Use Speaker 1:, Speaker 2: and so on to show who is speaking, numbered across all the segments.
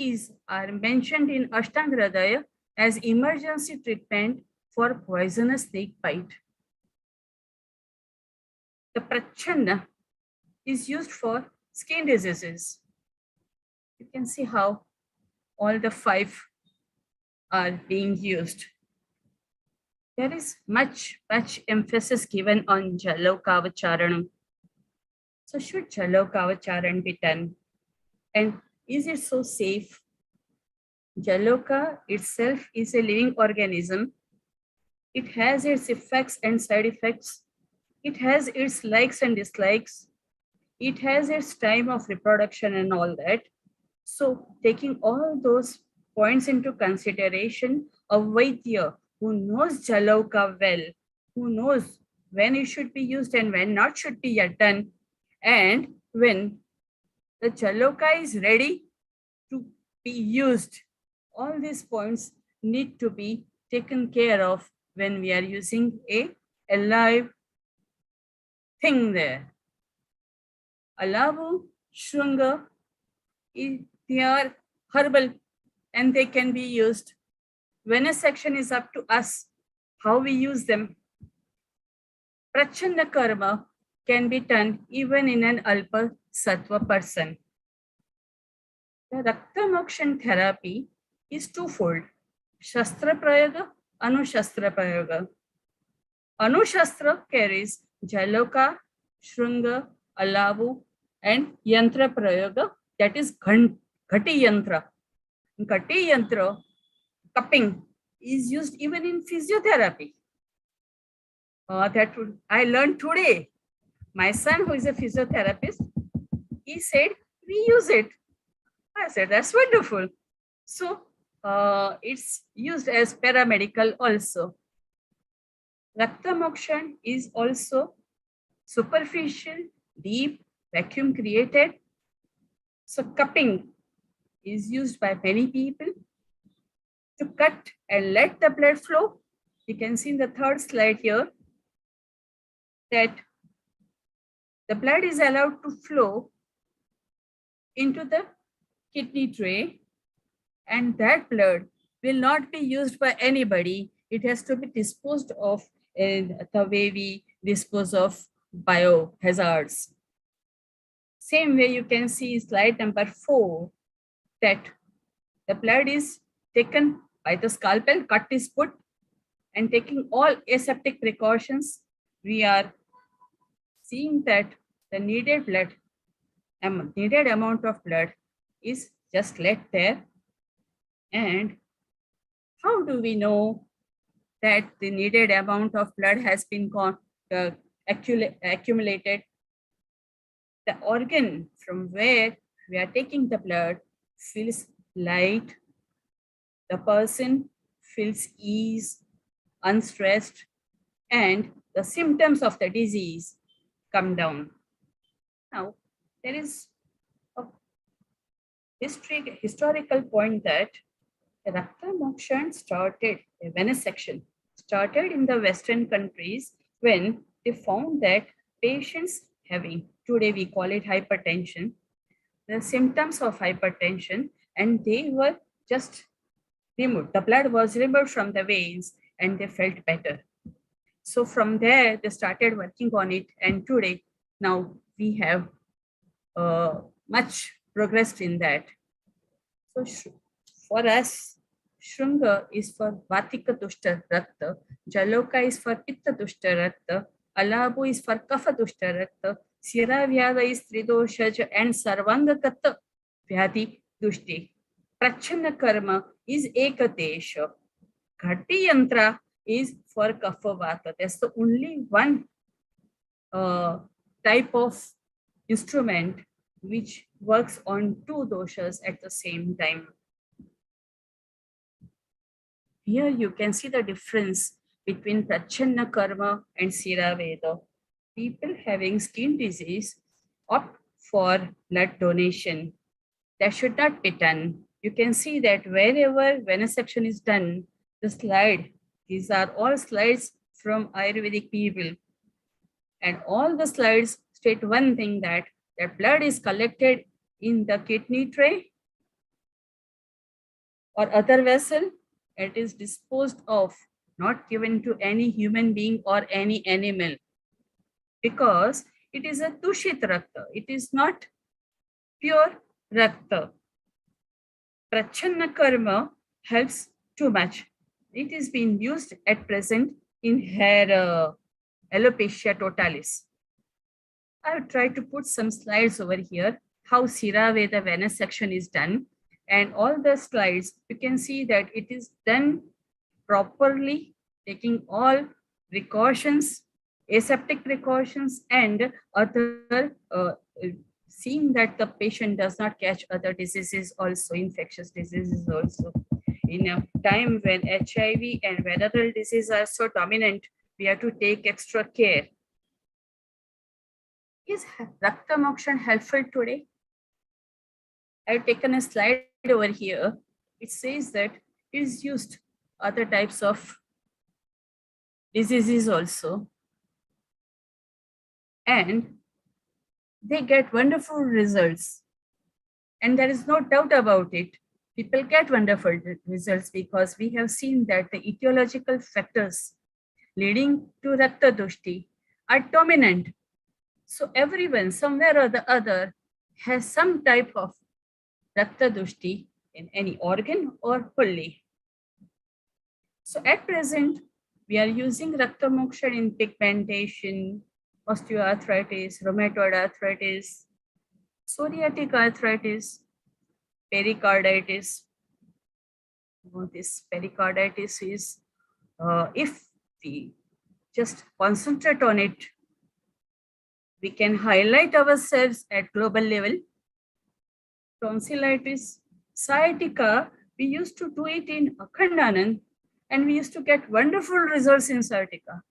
Speaker 1: These are mentioned in Ashtanga Hridaya as emergency treatment for poisonous snake bite. The Prachanda is used for skin diseases. You can see how all the 5 are being used. There is much emphasis given on Jalokavacharanam. So should Jalokavacharan be done? And is it so safe? Jaloka itself is a living organism. It has its effects and side effects. It has its likes and dislikes. It has its time of reproduction and all that. So taking all those points into consideration, a Vaidya who knows Jalauka well, who knows when it should be used and when not should be yet done, and when the Jalauka is ready to be used, all these points need to be taken care of when we are using a live thing there. Alavu, Shrunga, they are herbal and they can be used. Venesection is up to us, how we use them. Prachanda karma can be done even in an alpa sattva person. The Raktamokshan therapy is twofold: Shastra Prayaga, Anushastra Prayaga. Anushastra carries Jaloka, Shrunga, Alavu, and Yantra Prayaga, that is Ghati Yantra. Ghati Yantra, cupping, is used even in physiotherapy. I learned today. My son, who is a physiotherapist, he said, we use it. I said, that's wonderful. So it's used as paramedical also. Raktamokshan is also superficial, deep, vacuum created. So cupping is used by many people to cut and let the blood flow. You can see in the third slide here that the blood is allowed to flow into the kidney tray, and that blood will not be used by anybody. It has to be disposed of in the way we dispose of biohazards. Same way you can see slide number 4 that the blood is taken by the scalpel, cut is put, and taking all aseptic precautions, we are seeing that the needed amount of blood is just let there. And how do we know that the needed amount of blood has been accumulated? The organ from where we are taking the blood feels light. The person feels ease, unstressed, and the symptoms of the disease come down. Now, there is a historical point that the Raktamokshan started, the venesection started in the Western countries when they found that patients having, today we call it hypertension, the symptoms of hypertension, and they were just removed. The blood was removed from the veins and they felt better. So from there, they started working on it, and today, now we have much progressed in that. So for us, Shrunga is for Vatika Dushta Rakta, Jaloka is for Pitta Dushta Rakta, Alabu is for Kapha Dushta Rakta, Sira Vyada is Tridoshaj, and Sarvanga Katta Vyadi Dushti. Prachana Karma is Ekadesha. Ghati Yantra is for Kapha Vata. That's the only one type of instrument which works on 2 doshas at the same time. Here you can see the difference between Prachanna Karma and Sira Veda. People having skin disease opt for blood donation. That should not be done. You can see that wherever venesection is done, the slide, these are all slides from Ayurvedic people. And all the slides state one thing, that blood is collected in the kidney tray or other vessel, it is disposed of, not given to any human being or any animal, because it is a dushit rakta. It is not pure rakta. Prachanna karma helps too much. It is being used at present in hair alopecia totalis. I will try to put some slides over here, how Sira Veda venous section is done. And all the slides, you can see that it is done properly, taking all precautions, aseptic precautions, and other seeing that the patient does not catch other diseases also, infectious diseases also. In a time when HIV and venereal disease are so dominant, we have to take extra care. Is RAKTAMOKSHAN helpful today? I've taken a slide over here. It says that it is used other types of diseases also. And they get wonderful results. And there is no doubt about it. People get wonderful results because we have seen that the etiological factors leading to Rakta Dushti are dominant. So everyone, somewhere or the other, has some type of Rakta Dushti in any organ or wholly. So at present, we are using RAKTAMOKSHAN in pigmentation, osteoarthritis, rheumatoid arthritis, psoriatic arthritis, pericarditis. This pericarditis is, if we just concentrate on it, we can highlight ourselves at global level. Tonsillitis, sciatica, we used to do it in Akhandanand, and we used to get wonderful results in sciatica.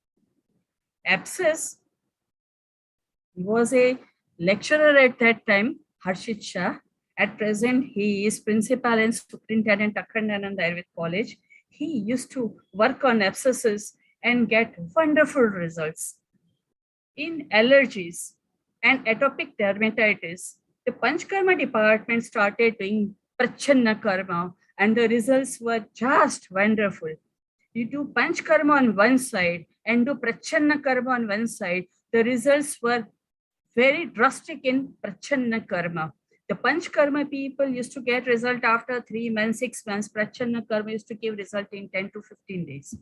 Speaker 1: Abscess, he was a lecturer at that time, Harshit Shah. At present, he is principal and superintendent Akhandanand Ayurved College. He used to work on abscesses and get wonderful results. In allergies and atopic dermatitis, the Panchkarma department started doing Prachanna Karma, and the results were just wonderful. You do Panchkarma on one side and do Prachanna Karma on one side, the results were very drastic in Prachanna Karma. The Panchkarma people used to get result after 3 months, 6 months. Prachanna Karma used to give result in 10 to 15 days.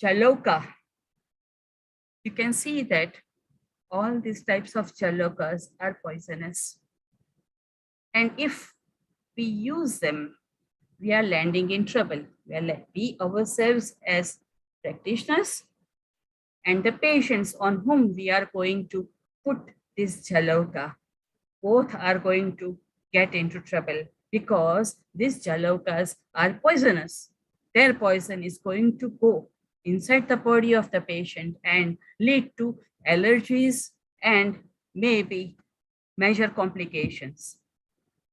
Speaker 1: Chaloka. You can see that all these types of chalokas are poisonous. And if we use them, we are landing in trouble. We ourselves as practitioners and the patients on whom we are going to put this chaloka, both are going to get into trouble because these chalokas are poisonous. Their poison is going to go inside the body of the patient and lead to allergies and maybe major complications.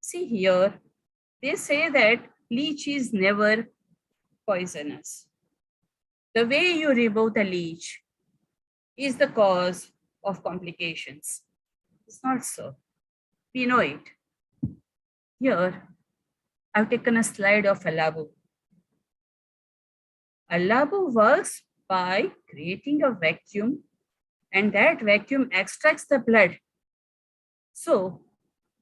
Speaker 1: See here, they say that leech is never poisonous. The way you remove the leech is the cause of complications. It's not so. We know it. Here, I've taken a slide of Alabu. Alabu works by creating a vacuum, and that vacuum extracts the blood. So,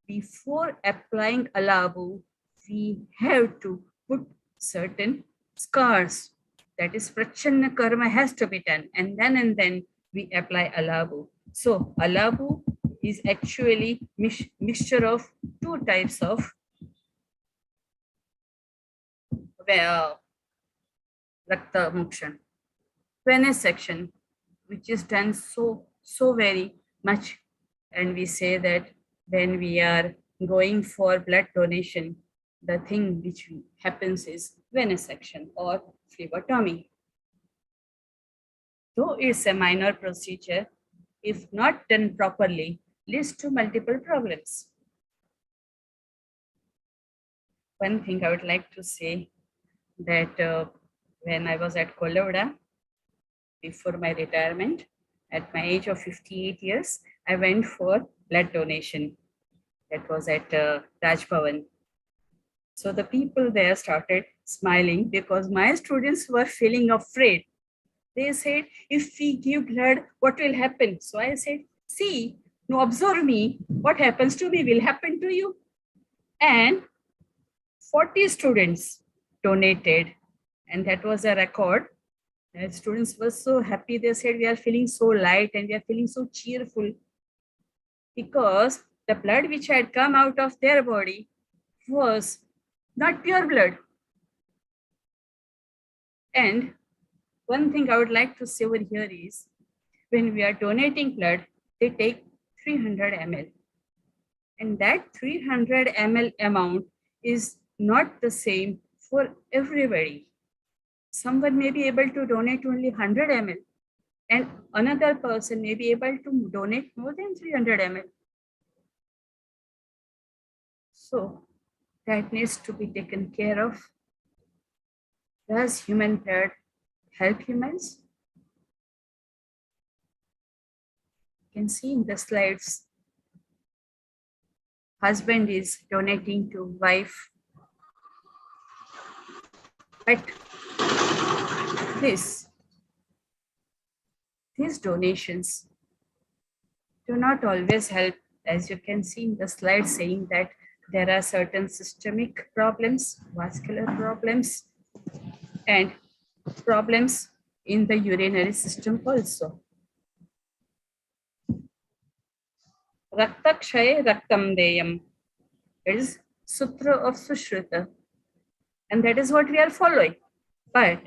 Speaker 1: before applying Alabu, we have to put certain scars. That is, Prachanna Karma has to be done, and then we apply Alabu. So, Alabu is actually mixture of two types of RAKTAMOKSHAN. Venous section, which is done so very much, and we say that when we are going for blood donation, the thing which happens is venous section or phlebotomy. Though it's a minor procedure, if not done properly, leads to multiple problems. One thing I would like to say that when I was at Kolovda, before my retirement, at my age of 58 years, I went for blood donation. That was at Raj Bhavan. So the people there started smiling because my students were feeling afraid. They said, if we give blood, what will happen? So I said, see, no, observe me. What happens to me will happen to you. And 40 students donated, and that was a record. The students were so happy. They said, we are feeling so light and we are feeling so cheerful because the blood which had come out of their body was not pure blood. And one thing I would like to say over here is, when we are donating blood, they take 300 ml. And that 300 ml amount is not the same for everybody. Someone may be able to donate only 100 ml, and another person may be able to donate more than 300 ml. So that needs to be taken care of. Does human blood help humans? You can see in the slides, husband is donating to wife. But these donations do not always help. As you can see in the slide saying that there are certain systemic problems, vascular problems, and problems in the urinary system also. Raktakshaye Raktam Deyam is Sutra of Sushruta, and that is what we are following. But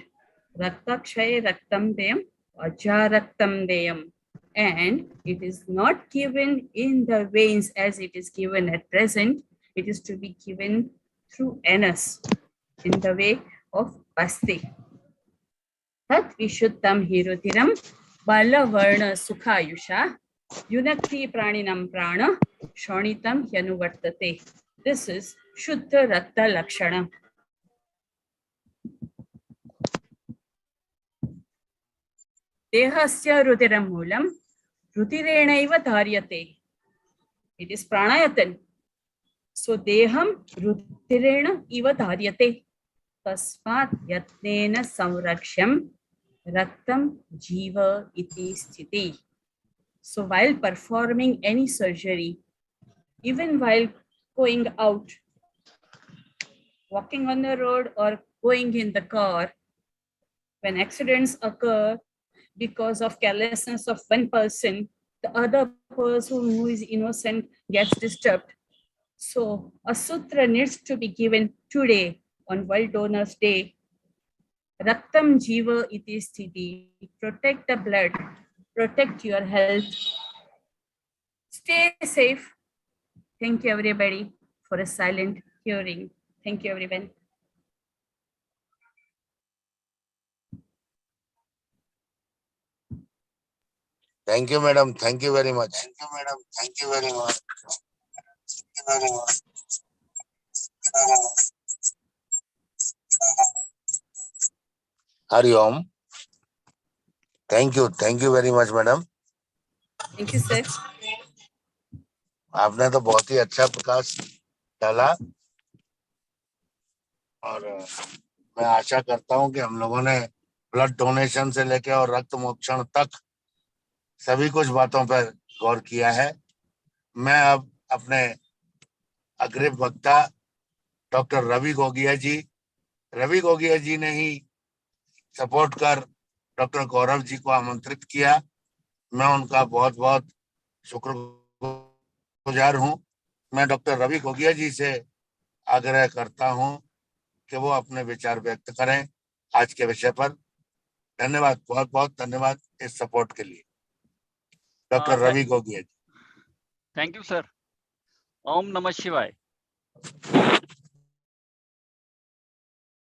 Speaker 1: Raktakshaye Raktam Deyam, Ajaraktam Deyam, and it is not given in the veins as it is given at present. It is to be given through anus in the way of Basti. Tat Vishuddham Hirutiram Balavarna Sukhayusha Yunakti Praninam Prana Shonitam Yanuvartate. This is Shuddha Rakta Lakshana. Dehasya Rudiram Mulam Rudirenaiva Dharyate. It is Pranayatan. So Deham Rudirena Iva Dharyate. Tasmat Yatnena Samraksham Raktam Jiva Iti Sthiti. So while performing any surgery, even while going out, walking on the road or going in the car, when accidents occur because of carelessness of one person, the other person who is innocent gets disturbed. So a sutra needs to be given today on World Donors Day. Raktam Jiva Iti Sthiti. Protect the blood, protect your health. Stay safe. Thank you, everybody, for a silent hearing. Thank you, everyone.
Speaker 2: Thank you, madam. Thank you very much. Thank you, madam. Thank you very much. Thank you very much. Hari Om. Thank you very much, madam.
Speaker 1: Thank you, sir.
Speaker 2: आपने तो बहुत ही अच्छा प्रकाश डाला और मैं आशा करता हूं कि हम लोगों ने ब्लड डोनेशन से लेकर और रक्त मोक्षण तक सभी कुछ बातों पर गौर किया है। मैं अब अपने अग्रिम वक्ता डॉक्टर रवि गोगिया जी ने ही सपोर्ट कर डॉक्टर गौरव जी को आमंत्रित किया। मैं उनका बहुत बहुत शुक्रगुजार हूं। मैं डॉक्टर रवि गोगिया जी से आग्रह करता हूं कि वो अपने विचार व्यक्त करें आज के विषय पर। धन्यवाद, बहुत बहुत धन्यवाद इस सपोर्ट के लिए। Doctor Ravi Gogia ji.
Speaker 3: Thank you sir. ओम नमः शिवाय।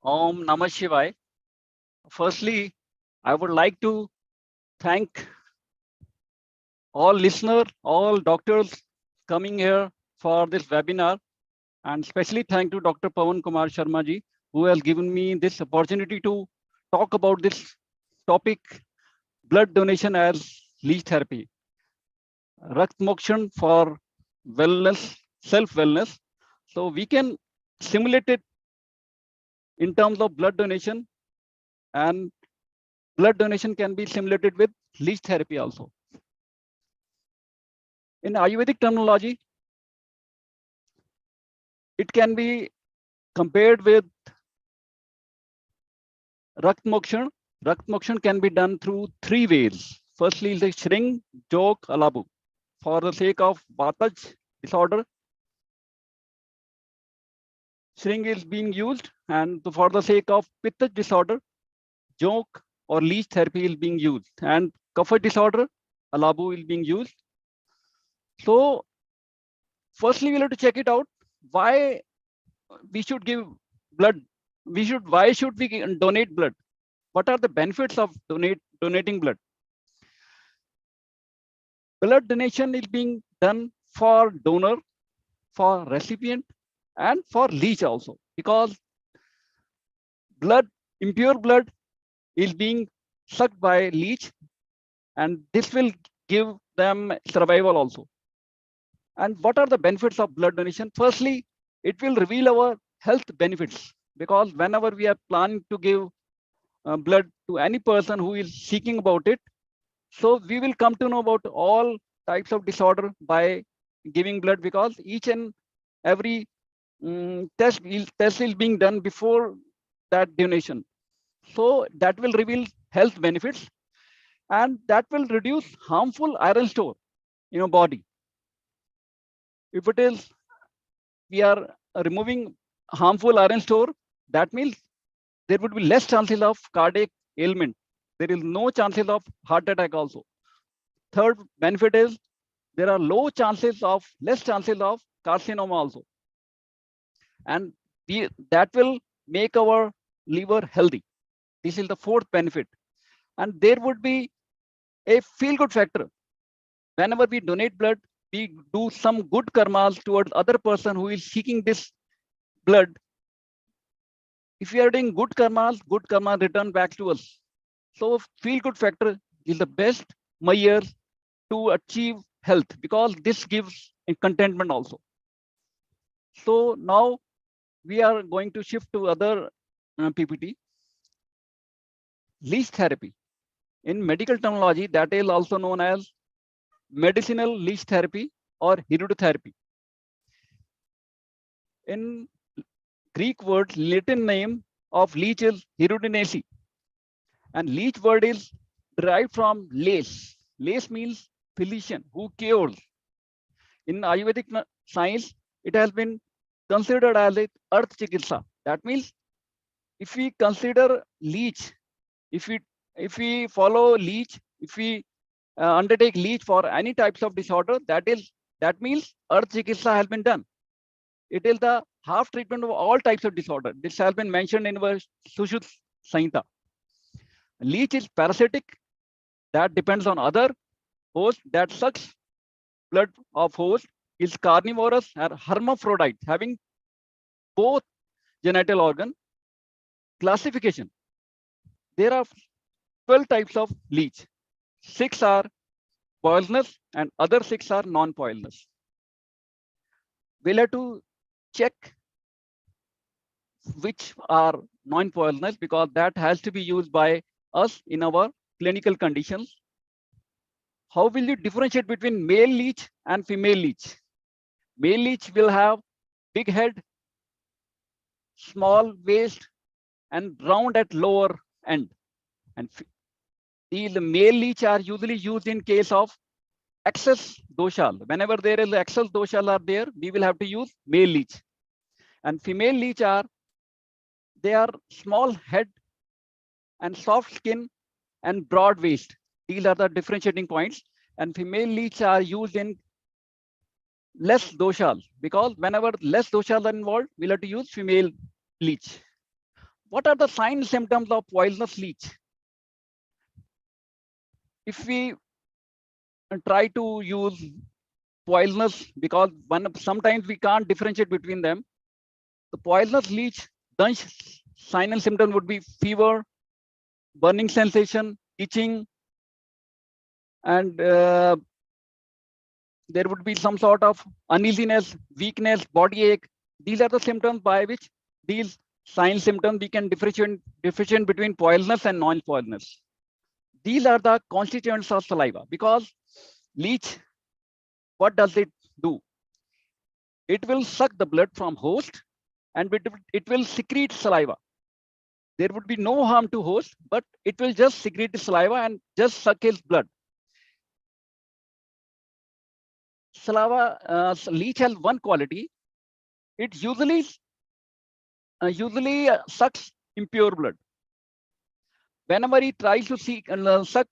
Speaker 3: Om Namah Shivaya. Firstly, I would like to thank all listeners, all doctors coming here for this webinar, and especially thank to Dr. Pawan Kumar Sharma ji, who has given me this opportunity to talk about this topic, blood donation as leech therapy. RAKTAMOKSHAN for wellness, self-wellness. So we can simulate it in terms of blood donation, and blood donation can be simulated with leech therapy also. In Ayurvedic terminology, it can be compared with RAKTAMOKSHAN. RAKTAMOKSHAN can be done through 3 ways. Firstly, the Shring, Jok, Alabu. For the sake of Vataj disorder, Shring is being used, and for the sake of Pitta disorder, Jok or leech therapy is being used, and Kapha disorder, Alabu is being used. So, firstly, we'll have to check it out. Why we should give blood? Why should we donate blood? What are the benefits of donating blood? Blood donation is being done for donor, for recipient, and for leech also, because impure blood is being sucked by leech, and this will give them survival also. And what are the benefits of blood donation? Firstly, it will reveal our health benefits, because whenever we are planning to give blood to any person who is seeking about it, so we will come to know about all types of disorder by giving blood, because each and every test is being done before that donation. So that will reveal health benefits, and that will reduce harmful iron store in your body. If it is, we are removing harmful iron store, that means there would be less chances of cardiac ailment. There is no chances of heart attack also. Third benefit is there are less chances of carcinoma also. And that will make our liver healthy. This is the fourth benefit. And there would be a feel-good factor. Whenever we donate blood, we do some good karmas towards other person who is seeking this blood. If we are doing good karma return back to us. So feel-good factor is the best measure to achieve health, because this gives contentment also. So now we are going to shift to other PPT. Leech therapy. In medical terminology, that is also known as medicinal leech therapy or hirudotherapy. In Greek word, Latin name of leech is hirudinaceae. And leech word is derived from lace. Lace means physician who cures. In Ayurvedic science, it has been considered as a earth chikitsa. That means if we consider leech, if we follow leech, if we undertake leech for any types of disorder, that means earth chikitsa has been done. It is the half treatment of all types of disorder. This has been mentioned in our Sushruta Samhita. Leech is parasitic, that depends on other host, that sucks blood of host, is carnivorous or hermaphrodite, having both genital organ. Classification. There are 12 types of leech. 6 are poisonous and other 6 are non-poisonous. We'll have to check which are non-poisonous, because that has to be used by us in our clinical conditions. How will you differentiate between male leech and female leech? Male leech will have big head, small waist, and round at lower end. And these male leech are usually used in case of excess doshal. Whenever there is excess doshal are there, we will have to use male leech. And female leech they are small head and soft skin and broad waist. These are the differentiating points. And female leech are used in less doshal, because whenever less doshal are involved, we'll have to use female leech. What are the signs and symptoms of poisonous leech? If we try to use poisonous, because sometimes we can't differentiate between them, the poisonous leech, sign and symptom would be fever, burning sensation, itching, and there would be some sort of uneasiness, weakness, body ache. These are the symptoms by which these signs, symptoms, we can differentiate between poisonous and non-poisonous. These are the constituents of saliva, because leech, what does it do? It will suck the blood from host and it will secrete saliva. There would be no harm to host, but it will just secrete the saliva and just suck his blood. Saliva, leech has one quality. It usually sucks impure blood. Whenever he tries to suck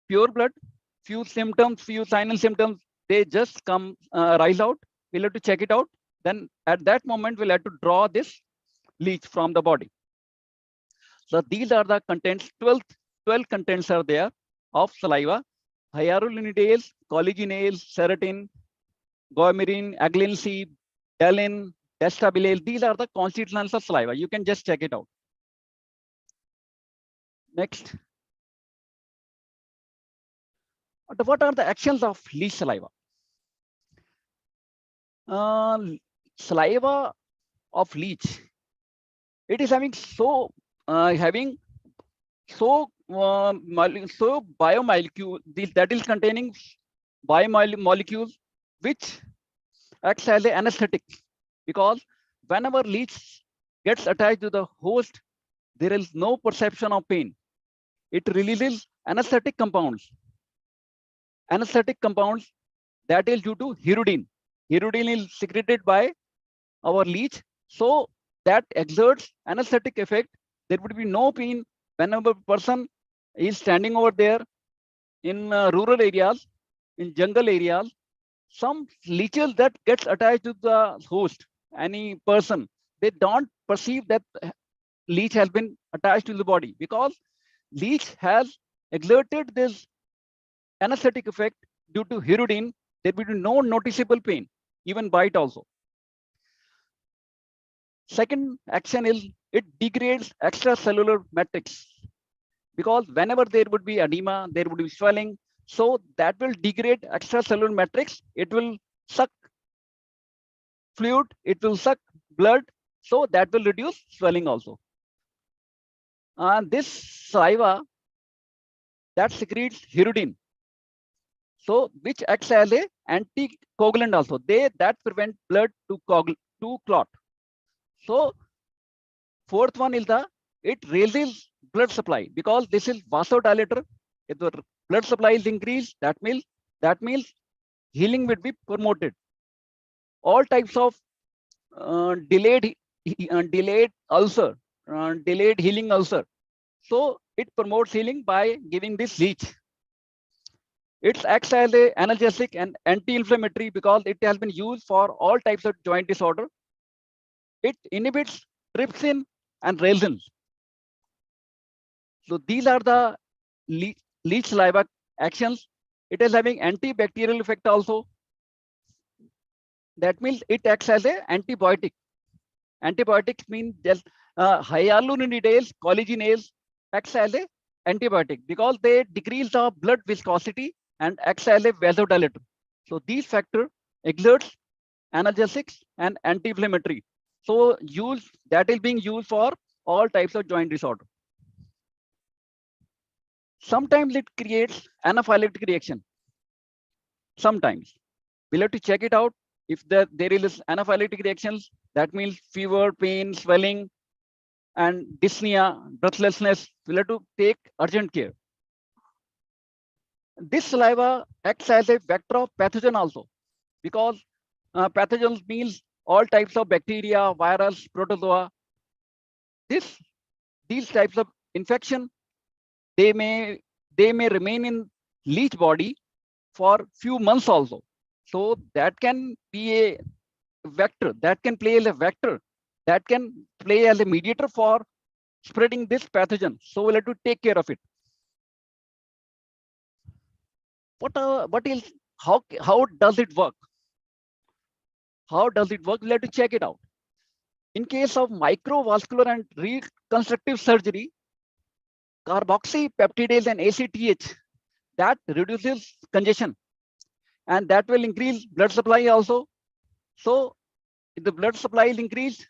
Speaker 3: pure blood, few symptoms, few signs and symptoms, they just come rise out. We'll have to check it out. Then at that moment, we'll have to draw this leech from the body. So these are the contents, 12 contents are there of saliva: hyaluronidase, collagenase, serotonin, guanine, aglyl, dalin, destabilase. These are the constituents of saliva. You can just check it out. Next. What are the actions of leech saliva? Saliva of leech, it is having so biomolecule that is containing biomolecules which acts as an anesthetic, because whenever leech gets attached to the host, there is no perception of pain. It releases anesthetic compounds that is due to hirudin. Hirudin is secreted by our leech, so that exerts anesthetic effect. There would be no pain whenever a person is standing over there in rural areas, in jungle areas. Some leeches that gets attached to the host, any person, they don't perceive that leech has been attached to the body, because leech has exerted this anesthetic effect due to hirudin. There will be no noticeable pain, even bite also. Second action is it degrades extracellular matrix, because whenever there would be edema, there would be swelling. So that will degrade extracellular matrix. It will suck fluid, it will suck blood. So that will reduce swelling also. This saliva that secretes hirudin, so which acts as a anticoagulant also. That prevent blood to clot. So fourth one is it raises blood supply, because this is vasodilator. If the blood supply is increased, that means healing will be promoted. All types of delayed ulcer, delayed healing ulcer. So it promotes healing by giving this leech. It acts as an analgesic and anti-inflammatory, because it has been used for all types of joint disorder. It inhibits trypsin and resin. So these are the leech saliva actions. It is having antibacterial effect also. That means it acts as an antibiotic. Antibiotics mean just hyaluronidase, collagenase acts as an antibiotic, because they decrease the blood viscosity and acts as a vasodilator. So these factors exerts analgesics and anti-inflammatory. So that is being used for all types of joint disorder. Sometimes it creates anaphylactic reaction. Sometimes we'll have to check it out. If there is anaphylactic reactions, that means fever, pain, swelling, and dyspnea, breathlessness, we'll have to take urgent care. This saliva acts as a vector of pathogen also, because pathogens means all types of bacteria, virus, protozoa. These types of infection, they may remain in leech body for few months also. So that can be a vector, that can play as a vector, that can play as a mediator for spreading this pathogen. So we'll have to take care of it. How does it work? How does it work? We'll have to check it out. In case of microvascular and reconstructive surgery, carboxypeptidase and ACTH, that reduces congestion, and that will increase blood supply also. So if the blood supply is increased,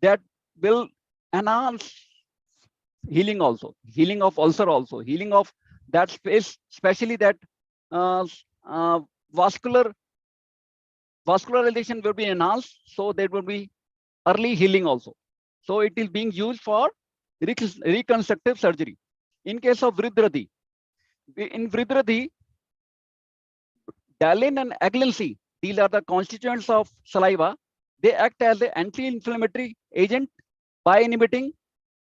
Speaker 3: that will enhance healing also, healing of ulcer also, healing of that space, especially that uh, uh, vascular vascularization will be enhanced, so there will be early healing also. So it is being used for reconstructive surgery. In case of Vridradhi, in Vridradhi, Dalin and Aglency, these are the constituents of saliva. They act as an anti-inflammatory agent by inhibiting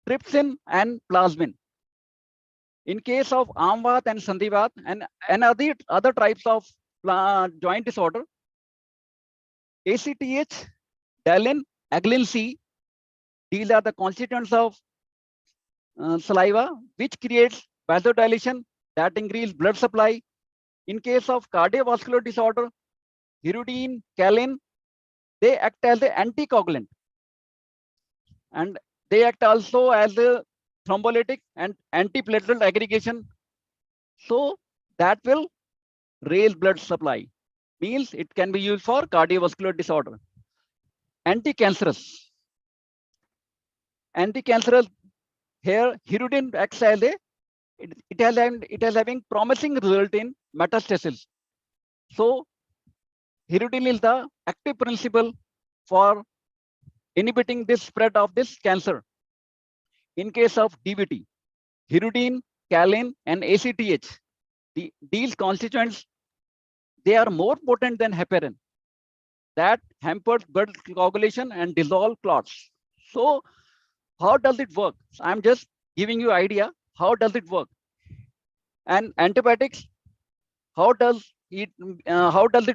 Speaker 3: trypsin and plasmin. In case of Amvat and Sandhivat and other types of joint disorder, ACTH, Dalin, Aglency, these are the constituents of saliva, which creates vasodilation that increases blood supply. In case of cardiovascular disorder, hirudine, kallin, they act as an anticoagulant, and they act also as a thrombolytic and antiplatelet aggregation. So that will raise blood supply. Means it can be used for cardiovascular disorder. Anti-cancerous. Anti-cancerous, here hirudine acts as a it has having promising result in metastasis. So hirudine is the active principle for inhibiting this spread of this cancer. In case of DVT, hirudine, kallin, and ACTH, these constituents, they are more potent than heparin that hampers blood coagulation and dissolve clots. So how does it work? I'm just giving you idea. How does it work? And antibiotics, how does it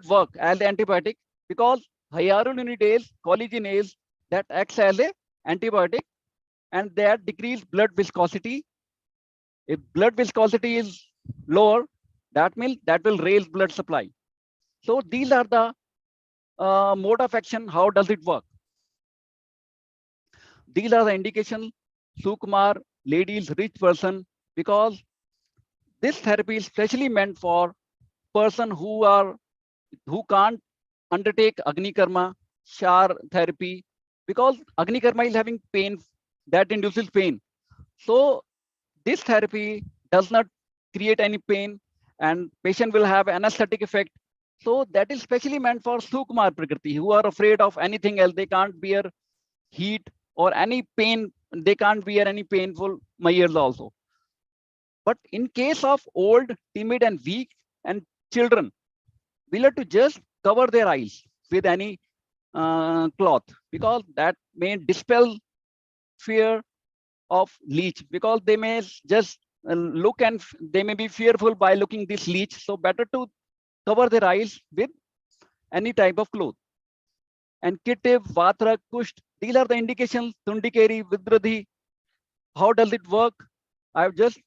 Speaker 3: work as antibiotic? Because hyaluronidase, collagenase, that acts as a antibiotic, and that decrease blood viscosity. If blood viscosity is lower, that means that will raise blood supply. So these are the mode of action. How does it work? These are the indications. Sukumar, ladies, rich person, because this therapy is specially meant for person who can't undertake Agni Karma, Shar therapy, because Agni Karma is having pain, that induces pain. So this therapy does not create any pain, and patient will have anesthetic effect. So that is specially meant for Sukumar Prakriti, who are afraid of anything else. They can't bear heat or any pain. They can't bear any painful mayors also. But in case of old, timid, and weak, and children, we'll have to just cover their eyes with any cloth, because that may dispel fear of leech, because they may just look and they may be fearful by looking this leech. So better to cover their eyes with any type of cloth. And Kitiv, Vatra, Kusht, these are the indications. Tundikeri, Vidradhi. How does it work? I've just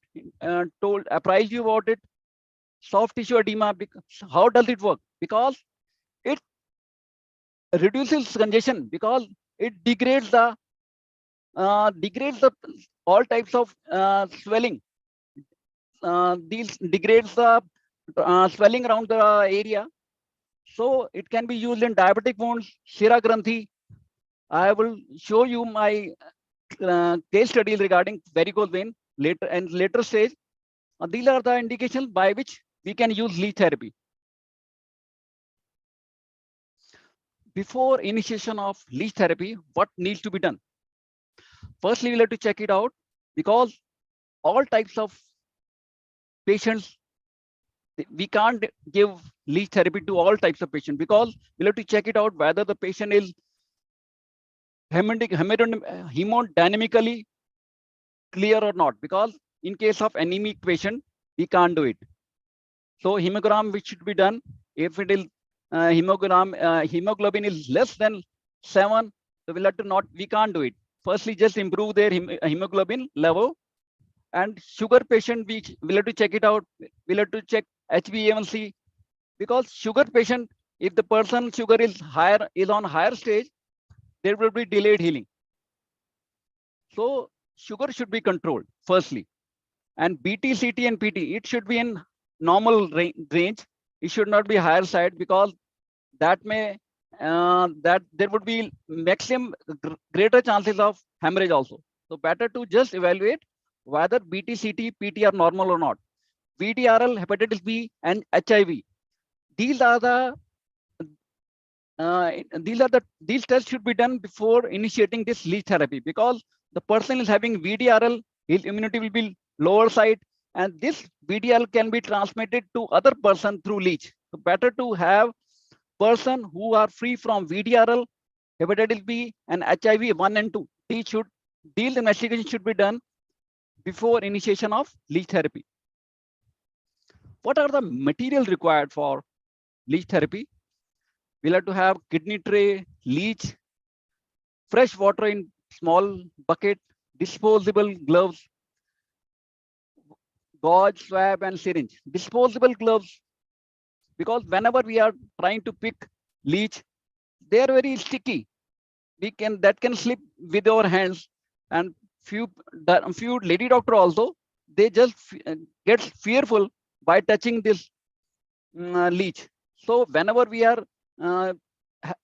Speaker 3: apprised you about it. Soft tissue edema, how does it work? Because it reduces congestion, because it degrades the all types of swelling. These degrades the swelling around the area. So it can be used in diabetic wounds, Shira Granthi. I will show you my case studies regarding varicose vein later stage. These are the indications by which we can use leech therapy. Before initiation of leech therapy, what needs to be done? Firstly, we'll have to check it out, because all types of patients, we can't give leech therapy to all types of patients, because we'll have to check it out whether the patient is hemodynamically clear or not, because in case of anemic patient, we can't do it. So hemogram, which should be done if it is hemoglobin is less than 7, so we'll have to we can't do it. Firstly, just improve their hemoglobin level. And sugar patient, we'll have to check it out. We'll have to check HbA1c, because sugar patient, if the person sugar is on higher stage, there will be delayed healing. So sugar should be controlled firstly. And BT, CT, and PT, it should be in normal range. It should not be higher side, because that may that there would be maximum greater chances of hemorrhage also. So better to just evaluate whether BT-CT, PT are normal or not. VDRL, hepatitis B, and HIV. These are the these tests should be done before initiating this leech therapy, because the person is having VDRL, his immunity will be lower side, and this VDRL can be transmitted to other person through leech. So better to have person who are free from VDRL, hepatitis B, and HIV 1 and 2. These investigation should be done before initiation of leech therapy. What are the material required for leech therapy? We'll have to have kidney tray, leech, fresh water in small bucket, disposable gloves, gauze, swab, and syringe. Disposable gloves, because whenever we are trying to pick leech, they are very sticky. That can slip with our hands, and few lady doctor also, they just get fearful by touching this leech. So whenever we are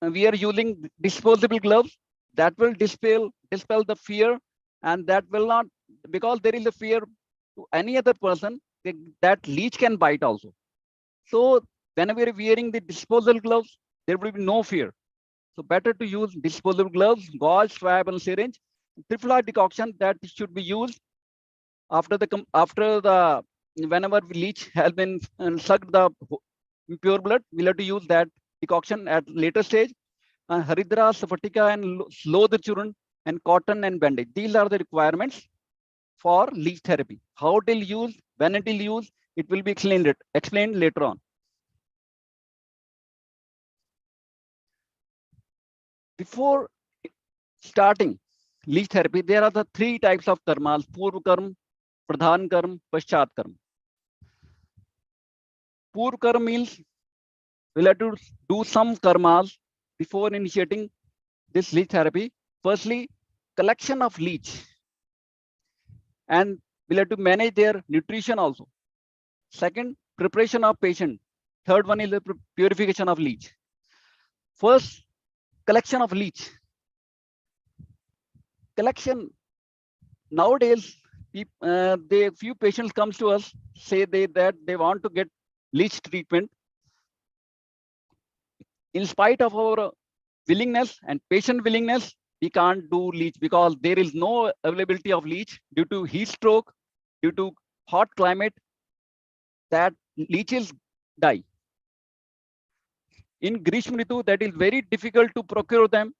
Speaker 3: using disposable gloves, that will dispel the fear, and that will not, because there is a fear to any other person that leech can bite also. So whenever we are wearing the disposable gloves, there will be no fear. So better to use disposable gloves, gauze, swab, and syringe. Triple R decoction that should be used after the whenever leech has been sucked the pure blood. We'll have to use that decoction at later stage. Haridra, Safatica, and Slow the churn, and cotton and bandage. These are the requirements for leech therapy. How it will use, when it will use, it will be explained later on. Before starting leech therapy, there are the 3 types of karmas: Purv karm, Pradhan karm, Paschat karm. Purv karm means we'll have to do some karmas before initiating this leech therapy. Firstly, collection of leech, and we'll have to manage their nutrition also. Second, preparation of patient. Third one is the purification of leech. First, collection of leech. Collection, nowadays, few patients comes to us, say that they want to get leech treatment. In spite of our willingness and patient willingness, we can't do leech, because there is no availability of leech due to heat stroke, due to hot climate, that leeches die. In Grishma Ritu, that is very difficult to procure them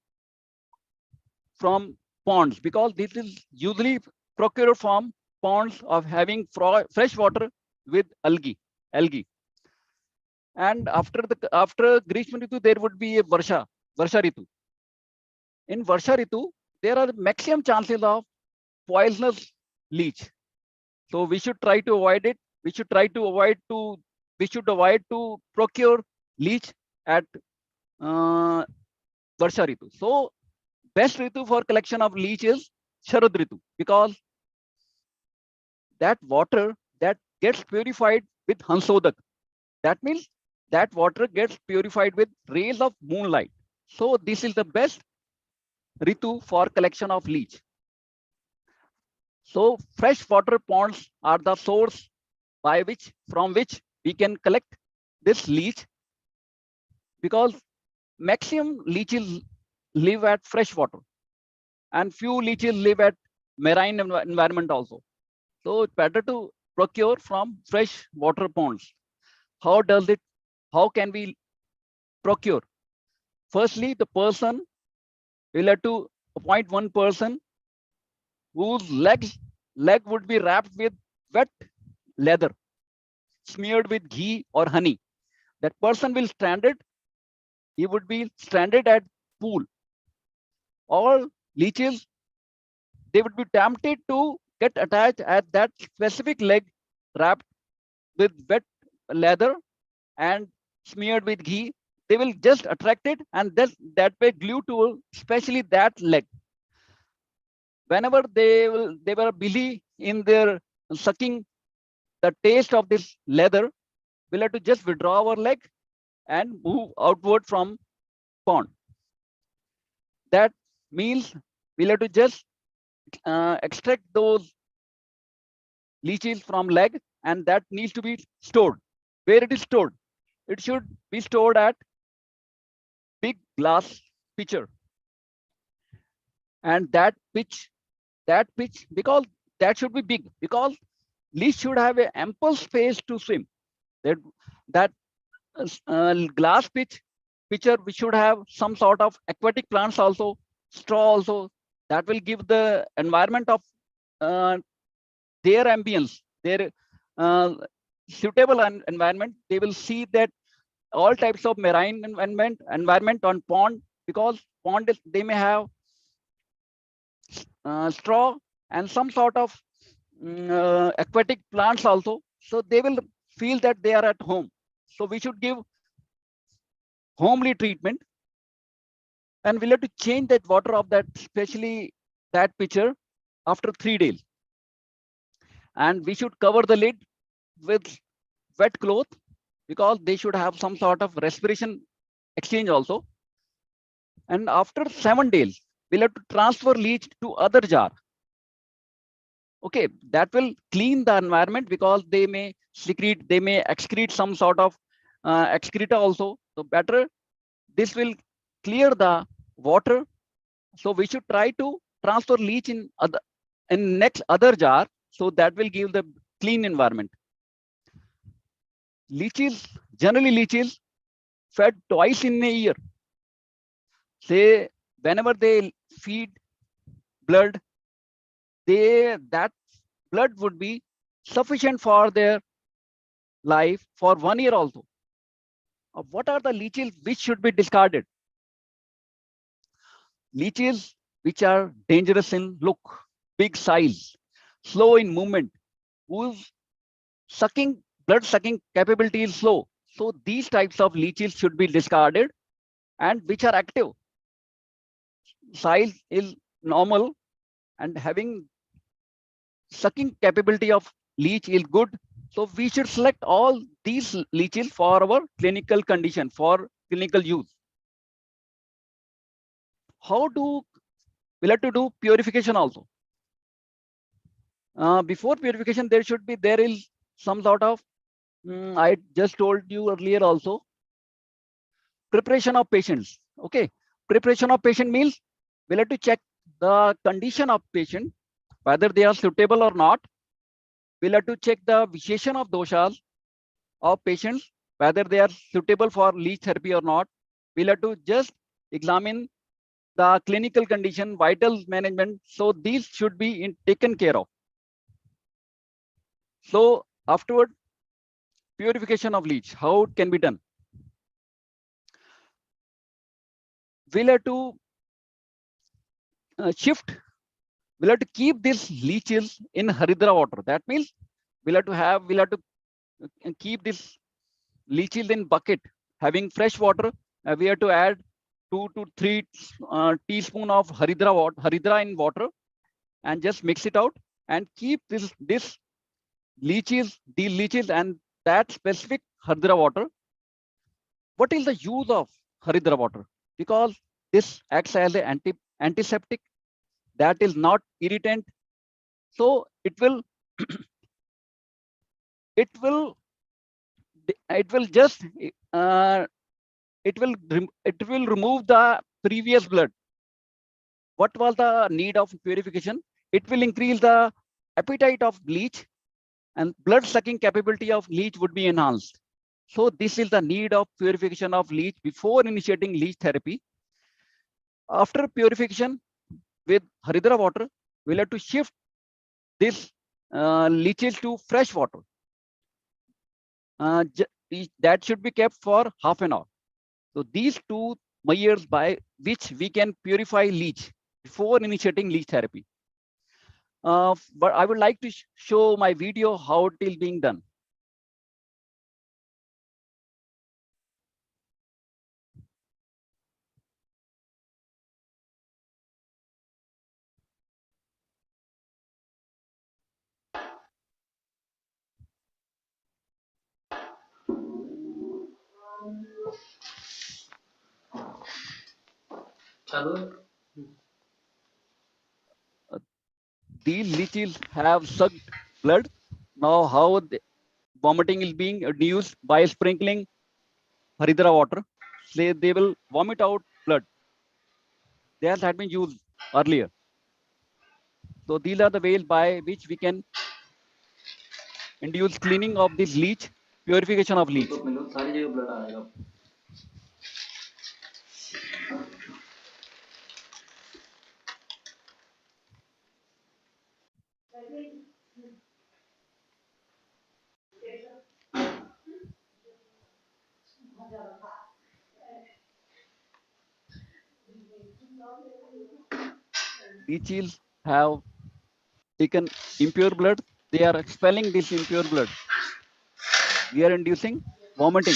Speaker 3: from ponds, because this is usually procured from ponds of having fresh water with algae. And after Grishma Ritu, there would be a Varsha Ritu. In Varsha Ritu, there are maximum chances of poisonous leech. So we should try to avoid it. We should avoid to procure leech at Varsha Ritu. So best Ritu for collection of leech is Sharad Ritu, because that water that gets purified with Hansodak. That means that water gets purified with rays of moonlight. So this is the best Ritu for collection of leech. So fresh water ponds are the source from which we can collect this leech, because maximum leeches live at fresh water, and few leeches live at marine environment also. So it's better to procure from fresh water ponds. How can we procure? Firstly, the person will have to appoint one person whose leg would be wrapped with wet leather, smeared with ghee or honey. That person will he would be stranded at pool. All leeches, they would be tempted to get attached at that specific leg, wrapped with wet leather and smeared with ghee. They will just attract it, and that way glue to especially that leg. Whenever they were busy in their sucking the taste of this leather, we'll have to just withdraw our leg and move outward from pond. That means we'll have to just extract those leaches from leg, and that needs to be stored. Where it is stored? It should be stored at big glass pitcher, and that pitch, because that should be big, because leech should have a ample space to swim. That glass pitcher, we should have some sort of aquatic plants also, straw also, that will give the environment of their ambience, their suitable environment. They will see that all types of marine environment on pond, because pond they may have straw and some sort of aquatic plants also, so they will feel that they are at home. So we should give homely treatment, and we'll have to change that water of that, especially that pitcher, after 3 days. And we should cover the lid with wet cloth, because they should have some sort of respiration exchange also. And after 7 days, we'll have to transfer leach to other jar. Okay, that will clean the environment, because they may excrete some sort of excreta also. So better, this will clear the water. So we should try to transfer leach in next other jar, so that will give the clean environment. Generally leeches fed twice in a year. Say whenever they feed blood, that blood would be sufficient for their life for 1 year also. What are the leeches which should be discarded? Leeches which are dangerous in look, big size, slow in movement, whose blood sucking capability is slow. So these types of leeches should be discarded, and which are active. Size is normal, and having sucking capability of leech is good. So we should select all these leeches for our clinical condition, for clinical use. We'll have to do purification also. Before purification, there is some sort of, I just told you earlier also, preparation of patients. Okay, preparation of patient means we'll have to check the condition of patient, whether they are suitable or not. We'll have to check the vitiation of doshas of patients, whether they are suitable for leech therapy or not. We'll have to just examine the clinical condition, vital management. So these should be taken care of. So afterward, purification of leech, how it can be done? We'll have to we'll have to keep these leeches in Haridra water. That means we'll have to keep these leeches in bucket, having fresh water. We have to add 2 to 3 teaspoon of Haridra in water, and just mix it out, and keep these leeches and that specific Haridra water. What is the use of Haridra water? Because this acts as an antiseptic, that is not irritant. So it will just it will remove the previous blood. What was the need of purification? It will increase the appetite of leech, and blood sucking capability of leech would be enhanced. So this is the need of purification of leech before initiating leech therapy. After purification with Haridra water, we'll have to shift this leeches to fresh water. That should be kept for half an hour. So these 2 measures by which we can purify leech before initiating leech therapy. But I would like to show my video how it is being done. These leeches have sucked blood. Now, how the vomiting is being reduced by sprinkling Haridra water. They will vomit out blood. That had been used earlier. So these are the ways by which we can induce cleaning of this leech, purification of leech. Leeches have taken impure blood. They are expelling this impure blood. We are inducing vomiting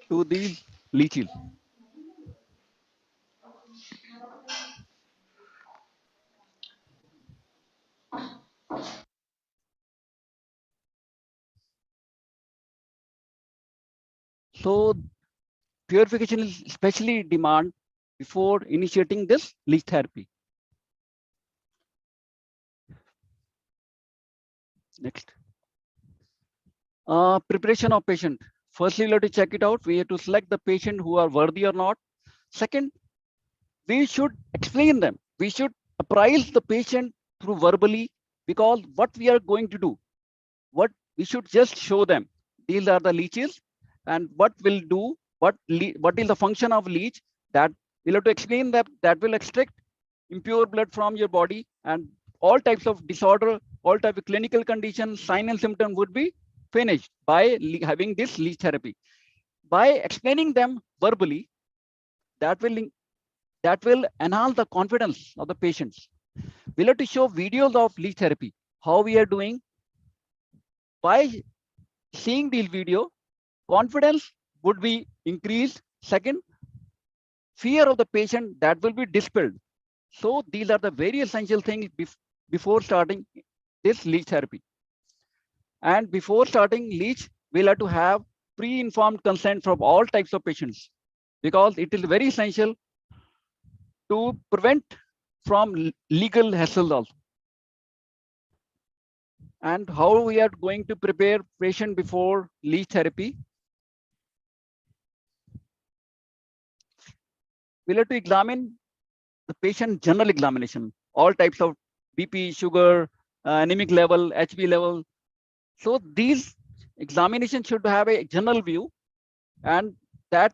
Speaker 3: to these leeches. So purification is especially demand before initiating this leech therapy. Next. Preparation of patient. Firstly, we have to check it out. We have to select the patient who are worthy or not. Second, we should explain them. We should apprise the patient through verbally, because what we are going to do, what we should just show them. These are the leeches, and what will do, what is the function of leech, that we'll have to explain that will extract impure blood from your body, and all types of disorder, all type of clinical conditions, sign and symptom would be finished by having this leech therapy. By explaining them verbally, that will enhance the confidence of the patients. We'll have to show videos of leech therapy, how we are doing. By seeing this video, confidence would be increased. Second, fear of the patient, that will be dispelled. So these are the very essential things before starting this leech therapy. And before starting leech, we'll have to have pre-informed consent from all types of patients, because it is very essential to prevent from legal hassles also. And how we are going to prepare patient before leech therapy. We'll have to examine the patient general examination, all types of BP, sugar, anemic level, HB level. So these examinations should have a general view, and that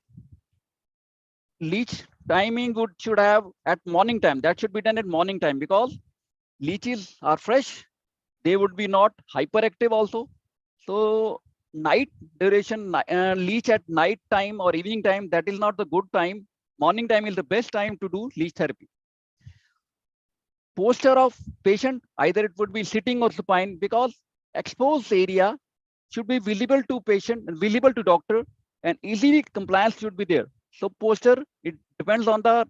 Speaker 3: leech timing should have at morning time. That should be done at morning time, because leeches are fresh. They would be not hyperactive also. So night duration, leech at night time or evening time, that is not the good time. Morning time is the best time to do leech therapy. Posture of patient, either it would be sitting or supine, because exposed area should be visible to patient and visible to doctor, and easily compliance should be there. So posture, it depends on the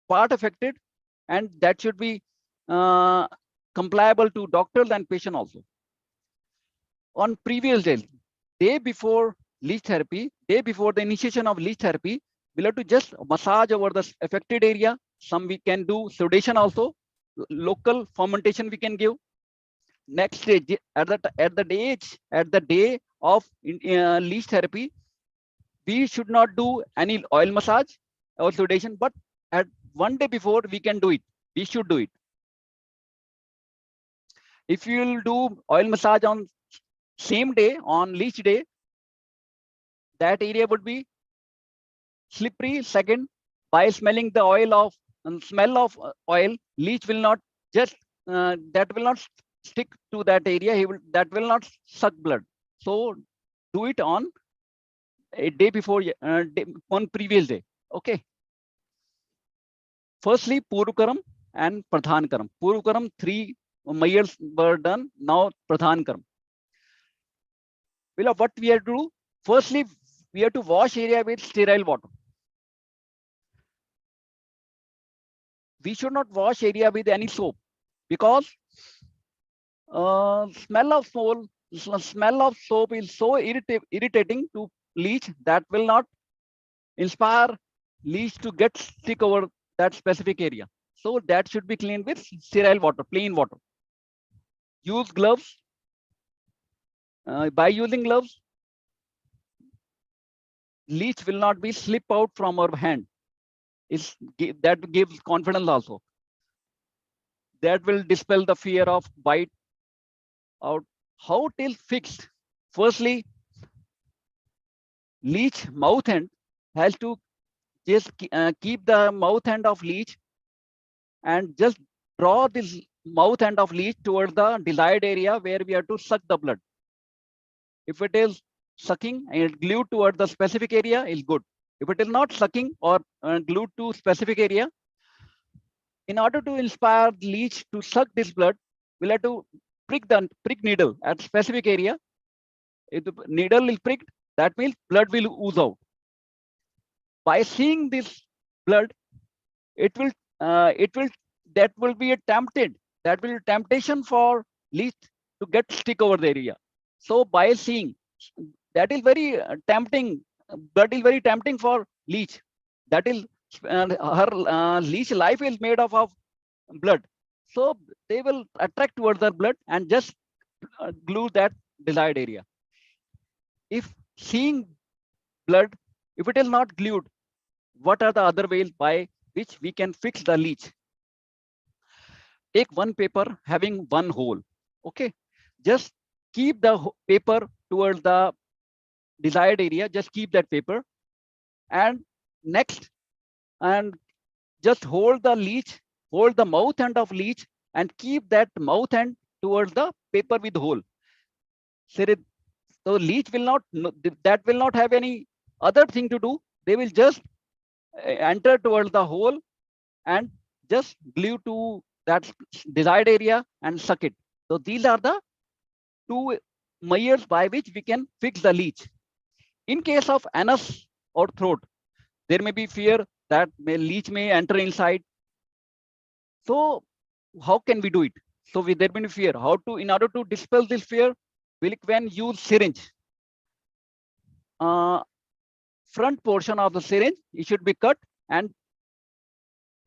Speaker 3: part affected, and that should be compliable to doctors and patient also. On previous day before leech therapy, day before the initiation of leech therapy, we'll have to just massage over the affected area. Some we can do sedation also, local fermentation we can give. Next day, at the day of leech therapy, we should not do any oil massage or sedation, but at one day before we can do it. We should do it. If you will do oil massage on same day, on leech day, that area would be slippery. Second, by smelling the oil of smell of oil, leech will not just that will not stick to that area. That will not suck blood. So do it on a day before, on previous day. Okay. Firstly, Purvakaram and Pradhankaram. Purvakaram, 3 mayors were done. Now Pradhankaram. Well, what we have to do? Firstly, we have to wash area with sterile water. We should not wash area with any soap, because smell of soap is so irritating to leech, that will not inspire leech to get stick over that specific area. So that should be cleaned with sterile water, plain water. Use gloves. By using gloves, leech will not be slip out from our hand. That gives confidence also. That will dispel the fear of bite out. How it is fixed? Firstly, leech mouth end has to just keep the mouth end of leech and just draw this mouth end of leech towards the desired area where we have to suck the blood. If it is sucking and it's glued towards the specific area, is good. If it is not sucking or glued to specific area, in order to inspire the leech to suck this blood, we'll have to prick needle at specific area. If the needle is pricked, that means blood will ooze out. By seeing this blood, that will be a temptation for leech to get stick over the area. So by seeing, that is very tempting. Blood is very tempting for leech. That is her leech life is made of blood. So they will attract towards the blood and just glue that desired area. If seeing blood, if it is not glued, what are the other ways by which we can fix the leech? Take one paper having one hole. Okay, just keep the paper towards the desired area. Just keep that paper, and next, and just hold the leech, hold the mouth end of leech, and keep that mouth end towards the paper with hole. So leech will not, that will not have any other thing to do. They will just enter towards the hole and just glue to that desired area and suck it. So these are the two measures by which we can fix the leech. In case of anus or throat, there may be fear that leech may enter inside. So how can we do it? So there may be fear. How to, in order to dispel this fear, we can use syringe. Front portion of the syringe, it should be cut, and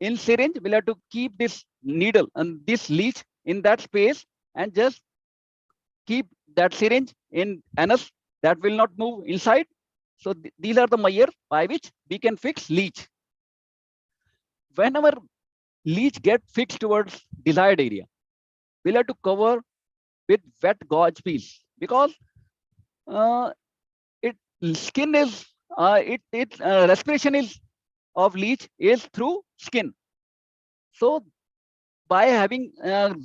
Speaker 3: in syringe, we'll have to keep this needle and this leech in that space and just keep that syringe in anus. That will not move inside. So these are the measures by which we can fix leech. Whenever leech get fixed towards desired area, we'll have to cover with wet gauze piece, because skin is respiration is of leech is through skin. So by having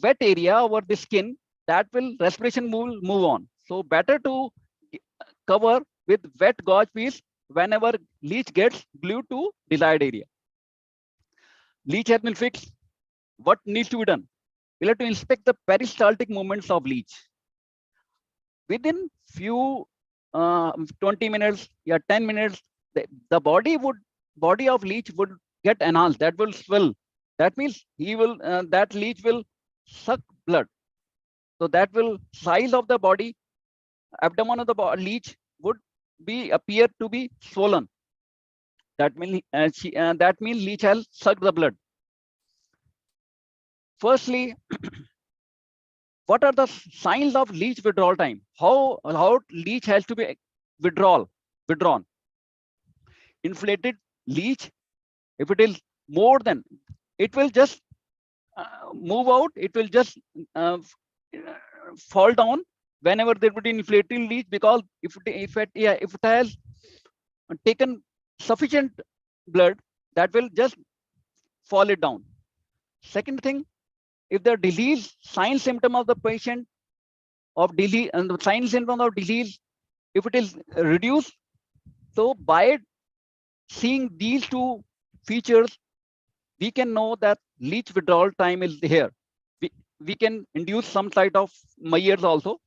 Speaker 3: wet area over the skin, that will respiration move on. So better to cover with wet gauze piece whenever leech gets glued to desired area. Leech has been fixed. What needs to be done? We'll have to inspect the peristaltic movements of leech. Within few 20 minutes, 10 minutes, the body of leech would get enhanced. That will swell. That means that leech will suck blood. So that will size of the body, abdomen of the leech would appear to be swollen. That means leech has sucked the blood. Firstly, what are the signs of leech withdrawal time? How leech has to be withdrawn? Inflated leech, if it is more than, it will just move out. It will just fall down whenever there would be inflated leech, because if it has taken sufficient blood, that will just fall it down. Second thing, if the disease sign symptom of the patient of disease and the sign symptom of disease, if it is reduced, so by seeing these two features, we can know that leech withdrawal time is here. We can induce some type of measures also,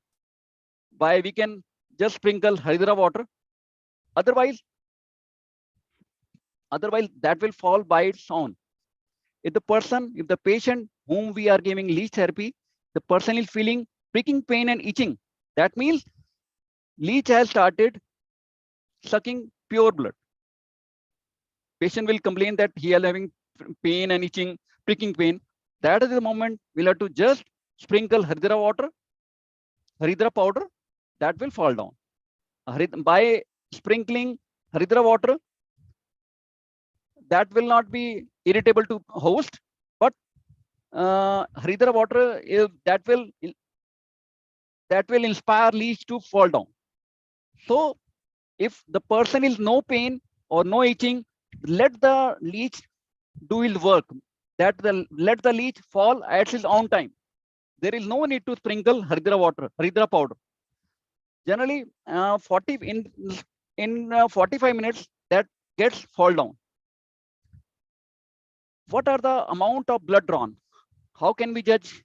Speaker 3: by we can just sprinkle Haridra water. Otherwise that will fall by its own. If the patient whom we are giving leech therapy, the person is feeling pricking pain and itching, that means leech has started sucking pure blood. Patient will complain that he is pain and itching, pricking pain, that is the moment we'll have to just sprinkle Haridra water, Haridra powder, that will fall down. By sprinkling Haridra water, that will not be irritable to host, but Haridra water that will inspire leech to fall down. So if the person is no pain or no itching, let the leech do his work. Let the leech fall at his own time. There is no need to sprinkle Haridra water, Haridra powder. Generally, 45 minutes that gets fall down. What are the amount of blood drawn? How can we judge?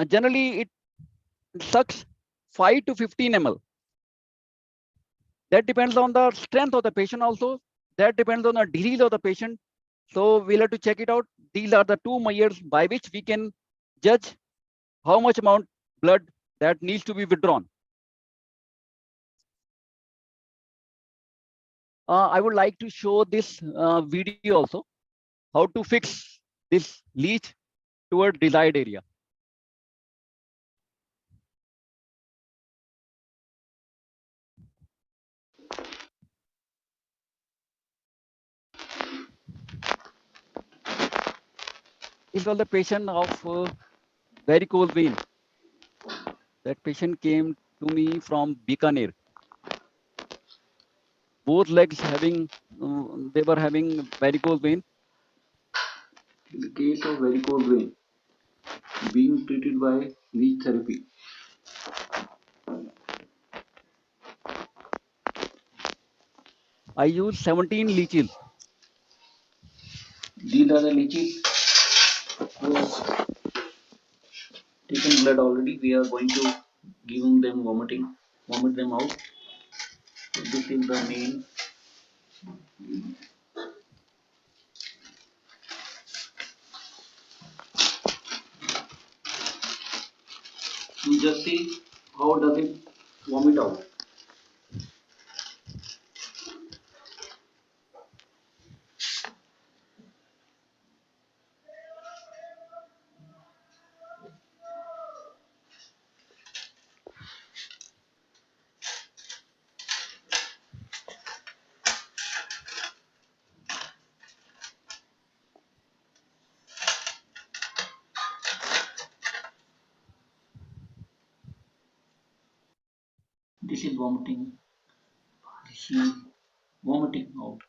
Speaker 3: Generally, it sucks 5 to 15 ml. That depends on the strength of the patient also. That depends on the disease of the patient. So we'll have to check it out. These are the two measures by which we can judge how much amount blood that needs to be withdrawn. I would like to show this video also, how to fix this leech toward desired area. This was the patient of varicose vein. That patient came to me from Bikaner. Both legs having, they were having varicose vein. In the case of varicose vein, being treated by leech therapy. I use 17 leeches. These are the leeches who have taken blood already. We are going to give them vomit them out. So this is the main. You just see how does it vomit out. This is vomiting. This is vomiting out.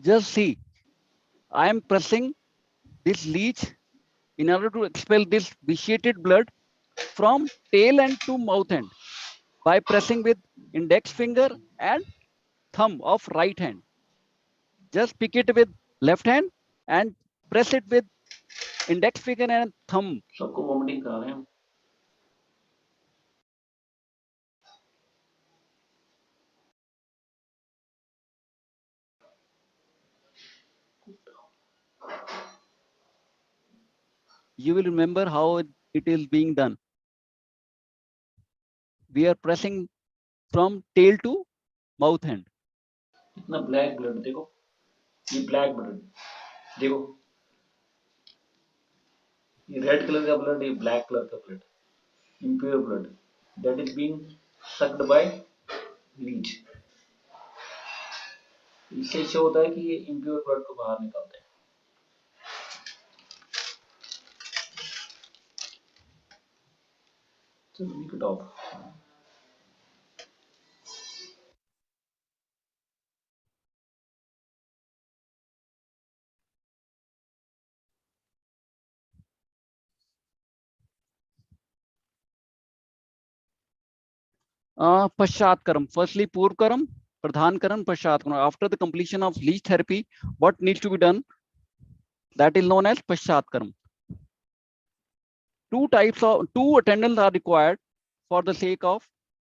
Speaker 3: Just see, I am pressing this leech in order to expel this vitiated blood from tail end to mouth end by pressing with index finger and thumb of right hand. Just pick it with left hand and press it with index finger and thumb. सबको vomiting करा रहे हैं हम. You will remember how it is being done. We are pressing from tail to mouth end. इतना black blood देखो, ये black blood देखो, ये red color का blood, ये black color का blood, impure blood that is being sucked by leech. इससे क्या होता है कि ये impure blood को बाहर निकालते हैं. So we could off. Paschatkaram. Firstly, Purkaram, Pradhankaram, Paschatkaram. After the completion of leech therapy, what needs to be done? That is known as Paschatkaram. Two attendants are required for the sake of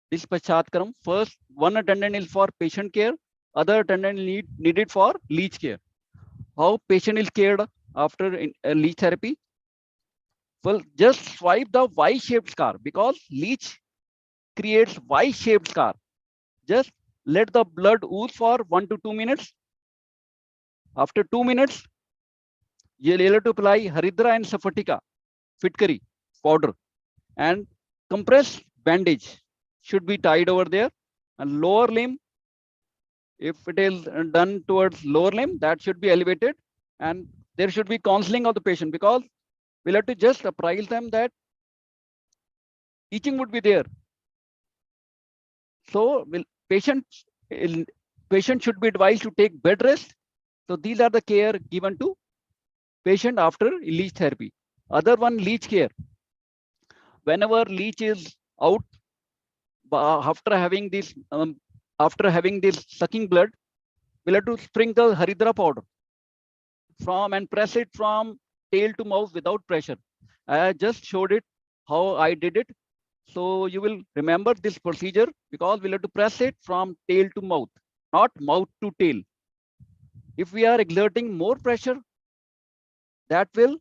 Speaker 3: this Paschatkaram. First, one attendant is for patient care, other attendant needed for leech care. How patient is cared after leech therapy? Well, just swipe the Y-shaped scar because leech creates Y-shaped scar. Just let the blood ooze for 1 to 2 minutes. After 2 minutes, you'll have to apply Haridra and Safatika, Fitkari powder, and compressed bandage should be tied over there. And lower limb, if it is done towards lower limb, that should be elevated. And there should be counseling of the patient because we'll have to just apprise them that itching would be there. So patient should be advised to take bed rest. So these are the care given to patient after leech therapy. Other one, leech care. Whenever leech is out, after having this sucking blood, we'll have to sprinkle Haridra powder and press it from tail to mouth without pressure. I just showed it how I did it. So you will remember this procedure because we'll have to press it from tail to mouth, not mouth to tail. If we are exerting more pressure, that will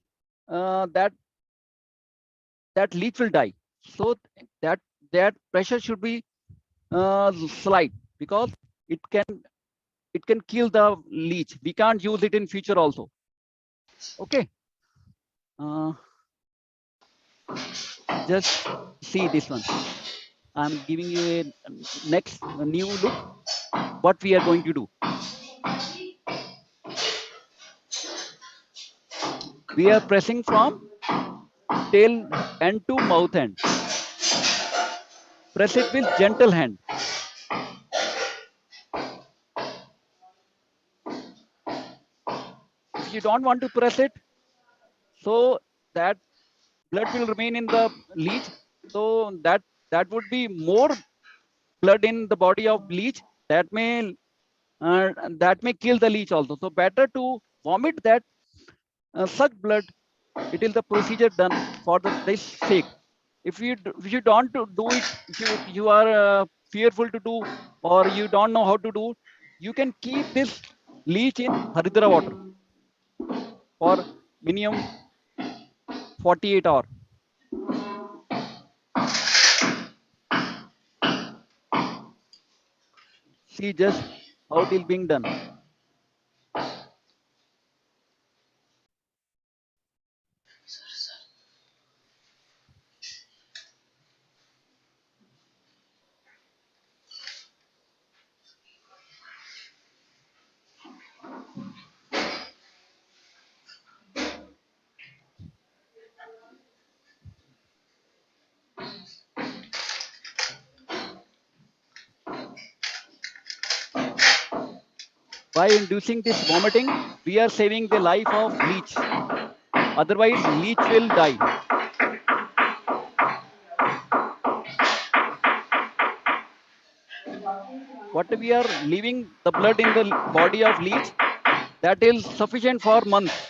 Speaker 3: that leech will die. So that pressure should be slight because it can kill the leech. We can't use it in future also. Okay. Just see this one. I'm giving you a new look. What we are going to do. We are pressing from tail end to mouth end. Press it with gentle hand. If you don't want to press it, so that blood will remain in the leech. So that would be more blood in the body of leech that may kill the leech also. So better to vomit that suck blood. It is the procedure done for this sake. If you don't do it, if you are fearful to do or you don't know how to do, you can keep this leech in Haridra water for minimum 48 hours. See just how it is being done. By inducing this vomiting, we are saving the life of leech. Otherwise, leech will die. What we are leaving the blood in the body of leech, that is sufficient for months.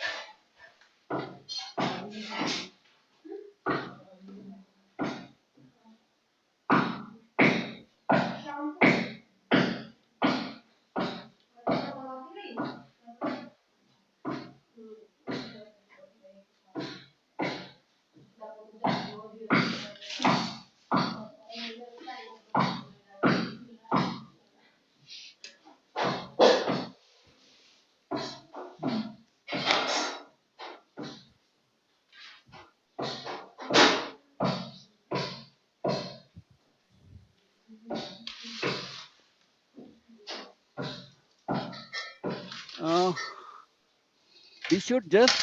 Speaker 3: We should just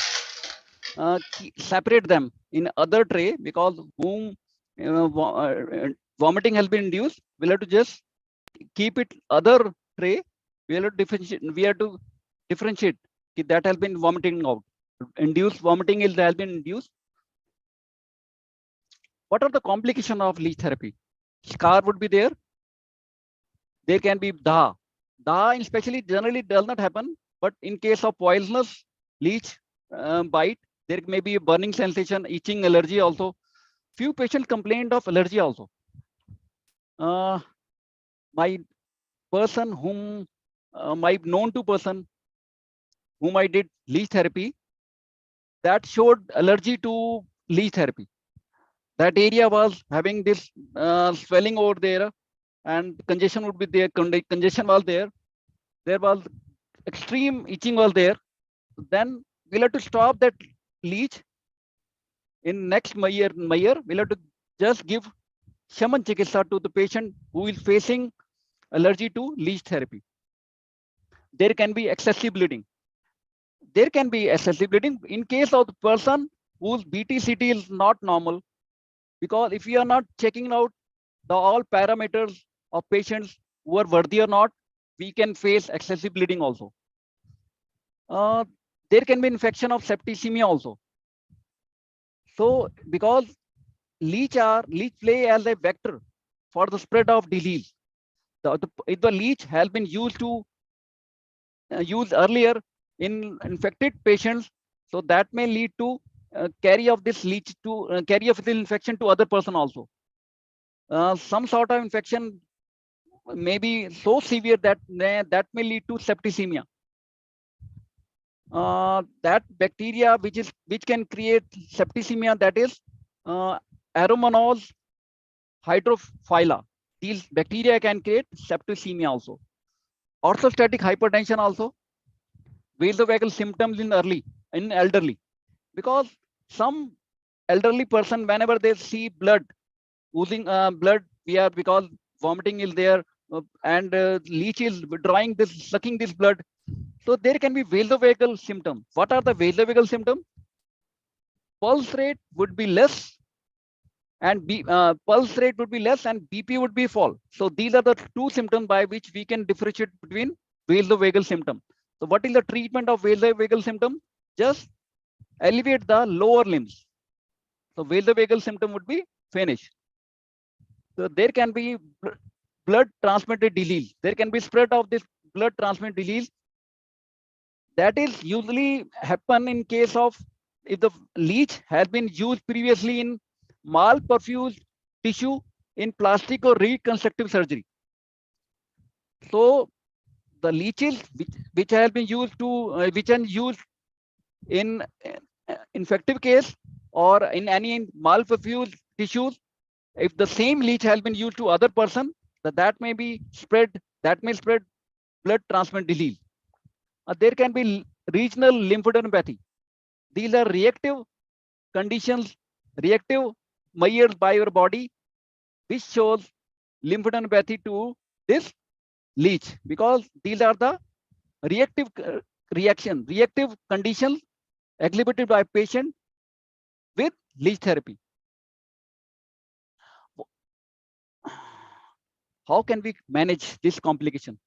Speaker 3: separate them in other tray because whom vomiting has been induced, we'll have to just keep it other tray. We have to differentiate that has been vomiting out. Induced vomiting has been induced. What are the complications of leech therapy? scar would be there. There can be daha. Daha especially generally does not happen, but in case of poisonous leech bite, there may be a burning sensation, itching, allergy also. Few patients complained of allergy also. My person whom, my known to person whom I did leech therapy, that showed allergy to leech therapy. That area was having this swelling over there, and congestion would be there. Congestion was there. There was extreme itching was there. Then we'll have to stop that leech. In next year, we'll have to just give shaman chikitsa to the patient who is facing allergy to leech therapy. There can be excessive bleeding. There can be excessive bleeding in case of the person whose BTCT is not normal, because if we are not checking out the all parameters of patients who are worthy or not, we can face excessive bleeding also. There can be infection of septicemia also. So because leech play as a vector for the spread of disease. If the leech has been used to used earlier in infected patients, so that may lead to carry of this leech to carry of the infection to other person also. Some sort of infection may be so severe that may lead to septicemia. That bacteria which can create septicemia, that is Aeromonas hydrophylla. These bacteria can create septicemia also. Orthostatic hypertension also. Vasovagal symptoms in elderly, because some elderly person, whenever they see blood oozing blood, because vomiting is there, and leech is withdrawing this, sucking this blood. So there can be vasovagal symptoms. What are the vasovagal symptoms? Pulse rate would be less, and pulse rate would be less, and BP would be fall. So these are the two symptoms by which we can differentiate between vasovagal symptom. So what is the treatment of vasovagal symptom? Just elevate the lower limbs. So vasovagal symptom would be finished. So there can be blood transmitted disease. There can be spread of this blood transmitted disease. That is usually happen in case of if the leech has been used previously in malperfused tissue in plastic or reconstructive surgery. So the leeches which have been used to which are used in infective case or in any malperfused tissues, if the same leech has been used to other person, that may be spread, that may spread blood transmitted disease. There can be regional lymphadenopathy. These are reactive conditions, reactive measures by your body, which shows lymphadenopathy to this leech, because these are the reactive reactive conditions exhibited by patient with leech therapy. How can we manage this complication?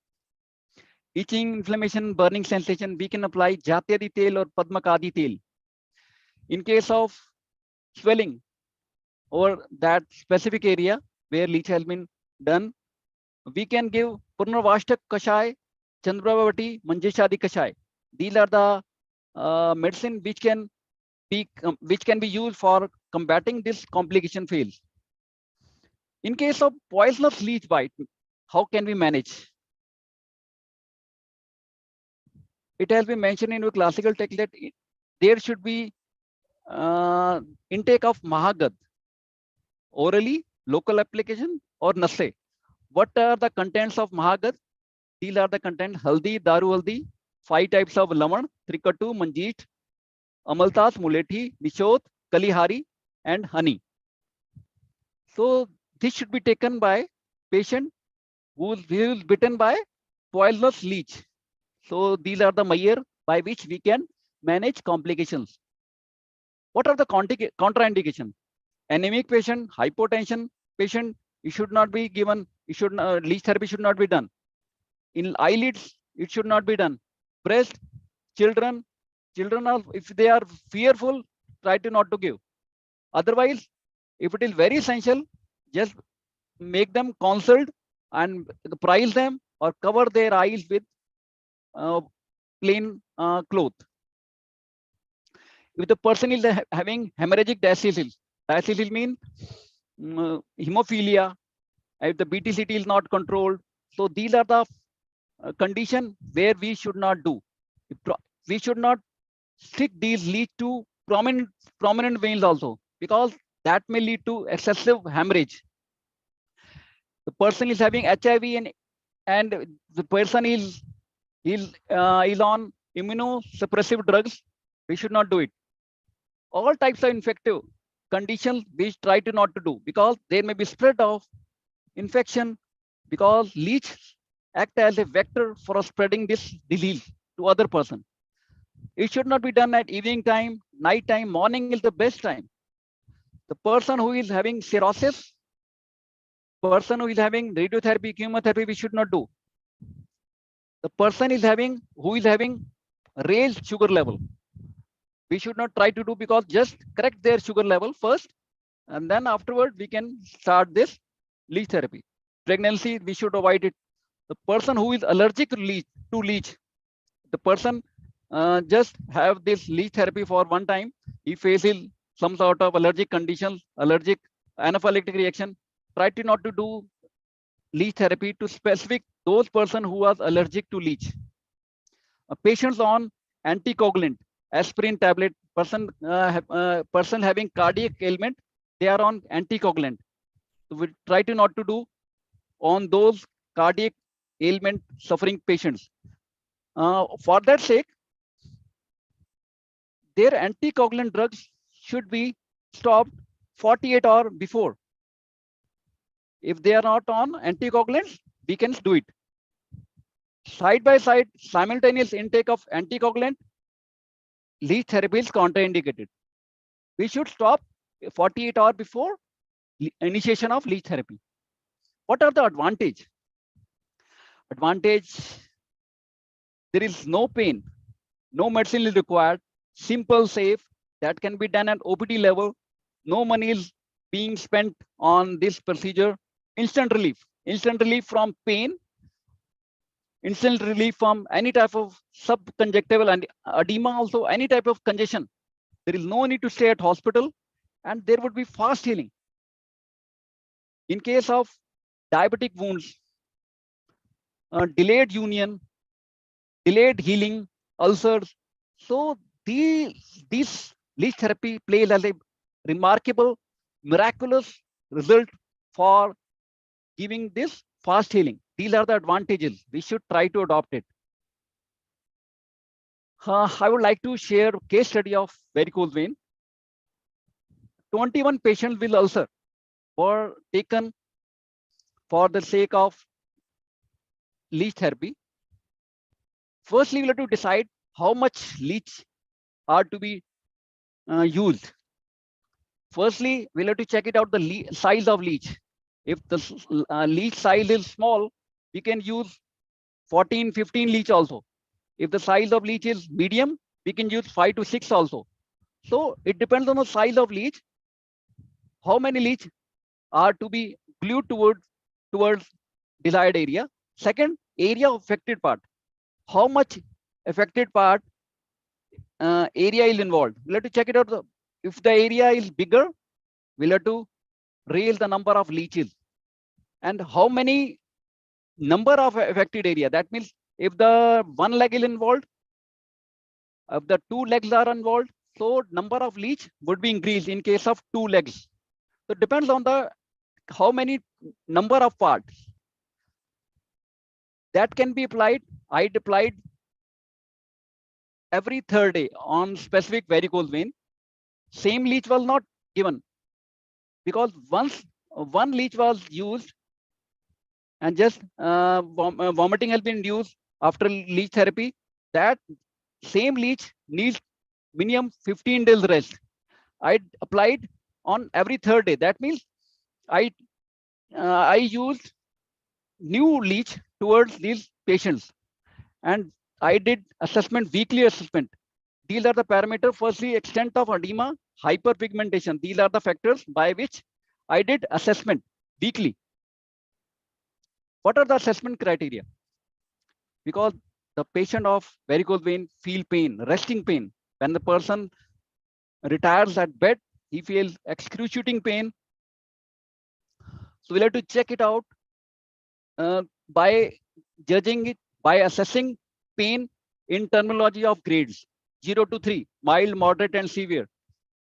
Speaker 3: Itching, inflammation, burning sensation, we can apply Jatyadi tel or Padmakadi tel. In case of swelling or that specific area where leech has been done, we can give Purnavashtak Kashai, Chandravati, Manjeshadi Kashai. These are the medicine which can be used for combating this complication phase. In case of poisonous leech bite, how can we manage? It has been mentioned in your classical text that there should be intake of Mahagad, orally, local application, or Nase. What are the contents of Mahagad? These are the content: Haldi, Daru Haldi, 5 types of Laman, Trikatu, Manjeet, Amaltas, Mulethi, Nishot, Kalihari, and honey. So this should be taken by patient who is bitten by poisonous leech. So these are the measures by which we can manage complications. What are the contraindications? Anemic patient, hypotension patient, it should not be given. Leech therapy should not be done. In eyelids, it should not be done. Breast, children are, if they are fearful, try to not to give. Otherwise, if it is very essential, just make them consult and price them or cover their eyes with plain cloth. If the person is having hemorrhagic diastasis means hemophilia, if the BTCT is not controlled, so these are the condition where we should not do. We should not stick these lead to prominent veins also, because that may lead to excessive hemorrhage. The person is having HIV and the person is on immunosuppressive drugs. We should not do it. All types of infective conditions we try to not to do, because there may be spread of infection, because leech act as a vector for spreading this disease to other person. It should not be done at evening time, night time. Morning is the best time. The person who is having cirrhosis, person who is having radiotherapy, chemotherapy, we should not do. The person who is having raised sugar level, we should not try to do, because just correct their sugar level first, and then afterward we can start this leech therapy. Pregnancy, we should avoid it. The person who is allergic to leech, the person just have this leech therapy for one time. He faces some sort of allergic condition, allergic anaphylactic reaction. Try to not to do leech therapy to specific those person who are allergic to leech. Patients on anticoagulant, aspirin tablet, person having cardiac ailment, they are on anticoagulant. So we try to not to do on those cardiac ailment suffering patients. For that sake, their anticoagulant drugs should be stopped 48 hours before. If they are not on anticoagulants, we can do it. Side by side, simultaneous intake of anticoagulant, leech therapy is contraindicated. We should stop 48 hours before initiation of leech therapy. What are the advantage? Advantage, there is no pain, no medicine is required, simple, safe, that can be done at OPD level. No money is being spent on this procedure. Instant relief from pain, instant relief from any type of subconjunctival and edema, also any type of congestion. There is no need to stay at hospital, and there would be fast healing. In case of diabetic wounds, delayed union, delayed healing, ulcers. So this leech therapy plays as a remarkable, miraculous result for giving this fast healing. These are the advantages. We should try to adopt it. I would like to share a case study of varicose vein. 21 patients with ulcer were taken for the sake of leech therapy. Firstly, we have to decide how much leech are to be used. Firstly, we'll have to check it out the size of leech. If the leech size is small, we can use 14, 15 leech also. If the size of leech is medium, we can use 5 to 6 also. So it depends on the size of leech, how many leech are to be glued towards desired area. Second, area of affected part. How much affected part area is involved. We'll have to check it out. If the area is bigger, we'll have to raise the number of leeches. And how many number of affected area. That means if the one leg is involved, if the 2 legs are involved, so number of leech would be increased in case of 2 legs. So it depends on the how many number of parts that can be applied. I applied every third day on specific varicose vein. Same leech was not given, because once one leech was used and just vomiting has been used after leech therapy, that same leech needs minimum 15 days rest. I applied on every third day. That means I used new leech towards these patients, and I did assessment, weekly assessment. These are the parameters. Firstly, extent of edema, hyperpigmentation. These are the factors by which I did assessment weekly. What are the assessment criteria? Because the patient of varicose vein feel pain, resting pain. When the person retires at bed, he feels excruciating pain. So we'll have to check it out by judging it, by assessing pain in terminology of grades 0 to 3, mild, moderate, and severe.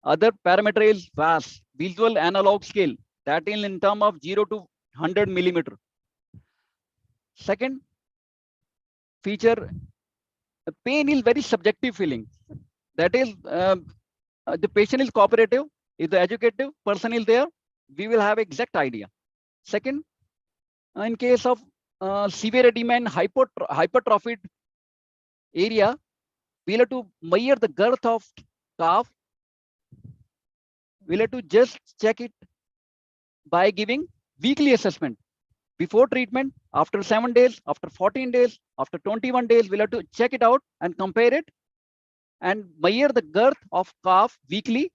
Speaker 3: Other parameter is VAS, visual analog scale, that is in term of 0 to 100 millimeter. Second feature, pain is very subjective feeling. That is, the patient is cooperative, if the educative person is there, we will have exact idea. Second, in case of severe edema and hypertrophied area, we'll have to measure the girth of calf. We'll have to just check it by giving weekly assessment. Before treatment, after 7 days, after 14 days, after 21 days, we'll have to check it out and compare it and measure the girth of calf weekly,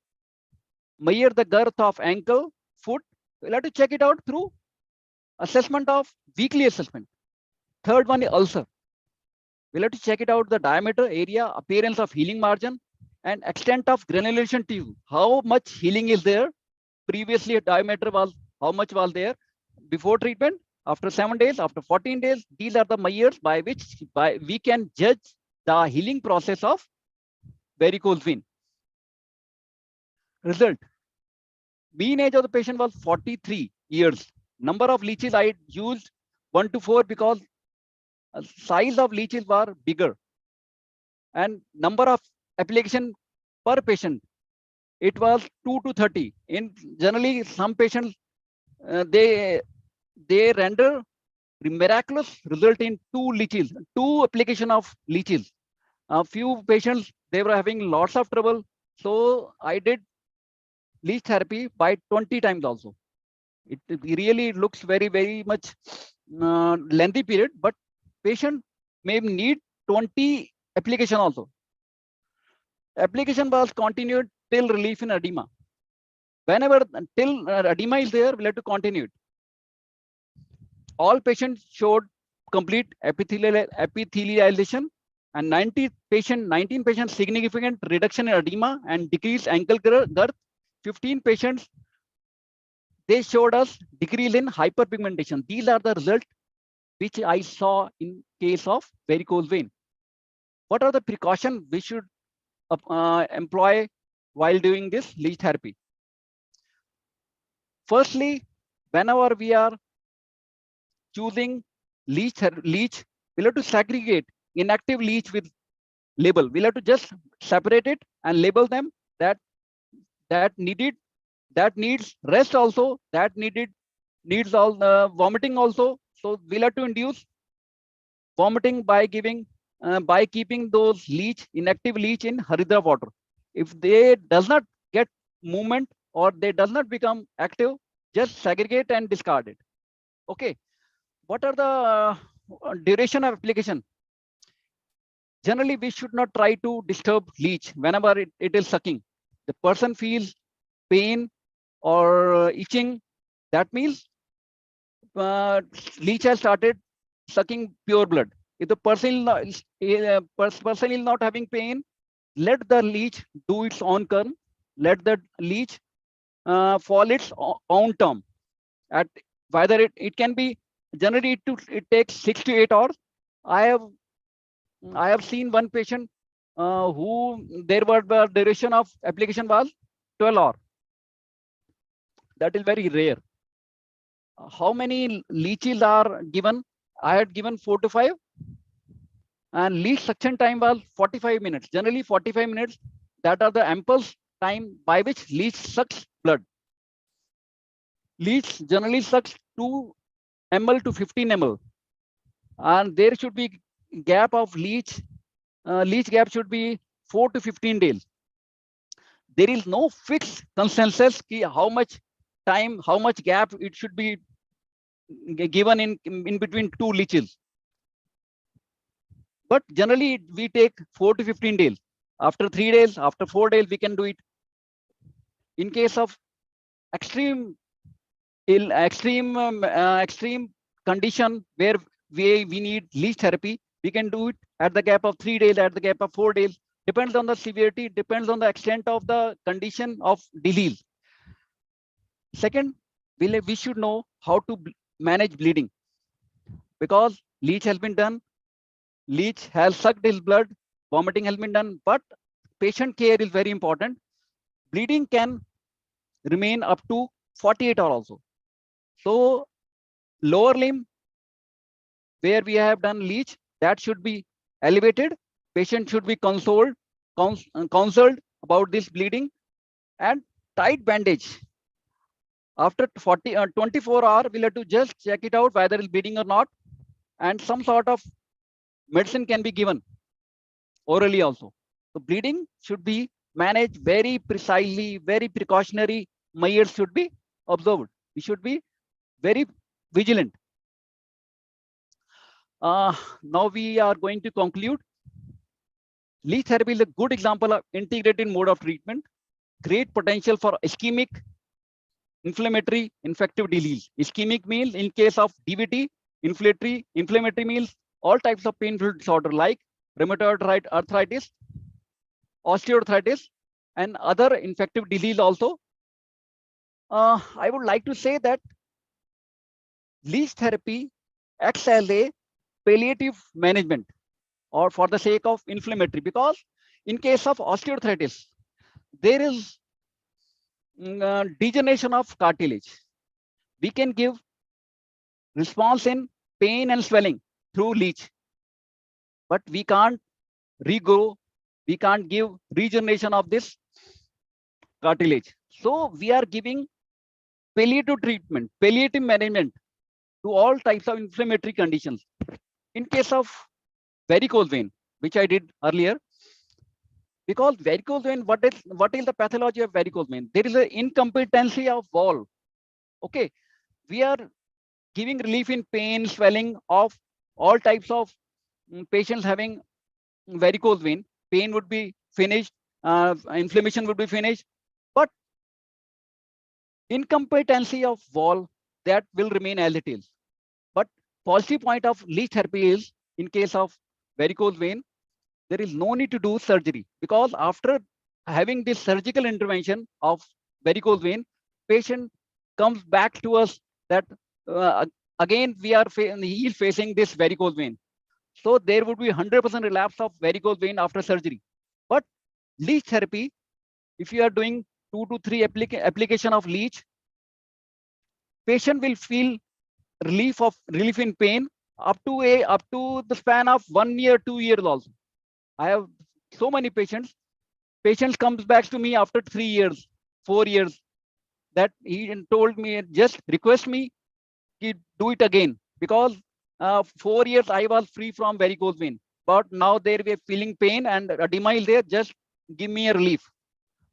Speaker 3: measure the girth of ankle, foot. We'll have to check it out through assessment of weekly assessment. Third one is ulcer. We'll have to check it out the diameter, area, appearance of healing margin, and extent of granulation tissue. How much healing is there? Previously, a diameter was how much was there before treatment, after 7 days, after 14 days. These are the measures by which we can judge the healing process of varicose vein. Result: mean age of the patient was 43 years. Number of leeches I used 1 to 4 because size of leeches were bigger, and number of application per patient, it was 2 to 30. In generally, some patients they render miraculous result in 2 leeches, 2 application of leeches. A few patients, they were having lots of trouble, so I did leech therapy by 20 times also. It really looks very much lengthy period, but patient may need 20 application also. Application was continued till relief in edema. Whenever till edema is there, we'll have to continue it. All patients showed complete epithelialization, and 19 patients significant reduction in edema and decreased ankle girth. 15 patients, they showed us decrease in hyperpigmentation. These are the results which I saw in case of varicose vein. What are the precautions we should employ while doing this leech therapy? Firstly, whenever we are choosing leech, we'll have to segregate inactive leech with label. We'll have to just separate it and label them that needs rest also, that needs all vomiting also. So we'll have to induce vomiting by giving by keeping those inactive leech in Haridra water. If they does not get movement or they does not become active, just segregate and discard it. Okay. What are the duration of application? Generally, we should not try to disturb leech whenever it is sucking. The person feels pain or itching, that means leech has started sucking pure blood. If the person is not having pain, let the leech do its own turn. Let the leech fall its own term. At whether it can be, generally it takes 6 to 8 hours. I have seen one patient who the duration of application was 12 hours. That is very rare. How many leeches are given? I had given 4 to 5, and leech suction time was 45 minutes. Generally 45 minutes, that are the ample time by which leech sucks blood. Leech generally sucks 2 ml to 15 ml, and there should be gap of leech gap should be 4 to 15 days. There is no fixed consensus how much time, how much gap it should be given in between 2 leeches. But generally we take 4 to 15 days. After 3 days, after 4 days, we can do it. In case of extreme condition where we need leech therapy, we can do it at the gap of 3 days, at the gap of 4 days. Depends on the severity, depends on the extent of the condition of disease. Second, we should know how to manage bleeding, because leech has been done, leech has sucked his blood, vomiting has been done, but patient care is very important. Bleeding can remain up to 48 hours also. So lower limb where we have done leech, that should be elevated. Patient should be counseled about this bleeding, and tight bandage. After 24 hours, we'll have to just check it out whether it's bleeding or not, and some sort of medicine can be given orally also. So bleeding should be managed very precisely, very precautionary measures should be observed. We should be very vigilant. Now we are going to conclude. Leech therapy is a good example of integrated mode of treatment, great potential for ischemic, inflammatory, infective disease. Ischemic means in case of DVT, inflammatory means all types of painful disorder like rheumatoid arthritis, osteoarthritis, and other infective disease also. I would like to say that leech therapy acts as a palliative management or for the sake of inflammatory, because in case of osteoarthritis, there is degeneration of cartilage. We can give response in pain and swelling through leech, but we can't regrow, we can't give regeneration of this cartilage. So we are giving palliative treatment, palliative management to all types of inflammatory conditions. In case of varicose vein, which I did earlier, because varicose vein, what is the pathology of varicose vein? There is an incompetency of valve. Okay, we are giving relief in pain, swelling of all types of patients having varicose vein. Pain would be finished, inflammation would be finished, but incompetency of valve, that will remain as it is. But positive point of leech therapy is, in case of varicose vein, there is no need to do surgery, because after having this surgical intervention of varicose vein, patient comes back to us that again he is facing this varicose vein. So there would be 100% relapse of varicose vein after surgery. But leech therapy, if you are doing 2 to 3 application of leech, patient will feel relief in pain up to the span of 1 year, 2 years also. I have so many patients. Patients comes back to me after 3 years, 4 years, that he told me, just request me to do it again, because 4 years I was free from varicose vein, but now they were feeling pain and edema is there, just give me a relief.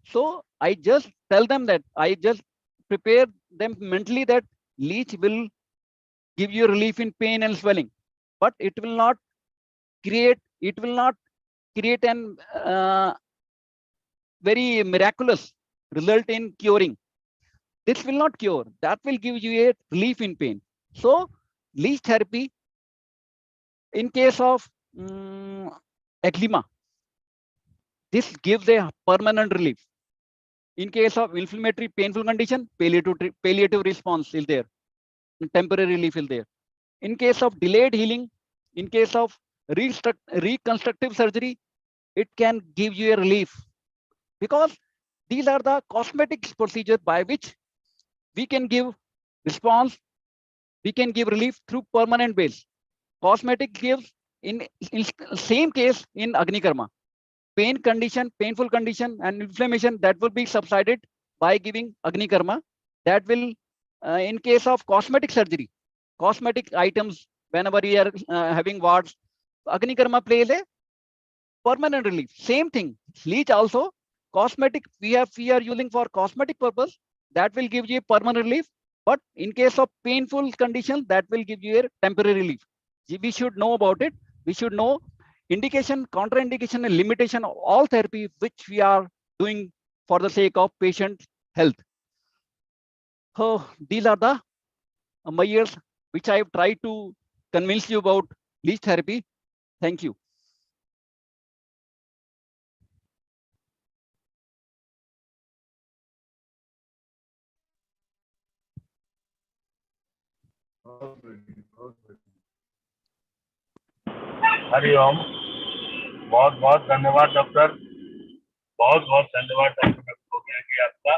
Speaker 3: So I just tell them that, I just prepare them mentally that leech will give you relief in pain and swelling, but it will not create an very miraculous result in curing. This will not cure, that will give you a relief in pain. So leech therapy, in case of eczema, this gives a permanent relief. In case of inflammatory painful condition, palliative response is there, temporary relief is there. In case of delayed healing, in case of reconstructive surgery, it can give you a relief, because these are the cosmetic procedures by which we can give response, we can give relief through permanent base. Cosmetic gives in same case in Agni Karma. Pain condition, painful condition and inflammation, that will be subsided by giving Agni Karma. That will, in case of cosmetic surgery, cosmetic items, whenever we are having wards, Agni Karma plays a permanent relief. Same thing, leech also, cosmetic, we are using for cosmetic purpose, that will give you a permanent relief. But in case of painful condition, that will give you a temporary relief. We should know about it. We should know indication, contraindication, and limitation of all therapy which we are doing for the sake of patient health. So these are the measures which I have tried to convince you about leech therapy. Thank you.
Speaker 2: Hariom. बहुत बहुत धन्यवाद doctor, बहुत बहुत धन्यवाद doctor Gogia जी आपका।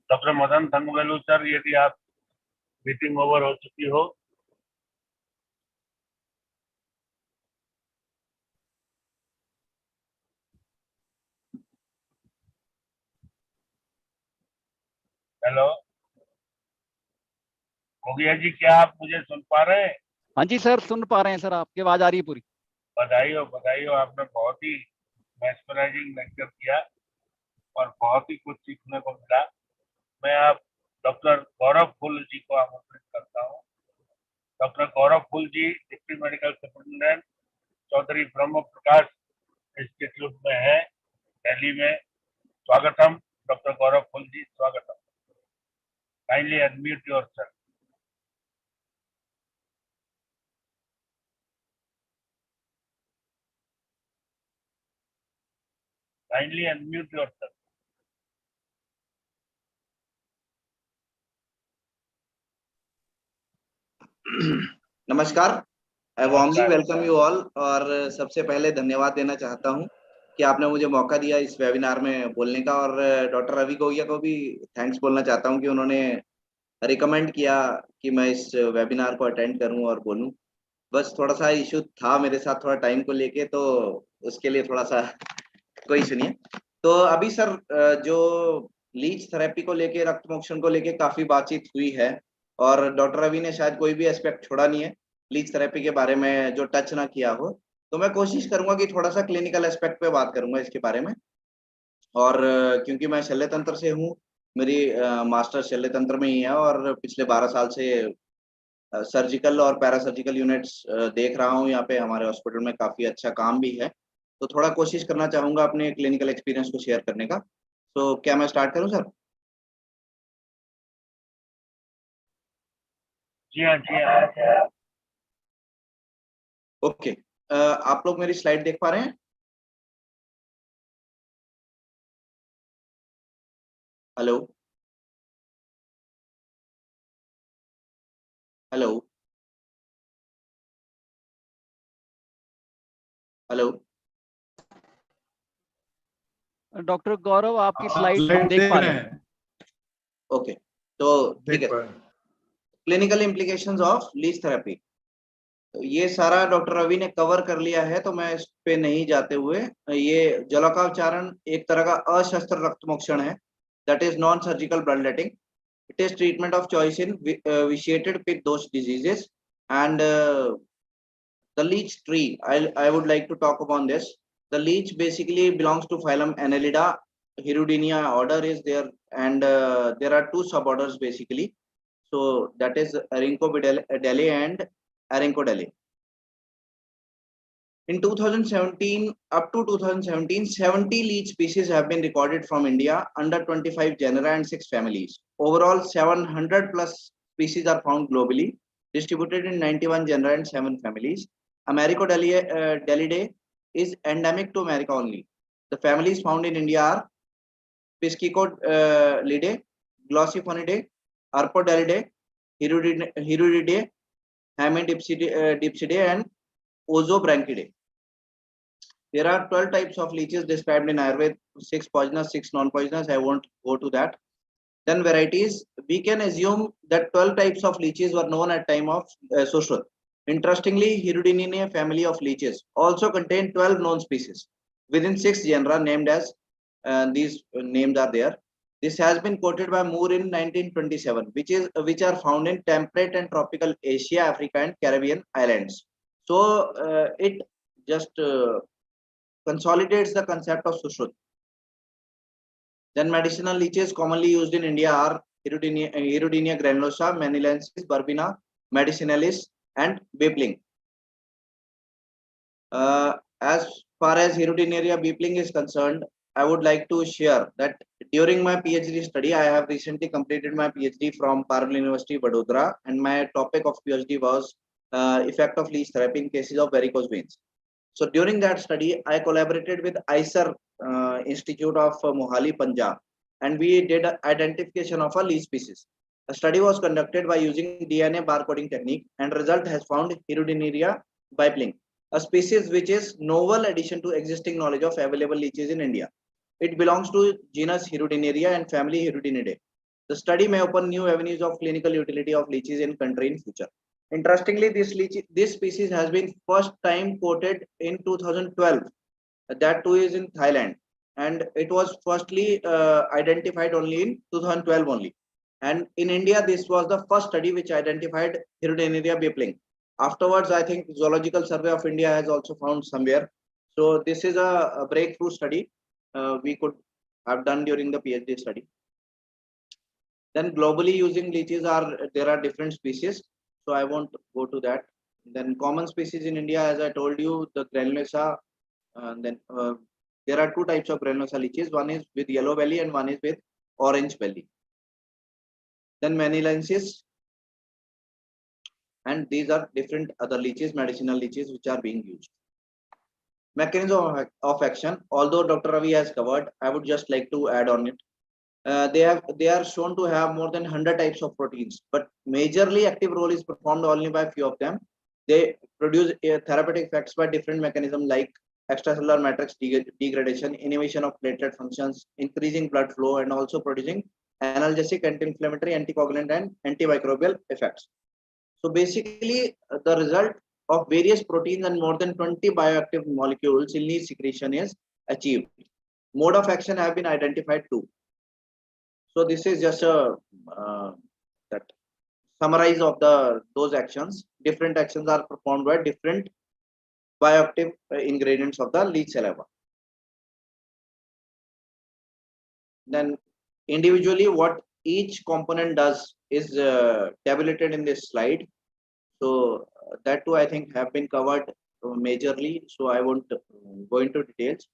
Speaker 2: Doctor Madan संगवेलू sir, यदि आप meeting over हो चुकी हो। हेलो गोगिया जी, क्या आप मुझे सुन पा रहे हैं?
Speaker 3: हाँ जी सर, सुन पा रहे हैं सर, आपकी आवाज आ रही है पूरी।
Speaker 2: बधाई हो, आपने बहुत ही मैस्मराइजिंग लेक्चर किया और बहुत ही कुछ सीखने को मिला। मैं आप डॉक्टर गौरव फुल जी को आमंत्रित करता हूँ। डॉक्टर गौरव फुल जी डिप्टी मेडिकल सुपरिटेंडेंट चौधरी ब्रह्म प्रकाश इंस्टीट्यूट में है, दिल्ली में। स्वागतम डॉक्टर गौरव फुल जी, स्वागतम। Kindly unmute yourself. Kindly unmute yourself.
Speaker 4: नमस्कार, आई वार्मली वेलकम यू ऑल। और सबसे पहले धन्यवाद देना चाहता हूं कि आपने मुझे मौका दिया इस वेबिनार में बोलने का, और डॉक्टर रवि गोगिया को भी थैंक्स बोलना चाहता हूं कि उन्होंने रिकमेंड किया कि मैं इस वेबिनार को अटेंड करूं और बोलूं। बस थोड़ा सा इशू था मेरे साथ, थोड़ा टाइम को लेके, तो उसके लिए थोड़ा सा कोई सुनिए। तो अभी सर जो लीच थेरेपी को लेके, रक्त मोक्षण को लेके काफी बातचीत हुई है, और डॉक्टर रवि ने शायद कोई भी एस्पेक्ट छोड़ा नहीं है लीच थेरेपी के बारे में जो टच ना किया हो। तो मैं कोशिश करूंगा कि थोड़ा सा क्लिनिकल एस्पेक्ट पे बात करूंगा इसके बारे में। और क्योंकि मैं शल्य तंत्र से हूँ, मेरी मास्टर शल्य तंत्र में ही है, और पिछले 12 साल से सर्जिकल और पैरासर्जिकल यूनिट्स देख रहा हूँ यहाँ पे हमारे हॉस्पिटल में। काफी अच्छा काम भी है, तो थोड़ा कोशिश करना चाहूंगा अपने क्लिनिकल एक्सपीरियंस को शेयर करने का। तो क्या मैं स्टार्ट करूं सर?
Speaker 2: जी हाँ।
Speaker 4: ओके, आप लोग मेरी स्लाइड देख पा रहे हैं? Hello hello hello.
Speaker 3: डॉक्टर गौरव, आपकी स्लाइड हम देख पा रहे हैं।
Speaker 4: ओके, तो ठीक है। Clinical implications of leech therapy, तो ये सारा डॉक्टर रवि ने कवर कर लिया है, तो मैं इस पे नहीं जाते हुए, ये जलोकावचारण एक तरह का अशस्त्र रक्त मोक्षण है, that is non surgical blood letting. It is treatment of choice in vitiated pitta dosha diseases, and the leech tree, I would like to talk upon this. The leech basically belongs to phylum Annelida. Hirudinea order is there, and there are two suborders basically. So that is Arincobidale and Arincodale. In 2017, up to 2017, 70 leech species have been recorded from India under 25 genera and 6 families. Overall, 700 plus species are found globally, distributed in 91 genera and 7 families. Americodelidae is endemic to America only. The families found in India are Piscicolidae, Glossoponidae, Arpodelidae, Hiruridae, Hamidipsidae, and Ozobranchidae. There are 12 types of leeches described in Ayurveda, 6 poisonous, 6 non-poisonous. I won't go to that. Then varieties, we can assume that 12 types of leeches were known at time of Sushruta. Interestingly, Hirudinea family of leeches also contain 12 known species within 6 genera named as, these names are there. This has been quoted by Moore in 1927, which are found in temperate and tropical Asia, Africa, and Caribbean islands. So it just consolidates the concept of Sushruta. Then medicinal leeches commonly used in India are Hirudinea granulosa, Manilensis, Verbena, Medicinalis, and Beepling. As far as Hirudinea beepling is concerned, I would like to share that during my PhD study, I have recently completed my PhD from Parallel University, Vadodara, and my topic of PhD was effect of leech therapy in cases of varicose veins. So during that study, I collaborated with ISER Institute of Mohali, Punjab, and we did identification of a leech species. A study was conducted by using DNA barcoding technique, and result has found Hirudinea bipling, a species which is novel addition to existing knowledge of available leeches in India. It belongs to genus Hirudinea and family Hirudinidae. The study may open new avenues of clinical utility of leeches in country in future. Interestingly, this species has been first time quoted in 2012. That too is in Thailand, and it was firstly identified only in 2012 only. And in India, this was the first study which identified Hirudinea bipling. Afterwards, I think Zoological Survey of India has also found somewhere. So this is a breakthrough study we could have done during the PhD study. Then globally using leeches there are different species. So I won't go to that. Then common species in India, as I told you, the granulosa. There are two types of granulosa leeches. One is with yellow belly and one is with orange belly. Then Manilensis, and these are different other leeches, medicinal leeches, which are being used. Mechanism of action, although Dr. Ravi has covered, I would just like to add on it. They are shown to have more than 100 types of proteins, but majorly active role is performed only by few of them. They produce therapeutic effects by different mechanisms like extracellular matrix degradation, inhibition of platelet functions, increasing blood flow, and also producing analgesic, anti-inflammatory, anticoagulant, and antimicrobial effects. So basically, the result of various proteins and more than 20 bioactive molecules in leech secretion is achieved. Mode of action have been identified too. So this is just a that summarize of those actions. Different actions are performed by different bioactive ingredients of the leech saliva. Then individually, what each component does is tabulated in this slide. So that too, I think, have been covered majorly. So I won't go into details.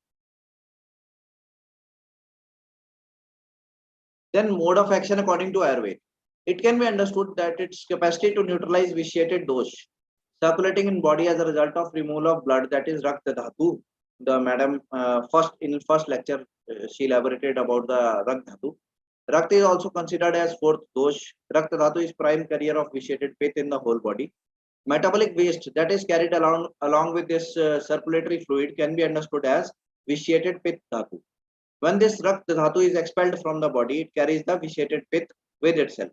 Speaker 4: Then mode of action according to Ayurveda. It can be understood that its capacity to neutralize vitiated dosh circulating in body as a result of removal of blood, that is Rakta Dhatu. The madam in first lecture she elaborated about the Rakta Dhatu. Rakta is also considered as fourth dosh. Rakta Dhatu is prime carrier of vitiated pith in the whole body. Metabolic waste that is carried along with this circulatory fluid can be understood as vitiated pith dhatu. When this Rakta Dhatu is expelled from the body, it carries the vitiated pith with itself,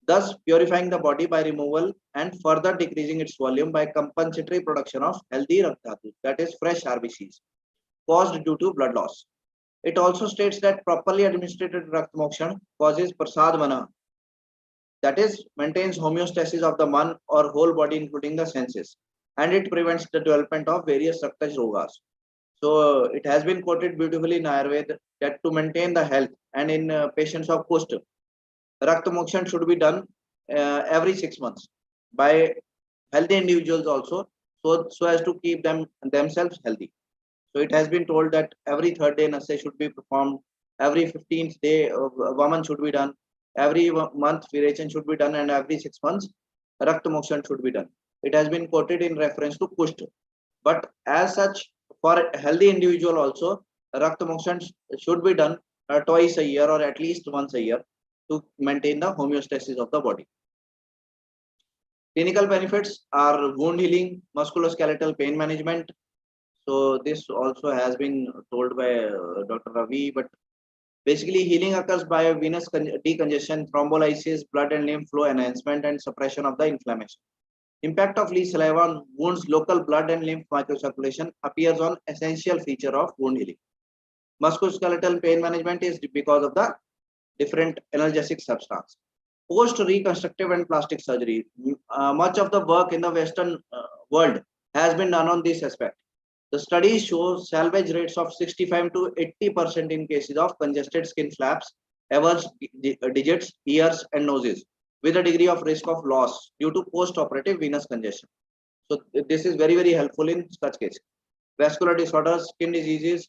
Speaker 4: thus purifying the body by removal and further decreasing its volume by compensatory production of healthy Rakta Dhatu, that is fresh RBCs, caused due to blood loss. It also states that properly administered Raktamokshan causes Prasad Mana, that is maintains homeostasis of the man or whole body including the senses, and it prevents the development of various Raktaj Rogas. So it has been quoted beautifully in Ayurveda that to maintain the health, and in patients of Kushta, Raktamokshan should be done every 6 months by healthy individuals also, so as to keep themselves healthy. So it has been told that every third day Nase should be performed, every 15th day Vaman should be done, every month Virechan should be done, and every 6 months Raktamokshan should be done. It has been quoted in reference to Kushta. But as such, for a healthy individual also, Raktamokshan should be done twice a year or at least once a year to maintain the homeostasis of the body. Clinical benefits are wound healing, musculoskeletal pain management. So this also has been told by Dr. Ravi, but basically healing occurs by venous decongestion, thrombolysis, blood and lymph flow enhancement, and suppression of the inflammation. Impact of leech saliva on wounds, local blood and lymph microcirculation appears on essential feature of wound healing. Musculoskeletal pain management is because of the different analgesic substance. Post reconstructive and plastic surgery, much of the work in the Western world has been done on this aspect. The studies show salvage rates of 65 to 80% in cases of congested skin flaps, avulsed digits, ears, and noses, with a degree of risk of loss due to post-operative venous congestion. So this is very, very helpful in such cases. Vascular disorders, skin diseases,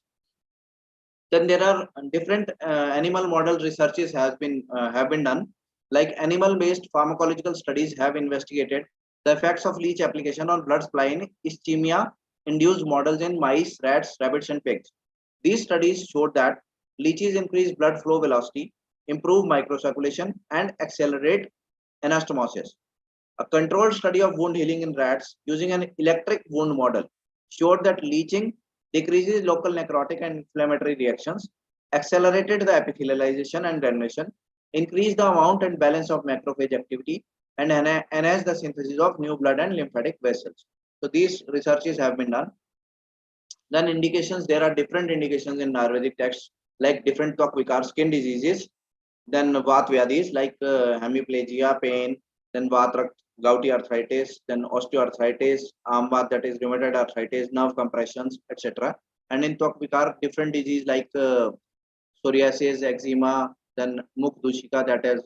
Speaker 4: Then there are different animal model researches have been done. Like animal-based pharmacological studies have investigated the effects of leech application on blood supply in ischemia-induced models in mice, rats, rabbits, and pigs. These studies showed that leeches increase blood flow velocity, improve microcirculation, and accelerate anastomosis. A controlled study of wound healing in rats using an electric wound model showed that leaching decreases local necrotic and inflammatory reactions, accelerated the epithelialization and granulation, increased the amount and balance of macrophage activity, and enhanced the synthesis of new blood and lymphatic vessels. So these researches have been done. Then indications, there are different indications in Ayurvedic texts, like different त्वक विकार, skin diseases, then Vat Vyadis like hemiplegia, pain, then Vat gouty arthritis, then osteoarthritis, Amvat, that is rheumatoid arthritis, nerve compressions, etc. And in त्वक विकार, different disease like psoriasis, eczema, then Mukh Dushika, that is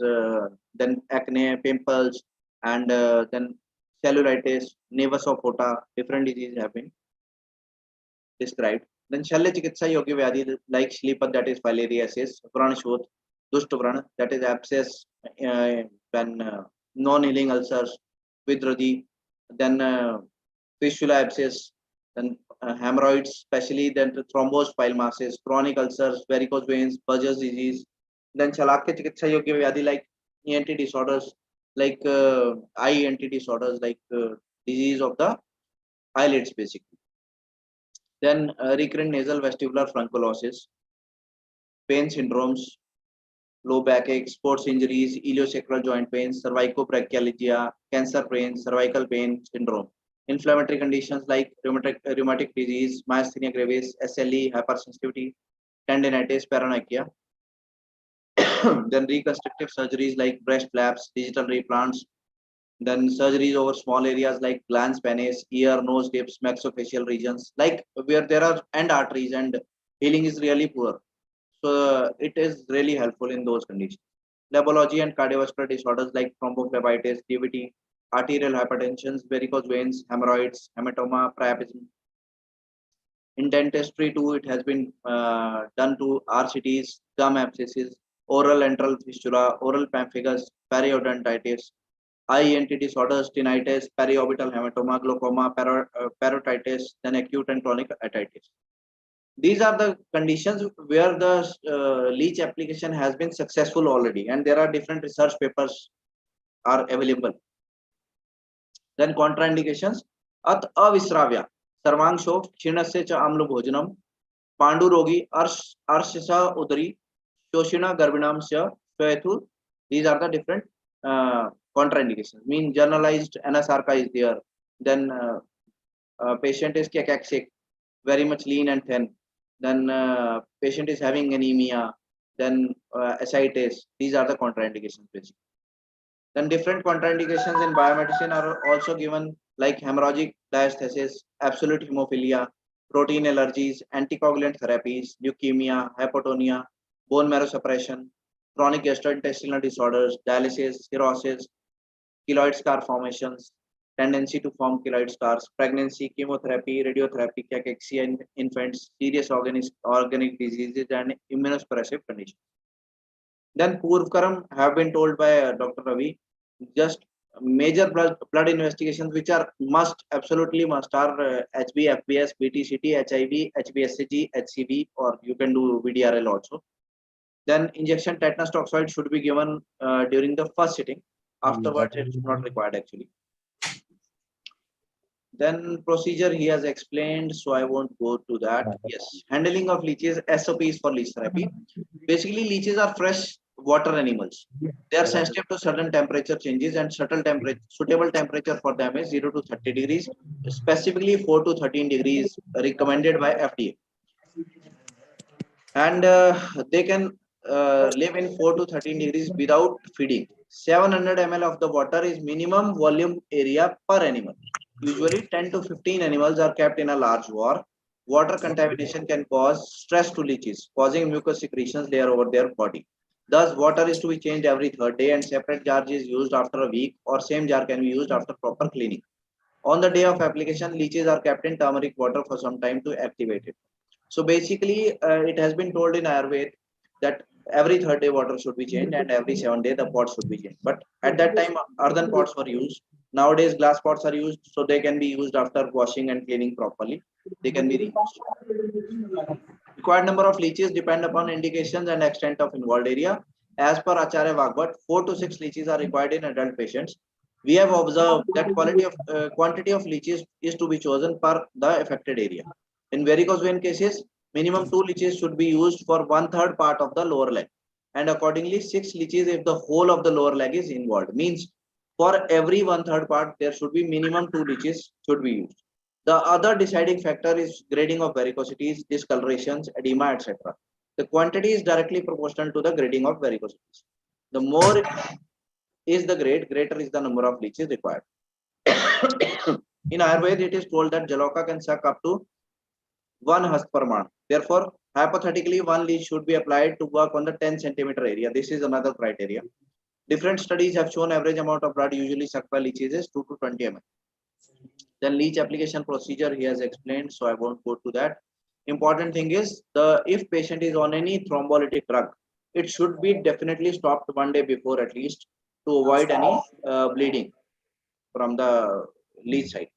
Speaker 4: then acne, pimples, and then cellulitis, nevus of Hota, different diseases have been described. Then Shalya Chikitsa Yogi Vyadhi like Shlipat, that is filariasis, Vran Shodh, Dusht Vran, that is abscess, then non-healing ulcers, Vidrodi, then fistula abscess, then hemorrhoids, especially then thrombosed bile masses, chronic ulcers, varicose veins, Buerger's disease. Then Chalakya Chikitsa Yogi Vyadhi like ENT disorders, like eye ENT disorders, like disease of the eyelids basically. Then recurrent nasal vestibular furunculosis, pain syndromes, low backache, sports injuries, iliosacral joint pain, cervicobrachialgia, cancer pain, cervical pain syndrome, inflammatory conditions like rheumatic disease, myasthenia gravis, SLE, hypersensitivity, tendinitis, paranoia. Then reconstructive surgeries like breast flaps, digital replants, then surgeries over small areas like glans penis, ear, nose tips, maxillofacial regions, like where there are end arteries and healing is really poor. So it is really helpful in those conditions. Labology and cardiovascular disorders like thrombophlebitis, DVT, arterial hypertension, varicose veins, hemorrhoids, hematoma, priapism. In dentistry too, it has been done to RCTs, gum abscesses, oral enteral fistula, oral pemphigus, periodontitis, eye ENT disorders, tinnitus, periorbital hematoma, glaucoma, parotitis, then acute and chronic otitis. These are the conditions where the leech application has been successful already, and there are different research papers are available. Then contraindications, at avisravya, sarvangsho, kshinasya cha amlu bhojanam, pandu rogi, arshisa udari, shoshina garbinamsya, shvetu. These are the different contraindications. Mean generalized anasarca is there. Then patient is cacaxic, very much lean and thin. Then patient is having anemia. Then ascites. These are the contraindications basically. Then different contraindications in biomedicine are also given, like hemorrhagic diastasis, absolute hemophilia, protein allergies, anticoagulant therapies, leukemia, hypotonia, bone marrow suppression, chronic gastrointestinal disorders, dialysis, cirrhosis, keloid scar formations, tendency to form keloid scars, pregnancy, chemotherapy, radiotherapy, cachexia in infants, serious organic diseases, and immunosuppressive conditions. Then Purvkaram have been told by Dr. Ravi, just major blood investigations which are absolutely must are HB, FBS, BTCT, HIV, HBsAg, HCV, or you can do VDRL also. Then injection tetanus toxoid should be given during the first sitting. Afterwards, it's not required actually. Then procedure he has explained, so I won't go to that. Yes, handling of leeches, SOPs for leech therapy. Basically, leeches are fresh water animals. They are sensitive to certain temperature changes, and suitable temperature for them is 0 to 30 degrees, specifically 4 to 13 degrees recommended by FDA. And they can live in 4 to 13 degrees without feeding. 700 ml of the water is minimum volume area per animal. Usually 10 to 15 animals are kept in a large war. Water contamination can cause stress to leeches, causing mucus secretions layer over their body. Thus, water is to be changed every third day, and separate jar is used after a week, or same jar can be used after proper cleaning. On the day of application, leeches are kept in turmeric water for some time to activate it. So basically, it has been told in Ayurveda that every third day water should be changed and every 7 day the pots should be changed. But at that time, earthen pots were used. Nowadays, glass pots are used, so they can be used after washing and cleaning properly. They can be reused. Required number of leeches depend upon indications and extent of involved area. As per Acharya Bhagwat, 4 to 6 leeches are required in adult patients. We have observed that quantity of leeches is to be chosen per the affected area. In varicose vein cases, minimum 2 leeches should be used for 1/3 part of the lower leg, and accordingly 6 leeches if the whole of the lower leg is involved. Means for every 1/3 part there should be minimum 2 leeches should be used. The other deciding factor is grading of varicosities, discolorations, edema, etc. The quantity is directly proportional to the grading of varicosities. The more is the grade, greater is the number of leeches required. In Ayurveda, it is told that Jaloka can suck up to 1 husk per month. Therefore, hypothetically, 1 leech should be applied to work on the 10 centimeter area. This is another criteria. Different studies have shown average amount of blood usually sucked by leeches is 2 to 20 ml. Then leech application procedure he has explained, so I won't go to that. Important thing is if patient is on any thrombolytic drug, it should be definitely stopped 1 day before at least to avoid any bleeding from the leech side.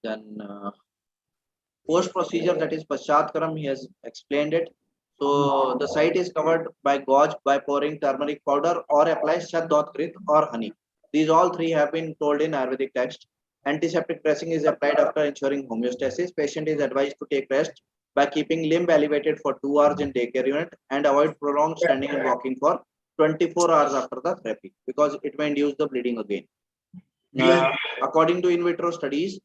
Speaker 4: Then post procedure, that is Paschatkaram, he has explained it. So the site is covered by gauze by pouring turmeric powder or apply Shaddodkrit or honey. These all three have been told in Ayurvedic text. Antiseptic dressing is applied after ensuring homeostasis. Patient is advised to take rest by keeping limb elevated for 2 hours in daycare unit and avoid prolonged standing and walking for 24 hours after the therapy because it may induce the bleeding again. According to in vitro studies,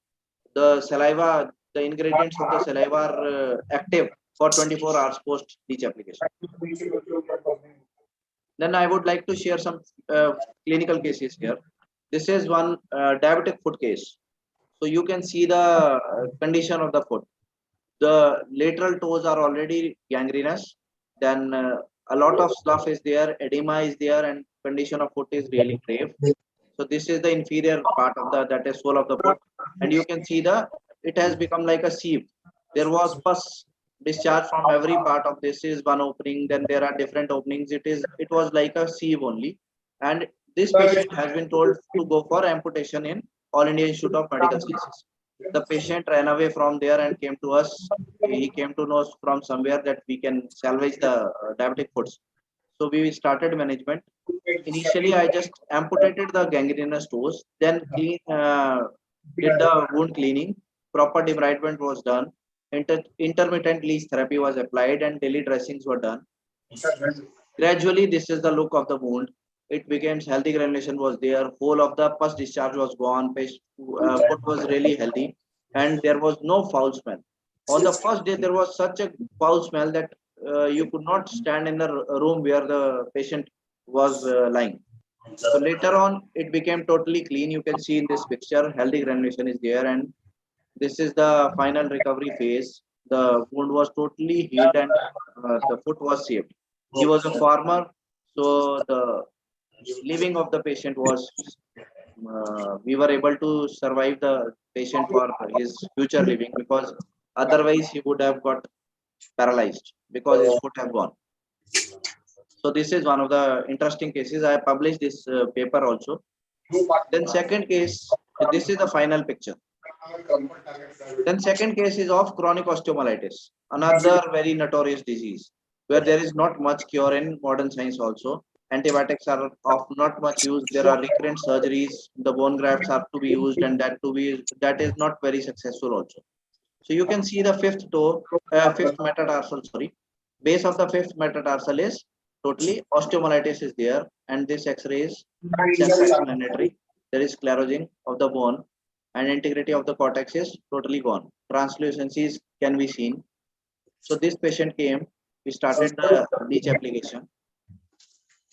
Speaker 4: the saliva, the ingredients of the saliva are active for 24 hours post leech application. Then I would like to share some clinical cases here. This is one diabetic foot case. So you can see the condition of the foot. The lateral toes are already gangrenous. Then a lot of slough is there, edema is there, and condition of foot is really grave. So this is the inferior part of that is sole of the foot, and you can see it has become like a sieve. There was pus discharge from every part of this is one opening. Then there are different openings. It was like a sieve only, and this patient has been told to go for amputation in All India Institute of Medical Sciences. The patient ran away from there and came to us. He came to know from somewhere that we can salvage the diabetic foots. So we started management. Initially, I just amputated the gangrenous toes, then did the wound cleaning. Proper debridement was done. Intermittent leech therapy was applied, and daily dressings were done. Gradually, this is the look of the wound. It became healthy granulation was there. Whole of the pus discharge was gone. Foot was really healthy, and there was no foul smell. On the first day, there was such a foul smell that you could not stand in the room where the patient was lying. So later on, it became totally clean. You can see in this picture, healthy granulation is there, and this is the final recovery phase. The wound was totally healed, and the foot was saved. He was a farmer, so the living of the patient was. We were able to survive the patient for his future living because otherwise he would have got paralyzed because his foot have gone. So this is one of the interesting cases. I published this paper also. Then second case, this is the final picture. Then second case is of chronic osteomyelitis, another very notorious disease where there is not much cure in modern science also. Antibiotics are of not much use. There are recurrent surgeries. The bone grafts are to be used, and that is not very successful also. So you can see the fifth metatarsal. Sorry, base of the fifth metatarsal is totally osteomyelitis is there, and this X-ray is self-explanatory. There is sclerosing of the bone, and integrity of the cortex is totally gone. Translucencies can be seen. So this patient came. We started the leech application.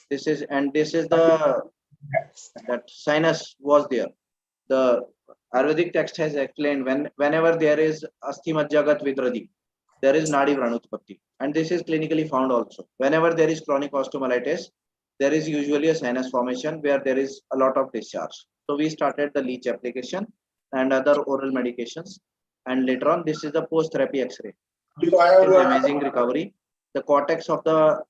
Speaker 4: This is the that sinus was there. The Ayurvedic text has explained whenever there is asthimajjagat vidradi, there is nadi vranutpatti, and this is clinically found also. Whenever there is chronic osteomyelitis, there is usually a sinus formation where there is a lot of discharge. So we started the leech application. and other oral medications. And later on, this is the post-therapy X-ray. It is amazing recovery. The cortex of the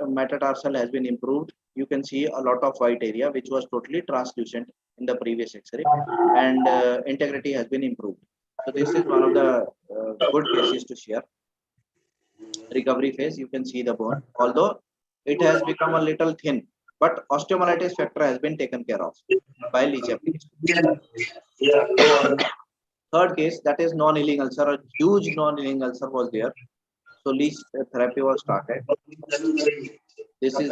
Speaker 4: metatarsal has been improved. You can see a lot of white area which was totally translucent in the previous X-ray, and integrity has been improved. So this is one of the good cases to share. Recovery phase, you can see the bone, although it has become a little thin, but osteomyelitis factor has been taken care of by leech application. Third case, that is non-healing ulcer. A huge non-healing ulcer was there. So leech therapy was started. This is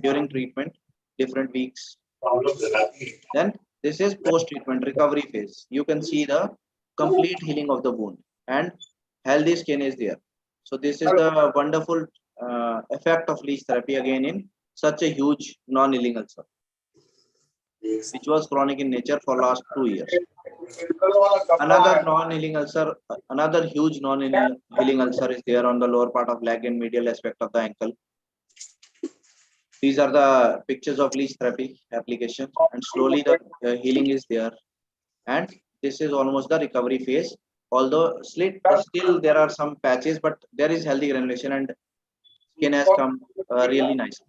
Speaker 4: during treatment, different weeks. Then this is post-treatment recovery phase. You can see the complete healing of the wound and healthy skin is there. So this is the wonderful effect of leech therapy again in such a huge non-healing ulcer, which was chronic in nature for last 2 years. Another non-healing ulcer, another huge non-healing ulcer is there on the lower part of leg and medial aspect of the ankle. These are the pictures of leech therapy application, and slowly the healing is there. And this is almost the recovery phase. Although still there are some patches, but there is healthy granulation and skin has come really nice.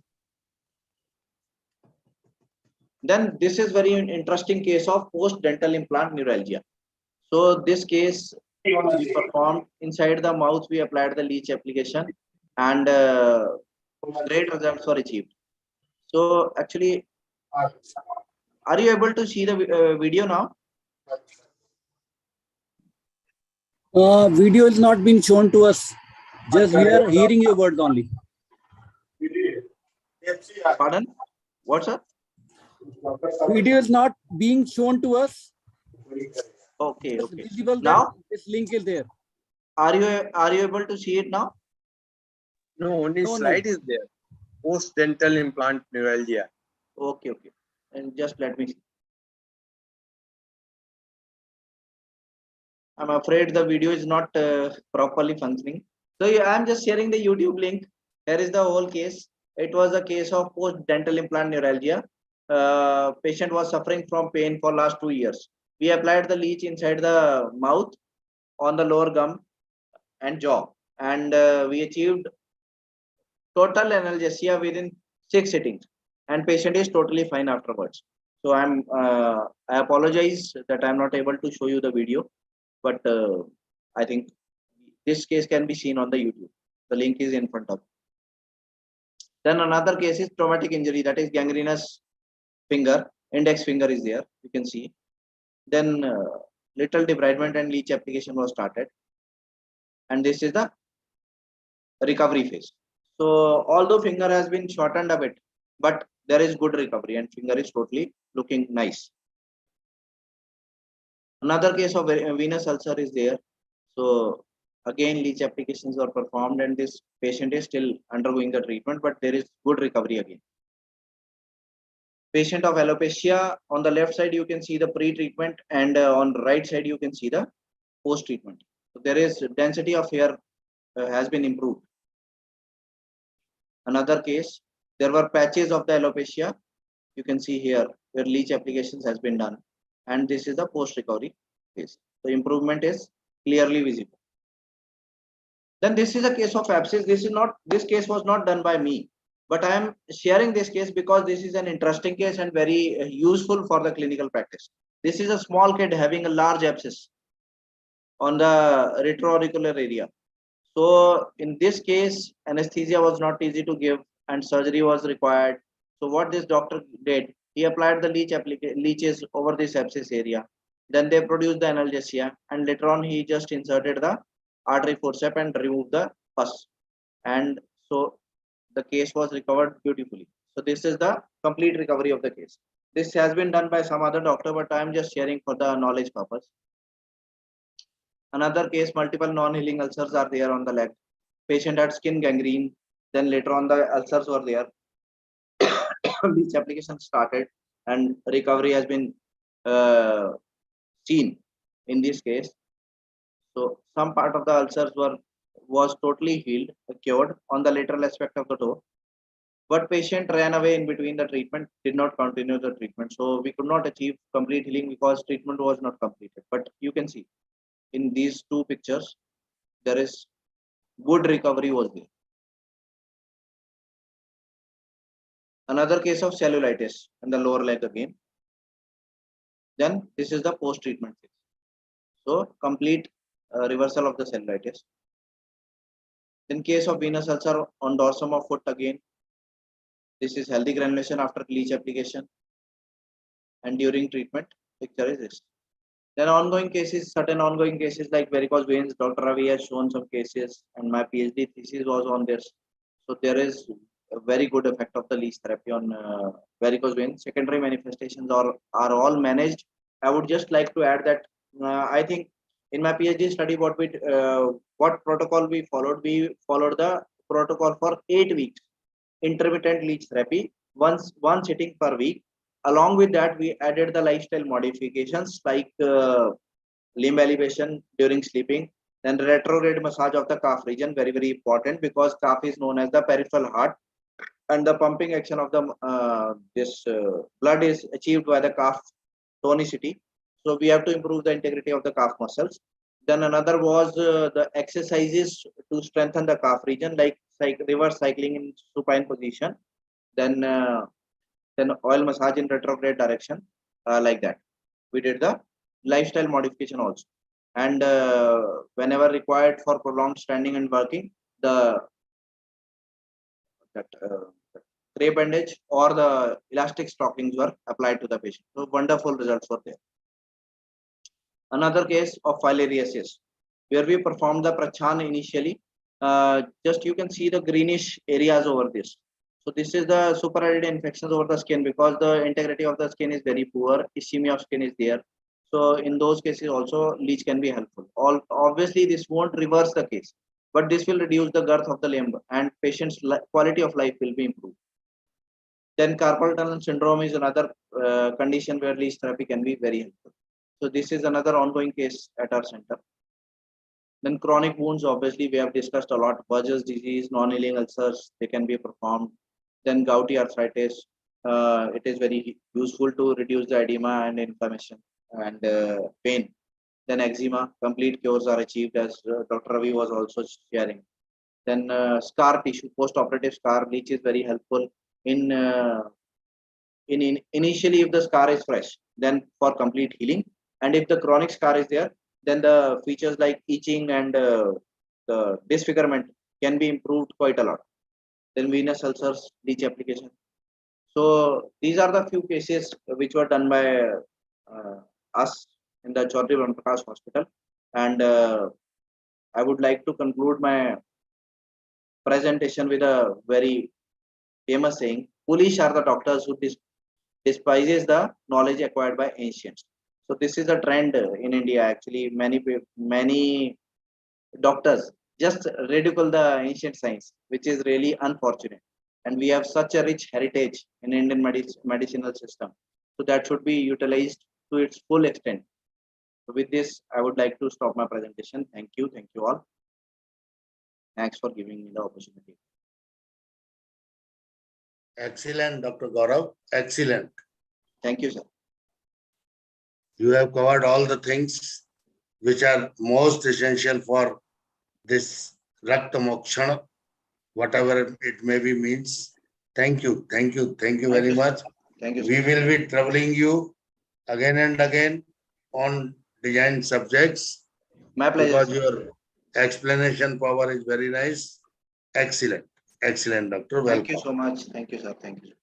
Speaker 4: Then this is very interesting case of post-dental implant neuralgia. So this case we performed inside the mouth. We applied the leech application, and great results were achieved. So actually, are you able to see the video now?
Speaker 5: Video is not being shown to us. Just we are hearing your words only.
Speaker 4: Pardon? What's up?
Speaker 5: Video is not being shown to us.
Speaker 4: Okay.
Speaker 5: It's
Speaker 4: Okay.
Speaker 5: visible that
Speaker 4: Now,
Speaker 5: this link is there.
Speaker 4: are you able to see it now?
Speaker 6: No, only
Speaker 5: No,
Speaker 6: slide is there. Post dental implant neuralgia.
Speaker 4: Okay. Okay. And just let me see. I'm afraid the video is not properly functioning. So yeah, I'm just sharing the YouTube link. Here is the whole case. It was a case of post-dental implant neuralgia. Patient was suffering from pain for last 2 years. We applied the leech inside the mouth, on the lower gum and jaw, and we achieved total analgesia within 6 sittings, and patient is totally fine afterwards. So I apologize that I'm not able to show you the video, but I think this case can be seen on the YouTube. The link is in front of you. Then another case is traumatic injury, that is gangrenous finger, index finger is there, you can see. Then little debridement and leech application was started, and this is the recovery phase. So although finger has been shortened a bit, but there is good recovery and finger is totally looking nice. Another case of venous ulcer is there. So again, leech applications are performed, and this patient is still undergoing the treatment, but there is good recovery again. Patient of alopecia, on the left side you can see the pre-treatment, and on the right side you can see the post-treatment. So there is density of hair has been improved. Another case, there were patches of the alopecia. You can see here where leech applications has been done, and this is the post-recovery phase. The improvement is clearly visible. Then this is a case of abscess. This case was not done by me, but I am sharing this case because this is an interesting case and very useful for the clinical practice. This is a small kid having a large abscess on the retroauricular area. So in this case, anesthesia was not easy to give and surgery was required. So what this doctor did, he applied the leeches over this abscess area. Then they produced the analgesia, and later on he just inserted the artery forceps and removed the pus. And so the case was recovered beautifully. So this is the complete recovery of the case. This has been done by some other doctor, but I am just sharing for the knowledge purpose. Another case, multiple non-healing ulcers are there on the leg. Patient had skin gangrene. Then later on the ulcers were there. Leech application started, and recovery has been seen in this case. So some part of the ulcers was totally healed, cured on the lateral aspect of the toe. but patient ran away in between the treatment, did not continue the treatment. So we could not achieve complete healing because treatment was not completed. But you can see in these two pictures, there is good recovery was there. Another case of cellulitis in the lower leg again. Then this is the post-treatment phase. So complete reversal of the cellulitis. In case of venous ulcer on dorsum of foot again, this is healthy granulation after leech application, and during treatment, picture is this. Then ongoing cases, certain ongoing cases like varicose veins, Dr. Ravi has shown some cases, and my PhD thesis was on this. So there is a very good effect of the leech therapy on varicose veins. Secondary manifestations are all managed. I would just like to add that I think in my PhD study, what protocol we followed the protocol for 8 weeks, intermittent leech therapy, one sitting per week. Along with that, we added the lifestyle modifications like limb elevation during sleeping, then retrograde massage of the calf region, very, very important because calf is known as the peripheral heart, and the pumping action of the blood is achieved by the calf tonicity. So we have to improve the integrity of the calf muscles. Then another was the exercises to strengthen the calf region, like reverse cycling in supine position. Then oil massage in retrograde direction, like that. We did the lifestyle modification also, and whenever required for prolonged standing and working, the crepe bandage or the elastic stockings were applied to the patient. So wonderful results were there. Another case of filariasis, where we performed the prachan initially. Just you can see the greenish areas over this. So this is the superadded infections over the skin because the integrity of the skin is very poor. Ischemia of skin is there. So in those cases also leech can be helpful. Obviously this won't reverse the case, but this will reduce the girth of the limb and patient's quality of life will be improved. Then carpal tunnel syndrome is another condition where leech therapy can be very helpful. So this is another ongoing case at our center. Then chronic wounds, obviously we have discussed a lot. Buerger's disease, non-healing ulcers, they can be performed. Then gouty arthritis, it is very useful to reduce the edema and inflammation and pain. Then eczema, complete cures are achieved, as Dr. Ravi was also sharing. Then scar tissue, post-operative scar leech is very helpful in initially if the scar is fresh, then for complete healing. And if the chronic scar is there, then the features like itching and the disfigurement can be improved quite a lot. Then venous ulcers, leech application. So these are the few cases which were done by us in the Chaudhary Brahm Prakash Hospital. And I would like to conclude my presentation with a very famous saying: foolish are the doctors who despises the knowledge acquired by ancients. So this is a trend in India. Actually, many doctors just ridicule the ancient science, which is really unfortunate. And we have such a rich heritage in Indian medicinal system, so that should be utilized to its full extent. So with this, I would like to stop my presentation. Thank you all. Thanks for giving me the opportunity.
Speaker 2: Excellent, Dr. Gaurav. Excellent.
Speaker 4: Thank you, sir.
Speaker 2: You have covered all the things which are most essential for this RAKTAMOKSHAN, whatever it may be means. Thank you very much.
Speaker 4: Thank you, sir.
Speaker 2: We will be troubling you again and again on design subjects.
Speaker 4: My pleasure.
Speaker 2: Because
Speaker 4: Sir.
Speaker 2: your explanation power is very nice. Excellent, doctor. Welcome.
Speaker 4: Thank you so much. Thank you, sir. Thank you.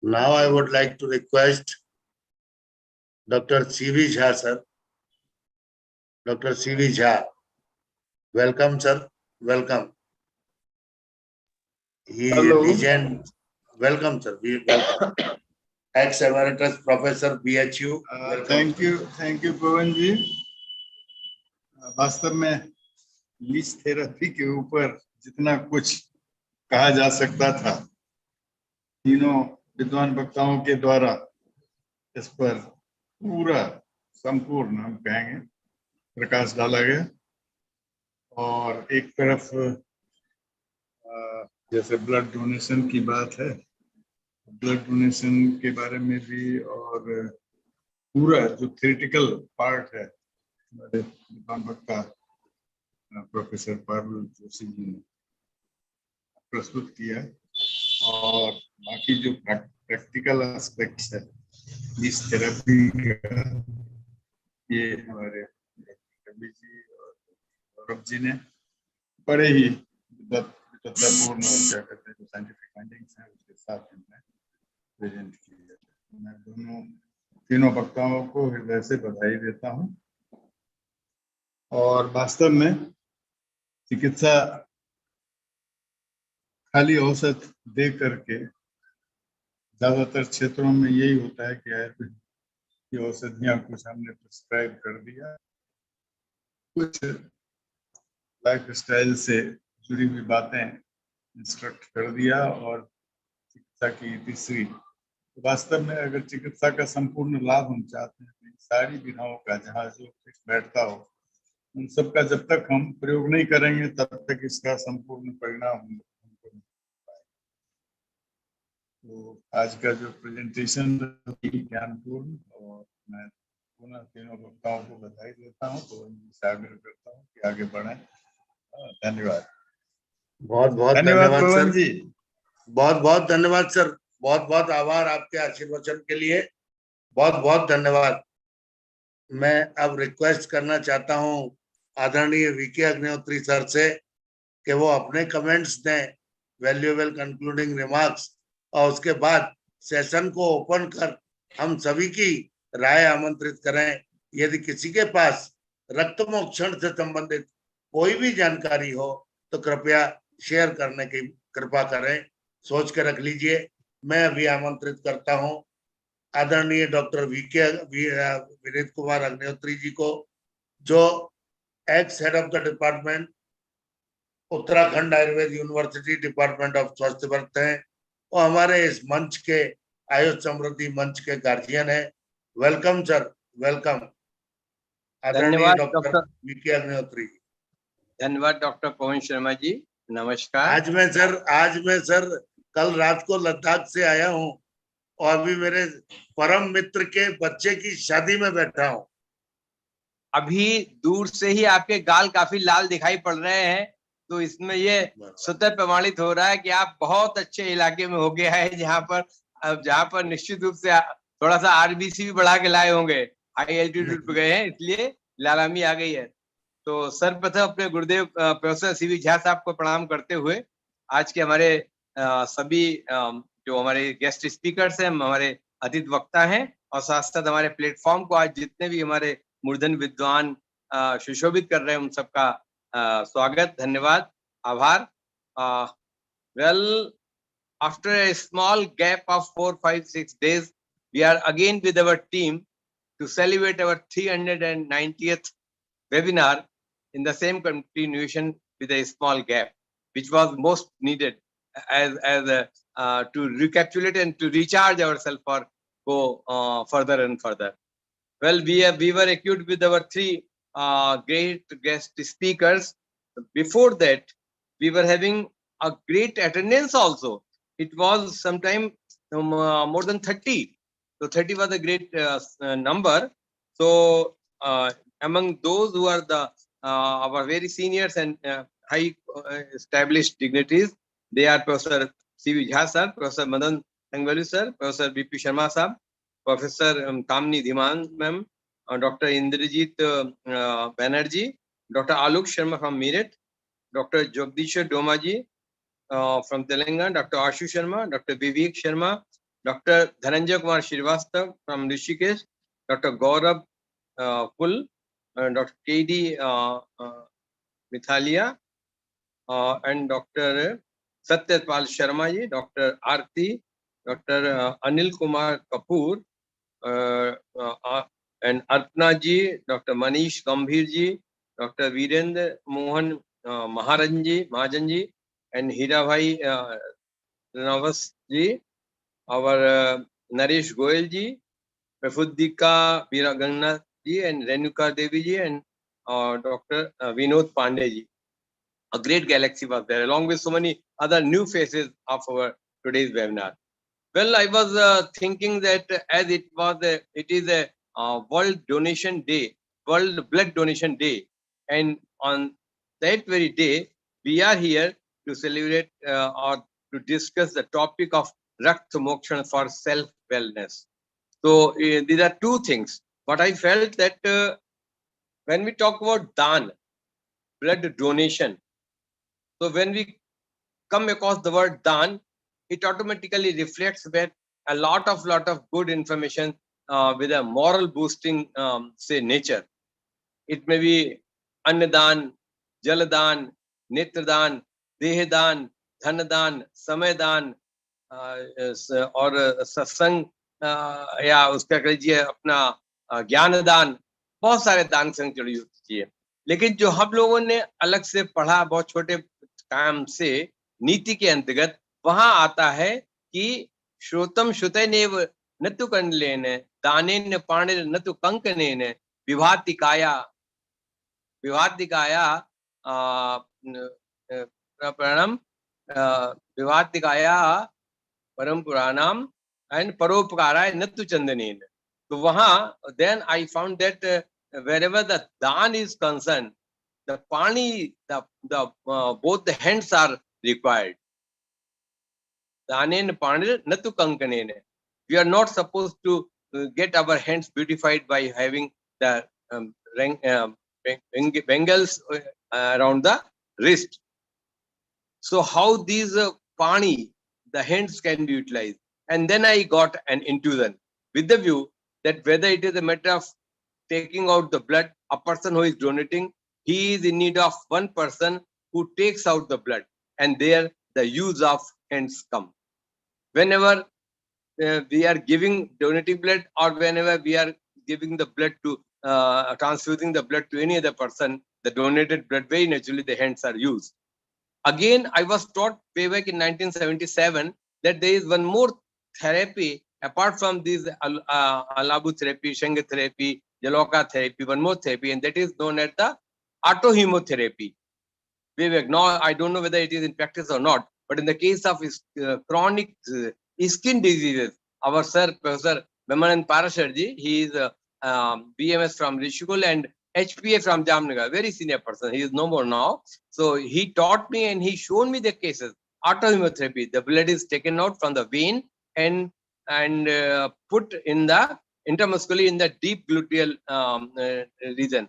Speaker 2: Now I would like to request Dr. C.V. Jha, sir. Dr. C.V. Jha. Welcome, sir. Welcome. He is a legend. Welcome, sir. Welcome. Ex-emeritus Professor BHU.
Speaker 7: Thank you, पवन जी. वास्तव में leech therapy के ऊपर जितना कुछ कहा जा सकता था, तीनों विद्वान वक्ताओं के द्वारा इस पर पूरा संपूर्ण हम कहेंगे प्रकाश डाला गया. और एक तरफ जैसे ब्लड डोनेशन की बात है, ब्लड डोनेशन के बारे में भी, और पूरा जो थ्योरेटिकल पार्ट है हमारे का प्रोफेसर पारुल जोशी जी ने प्रस्तुत किया, और बाकी जो प्रैक्टिकल एस्पेक्ट्स है इस थेरेपी का, ये हमारे रवि जी और गौरव जी ने बड़े ही विद्वतापूर्ण और क्या कहते हैं जो साइंटिफिक फाइंडिंग्स हैं उसके साथ इन्होंने प्रेजेंट किया। मैं तीनों वक्ताओं को हृदय से बधाई देता हूँ। और वास्तव में चिकित्सा खाली औसत दे करके ज्यादातर क्षेत्रों में यही होता है कि आयुर्वेद की औषधियां कुछ हमने प्रिस्क्राइब कर दिया, कुछ लाइफ स्टाइल से जुड़ी हुई बातें इंस्ट्रक्ट कर दिया, और चिकित्सा की तीसरी, वास्तव में अगर चिकित्सा का संपूर्ण लाभ हम चाहते हैं तो इन सारी विधाओं का जहाँ जो फिट बैठता हो उन सबका जब तक हम प्रयोग नहीं करेंगे तब तक इसका संपूर्ण परिणाम हमको नहीं पाएगा। तो आज का जो प्रेजेंटेशन ज्ञानपूर्ण, और मैं पुनः तीनों वक्ताओं को बधाई देता हूँ, तो इनसे आग्रह करता हूँ कि आगे बढ़ें। धन्यवाद।
Speaker 2: बहुत बहुत
Speaker 7: धन्यवाद
Speaker 2: धन्यवाद
Speaker 7: पवन
Speaker 2: सर
Speaker 7: जी।
Speaker 2: बहुत बहुत धन्यवाद सर, बहुत बहुत आभार आपके आशीर्वचन के लिए, बहुत बहुत धन्यवाद। मैं अब रिक्वेस्ट करना चाहता हूं आदरणीय वीके अग्निहोत्री सर से कि वो अपने कमेंट्स दें, वैल्यूएबल कंक्लूडिंग रिमार्क्स, और उसके बाद सेशन को ओपन कर हम सभी की राय आमंत्रित करें। यदि किसी के पास रक्तमोक्षण से संबंधित कोई भी जानकारी हो तो कृपया शेयर करने की कृपा करें, सोच के रख लीजिए। मैं अभी आमंत्रित करता हूं आदरणीय डॉक्टर विनीत कुमार अग्निहोत्री जी को, जो x head of the department Uttarakhand Ayurveda university department of स्वास्थ्य वर्क हैं, और हमारे इस मंच के आयुष समृद्धि मंच के गार्जियन है। वेलकम सर, वेलकम आदरणीय
Speaker 6: धन्यवाद
Speaker 2: डॉक्टर
Speaker 6: डॉक्टर,
Speaker 2: वीके अग्निहोत्री।
Speaker 6: धन्यवाद डॉक्टर पवन शर्मा जी, नमस्कार।
Speaker 2: आज मैं सर कल रात को लद्दाख से आया हूँ, और अभी मेरे परम मित्र के बच्चे की शादी में बैठा हूँ।
Speaker 6: अभी दूर से ही आपके गाल काफी लाल दिखाई पड़ रहे हैं, तो इसमें ये स्वतः प्रमाणित हो रहा है कि आप बहुत अच्छे इलाके में हो गया है, जहाँ पर निश्चित रूप से थोड़ा सा आरबीसी भी बढ़ा के लाए होंगे, हाई एल्टीट्यूड पे गए हैं, इसलिए लालामी आ गई है। तो सर्वप्रथम अपने गुरुदेव प्रोफेसर सीवी झा साहब को प्रणाम करते हुए आज के हमारे सभी जो हमारे गेस्ट स्पीकर्स हैं, हमारे अतिथि वक्ता हैं, और साथ साथ हमारे प्लेटफॉर्म को आज जितने भी हमारे मूर्धन विद्वान सुशोभित कर रहे हैं उन सबका स्वागत, धन्यवाद, आभार। Well, after a small gap of 4, 5, 6 days, we are again with our team to celebrate our 390th webinar in the same continuation with a small gap, which was most needed to recapitulate and to recharge ourselves for go further and further. Well, we were equipped with our three great guest speakers. Before that, we were having a great attendance also. It was sometime more than 30. So 30 was a great number. So among those who are the our very seniors and high established dignitaries, they are Professor C.V. Jha sir, Professor Madan Sangvalu sir, Professor B.P. Sharma sir, Professor Kamini Dhiman ma'am, Dr. Indrajit Banerjee, Dr. Alok Sharma from Meerut, Dr. Jagdishwar Domaji from Telangana, Dr. Ashu Sharma, Dr. Vivek Sharma, Dr. Dhananjay Kumar Srivastava from Rishikesh, Dr. Gaurav Pul, Dr. K.D. Mithalia, and Dr. Satyapal Sharma ji, Dr. Arti, Dr. Anil Kumar Kapoor, and Arpana ji, Dr. Manish Gambhir ji, Dr. Virendra Mohan Mahajan ji, and Hirabhai Navas ji, our Naresh Goyal ji, Prafuddika Viragangnath ji, and Renuka Devi ji, and Dr. Vinod Pandey ji. a great galaxy was there, along with so many other new faces of our today's webinar. Well, I was thinking that as it is a World Donation Day, World Blood Donation Day, and on that very day, we are here to celebrate or to discuss the topic of RAKTAMOKSHAN for self-wellness. So these are two things. But I felt that when we talk about Dan, blood donation, so when we come across the word Dan, it automatically reflects that a lot of good information with a moral boosting, say, nature. It may be Annadan, Jaladan, Netradan, Dehadan, Dhanadan, Samaydan, और सत्संग या उसका कहिए अपना ज्ञान दान, बहुत सारे दान संग जुड़ी होती है। लेकिन जो हम लोगों ने अलग से पढ़ा बहुत छोटे काम से नीति के अंतर्गत, वहां आता है कि श्रोतम श्रुतैनेव न तु कंडलेन दानेन पाणिर न तु कंकनेन विभातिकाया प्रणम विभातिकाया परम पुराणाम and paropkara natu chandanin. So then I found that wherever the dan is concerned, the pani, both the hands are required. Danen pani natu kankanen. We are not supposed to get our hands beautified by having the bangles around the wrist. So how these pani, the hands, can be utilized? And then I got an intuition with the view that whether it is a matter of taking out the blood, a person who is donating, he is in need of one person who takes out the blood, and there the use of hands come. Whenever we are donating blood, or whenever we are giving the blood to, transfusing the blood to any other person, the donated blood, very naturally the hands are used. Again, I was taught way back in 1977 that there is one more therapy apart from this Alabu therapy, Shanga therapy, Jaloka therapy, one more therapy, and that is known as the autohemotherapy. Now, I don't know whether it is in practice or not, but in the case of chronic skin diseases, our sir, Professor Vimanan Parasharji, he is BMS from Rishikul and HPA from Jamnagar, very senior person. He is no more now. So he taught me and he showed me the cases. Autohemotherapy, the blood is taken out from the vein and put in the intramuscularly in the deep gluteal region.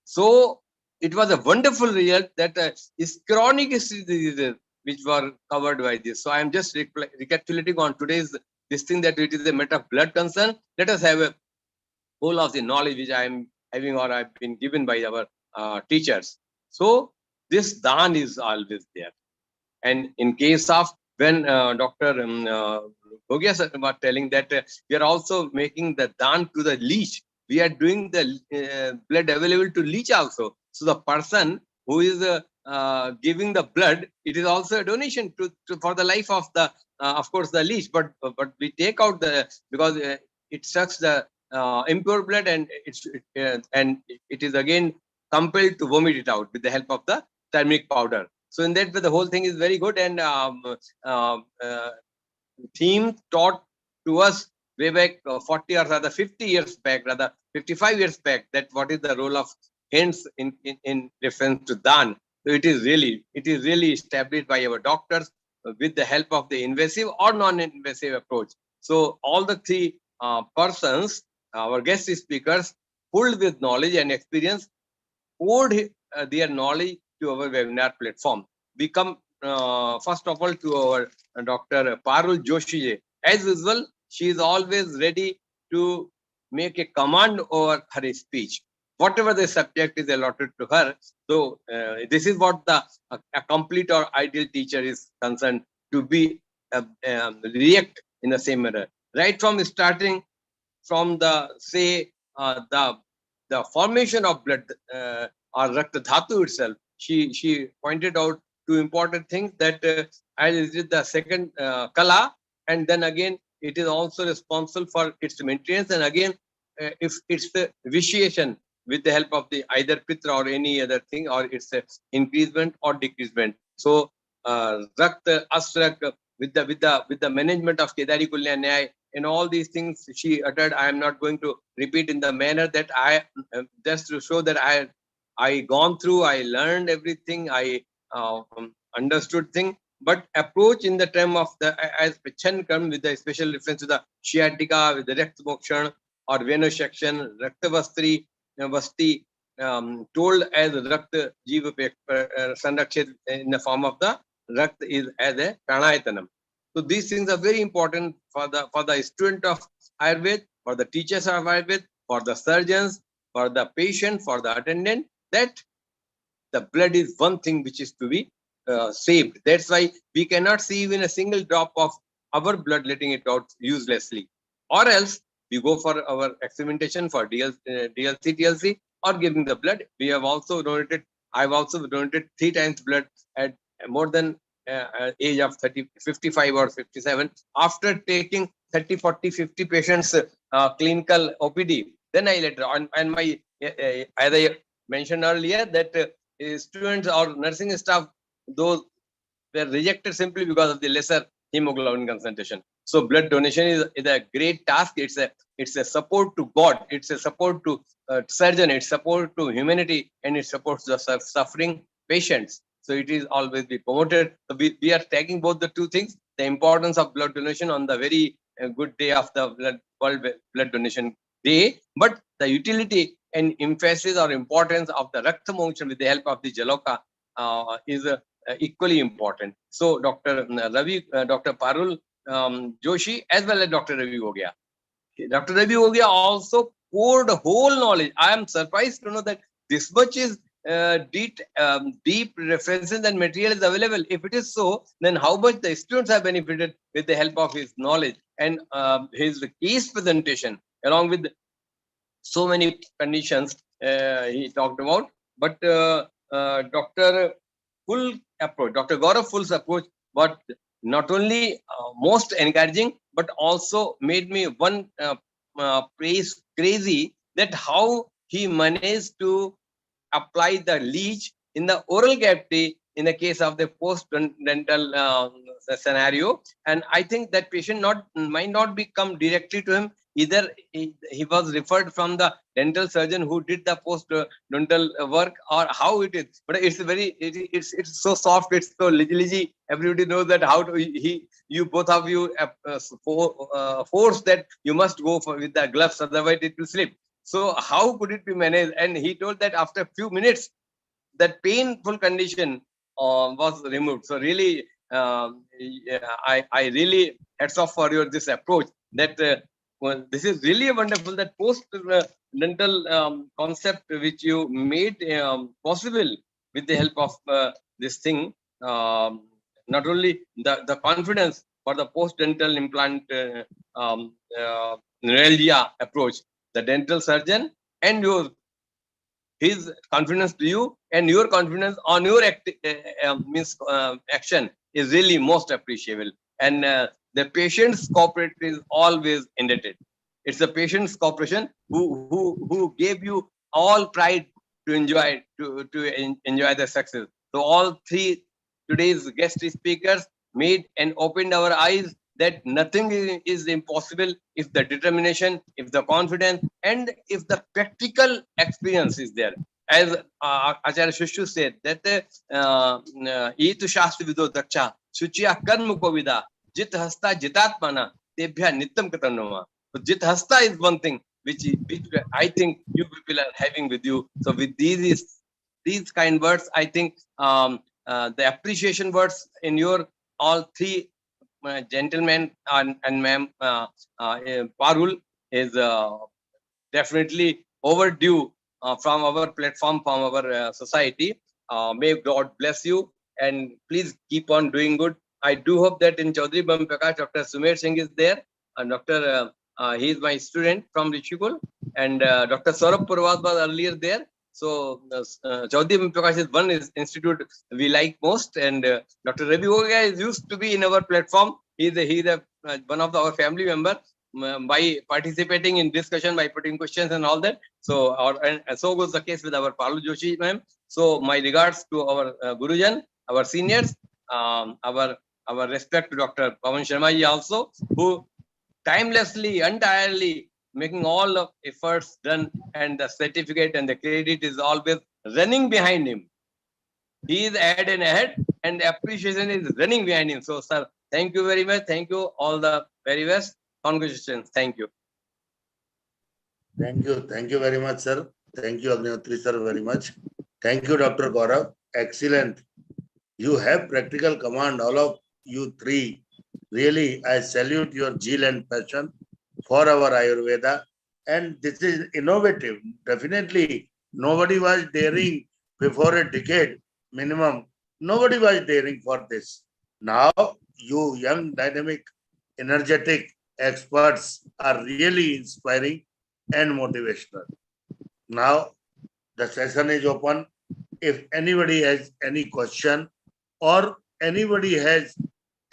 Speaker 6: So it was a wonderful result that is chronic diseases which were covered by this. So I am just recapitulating on today's this thing that it is a matter of blood concern. Let us have a whole of the knowledge which I am having or I've been given by our teachers. So this dan is always there. And in case of when Dr. Bhogia sir was telling that we are also making the dan to the leech, we are doing the blood available to leech also. So the person who is giving the blood, it is also a donation for the life of the, of course, the leech. But we take out the, because it sucks the impure blood and it is again compelled to vomit it out with the help of the turmeric powder. So in that way, the whole thing is very good, and theme taught to us way back 40 or rather 50 years back, rather 55 years back, that what is the role of hands in reference to dan. So it is really established by our doctors with the help of the invasive or non-invasive approach. So all the three persons, our guest speakers, filled with knowledge and experience, poured their knowledge to our webinar platform. We come first of all to our Dr. Parul Joshi. As usual, she is always ready to make a command over her speech. Whatever the subject is allotted to her. So this is what a complete or ideal teacher is concerned, to be react in the same manner. Right from starting from the say the formation of blood or Rakta Dhatu itself, she pointed out two important things, that it is the second kala, and then again it is also responsible for its maintenance, and again if it's the vitiation, with the help of the either pitra or any other thing, or it's a increasement or decreasement. So Rakta Asrak with the management of Kedari Kulya Nyay and all these things she uttered, I am not going to repeat in the manner that I just to show that I gone through, I learned everything, I understood thing. But approach in the term of the as Pichan come with the special reference to the sciatica, with the RAKTAMOKSHAN or venesection, Raktavastri Vasti told as Rakta Jiva Sanrakshit in the form of the Rakt is as a Pranayatanam. So these things are very important for the student of Ayurveda, for the teachers of Ayurveda, for the surgeons, for the patient, for the attendant, that the blood is one thing which is to be saved. That's why we cannot see even a single drop of our blood letting it out uselessly. Or else we go for our experimentation for DLC, TLC, or giving the blood. We have also donated, I've also donated 3 times blood at more than age of 30, 55 or 57. After taking 30, 40, 50 patients clinical OPD, then I later on, and my, as I mentioned earlier, that students or nursing staff, those were rejected simply because of the lesser hemoglobin concentration. So blood donation is a great task. It's a support to God. It's a support to surgeon. It's support to humanity, and it supports the suffering patients. So it is always be promoted. So we are taking both the two things: the importance of blood donation on the very good day of the World Blood Donation Day, but the utility and emphasis or importance of the RAKTAMOKSHAN with the help of the Jaloka is equally important. So Dr. Ravi, Dr. Parul Joshi, as well as Dr. Ravi Gogia. Dr. Ravi Gogia also poured whole knowledge. I am surprised to know that this much is deep references and material is available. If it is so, then how much the students have benefited with the help of his knowledge and his case presentation, along with so many conditions he talked about. But Dr. Full approach, Dr. Gaurav Full's approach, but not only most encouraging, but also made me one praise crazy, that how he managed to apply the leech in the oral cavity in the case of the post-dental scenario. And I think that patient might not be come directly to him. Either he was referred from the dental surgeon who did the post-dental work, or how it is. But it's it's so soft, it's so lidgy. Everybody knows that how to you both of you force that you must go with the gloves, otherwise it will slip. So how could it be managed? And he told that after a few minutes, that painful condition was removed. So really, I really hats off for this approach. That well, this is really wonderful, that post-dental concept which you made possible with the help of this thing. Not only the confidence for the post-dental implant neuralgia approach, the dental surgeon and his confidence to you and your confidence on your action is really most appreciable. And the patient's cooperation is always indebted. It's the patient's cooperation who gave you all pride to enjoy the success. So all three today's guest speakers made and opened our eyes that nothing is impossible if the determination, if the confidence, and if the practical experience is there. As Acharya Shushu said, that Etu Shastri Vido Daksha, Shuchiya Karma Kovida, Jit Hasta Jitatmana, Tebhya Nityam Katanoma. So Jit Hasta is one thing which I think you people are having with you. So with these kind words, I think the appreciation words in your all three gentlemen and ma'am Parul is definitely overdue from our platform, from our society. May God bless you, and please keep on doing good. I do hope that in Chaudhary Prakash, Dr. Sumer Singh is there, and Dr. He is my student from Rishikul, and Dr. Saurabh Purwas was earlier there. So Chaudhary Prakash is one institute we like most, and Dr. Ravi Gogia is used to be in our platform. He's one of our family member. by participating in discussion, by putting questions and all that. So, and so goes the case with our Palu Joshi ma'am. So, my regards to our Gurujan, our seniors, our respect to Dr. Pawan Sharma ji also, who timelessly, entirely making all the efforts done, and the certificate and the credit is always running behind him. He is ahead and ahead, and the appreciation is running behind him. So, sir, thank you very much. Thank you all the very best. Congratulations. Thank you.
Speaker 2: Thank you. Thank you very much, sir. Thank you, Agnihotri sir, very much. Thank you, Dr. Gaurav. Excellent. You have practical command, all of you three. Really, I salute your zeal and passion for our Ayurveda. And this is innovative. Definitely, nobody was daring before a decade minimum. Nobody was daring for this. Now, you young, dynamic, energetic experts are really inspiring and motivational. Now, the session is open. If anybody has any question or anybody has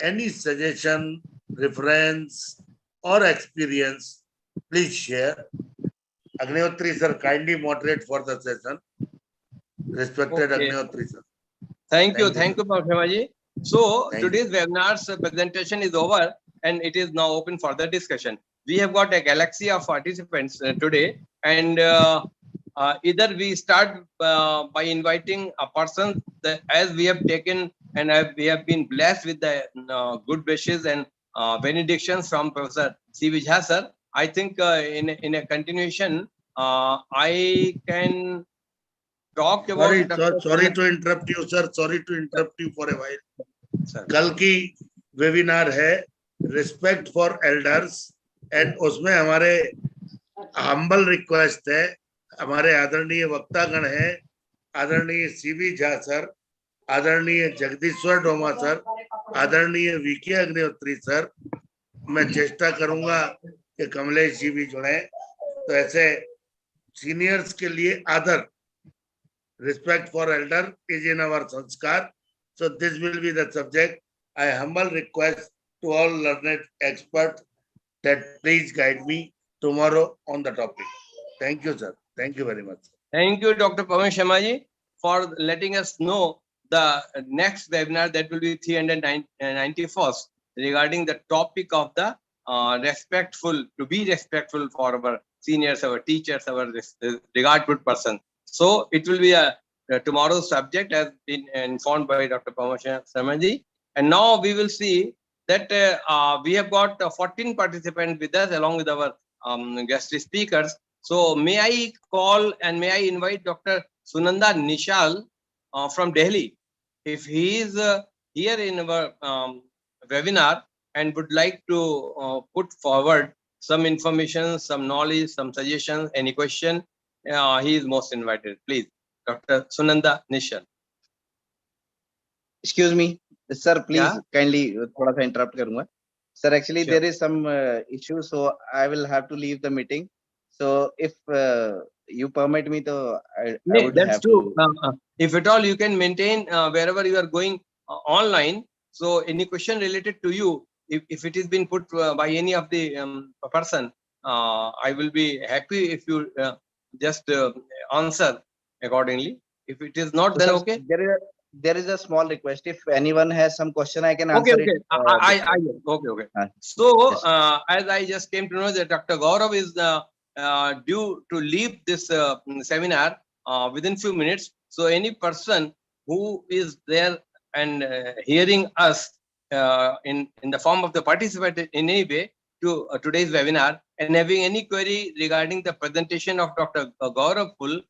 Speaker 2: any suggestion, reference, or experience, please share. Agnihotri sir, kindly moderate for the session. Respected
Speaker 6: Okay.
Speaker 2: Agnihotri sir.
Speaker 6: Thank you,
Speaker 2: Thank you,
Speaker 6: Pawan Sharma ji. So,
Speaker 2: Thank
Speaker 6: today's webinar's presentation is over, and it is now open for the discussion. We have got a galaxy of participants today, and either we start by inviting a person that, as we have taken and we have been blessed with the good wishes and benedictions from Professor C.V. Jha sir. I think in a continuation, I can talk about
Speaker 2: sorry to interrupt you, sir. Sorry to interrupt you for a while.
Speaker 6: Sir.
Speaker 2: कल की webinar है respect for elders and उसमें हमारे humble request है, हमारे आदरणीय वक्तागण है, आदरणीय सीवी झा सर, आदरणीय जगदीश्वर डोमा सर, आदरणीय वीके अग्निहोत्री सर. मैं चेष्टा करूंगा कि कमलेश जी भी जुड़े. तो ऐसे सीनियर्स के लिए आदर, respect for elder is in our sanskar. So this will be the subject. I humble request to all learned experts that please guide me tomorrow on the topic. Thank you, sir. Thank you very much.
Speaker 6: Thank you, Dr. Pawan Sharma ji, for letting us know the next webinar that will be 391st regarding the topic of the to be respectful for our seniors, our teachers, our regardful person. So it will be tomorrow's subject as been informed by Dr. Pawan Sharma ji. And now we will see that we have got 14 participants with us along with our guest speakers. So may I call and may I invite Dr. Sunanda Nishal from Delhi. If he is here in our webinar and would like to put forward some information, some knowledge, some suggestions, any question, he is most invited. Please, Dr. Sunanda Nishal.
Speaker 4: Excuse me, sir, please
Speaker 6: Yeah?
Speaker 4: kindly thoda sa interrupt karunga. Sir, actually
Speaker 6: Sure.
Speaker 4: there is some issue, so I will have to leave the meeting. So if you permit me to, I would
Speaker 6: That's
Speaker 4: have
Speaker 6: true.
Speaker 4: to.
Speaker 6: If at all you can maintain wherever you are going online. So any question related to you, if it is been put by any of the person, I will be happy if you just answer accordingly. If it is not,
Speaker 4: So,
Speaker 6: then
Speaker 4: sir,
Speaker 6: okay.
Speaker 4: there is a small request. If anyone has some question, I can
Speaker 6: Okay,
Speaker 4: answer
Speaker 6: okay.
Speaker 4: it.
Speaker 6: Okay. So as I just came to know that Dr. Gaurav is due to leave this seminar within few minutes. So any person who is there and hearing us in the form of the participant in any way to today's webinar and having any query regarding the presentation of Dr. Gaurav Phul,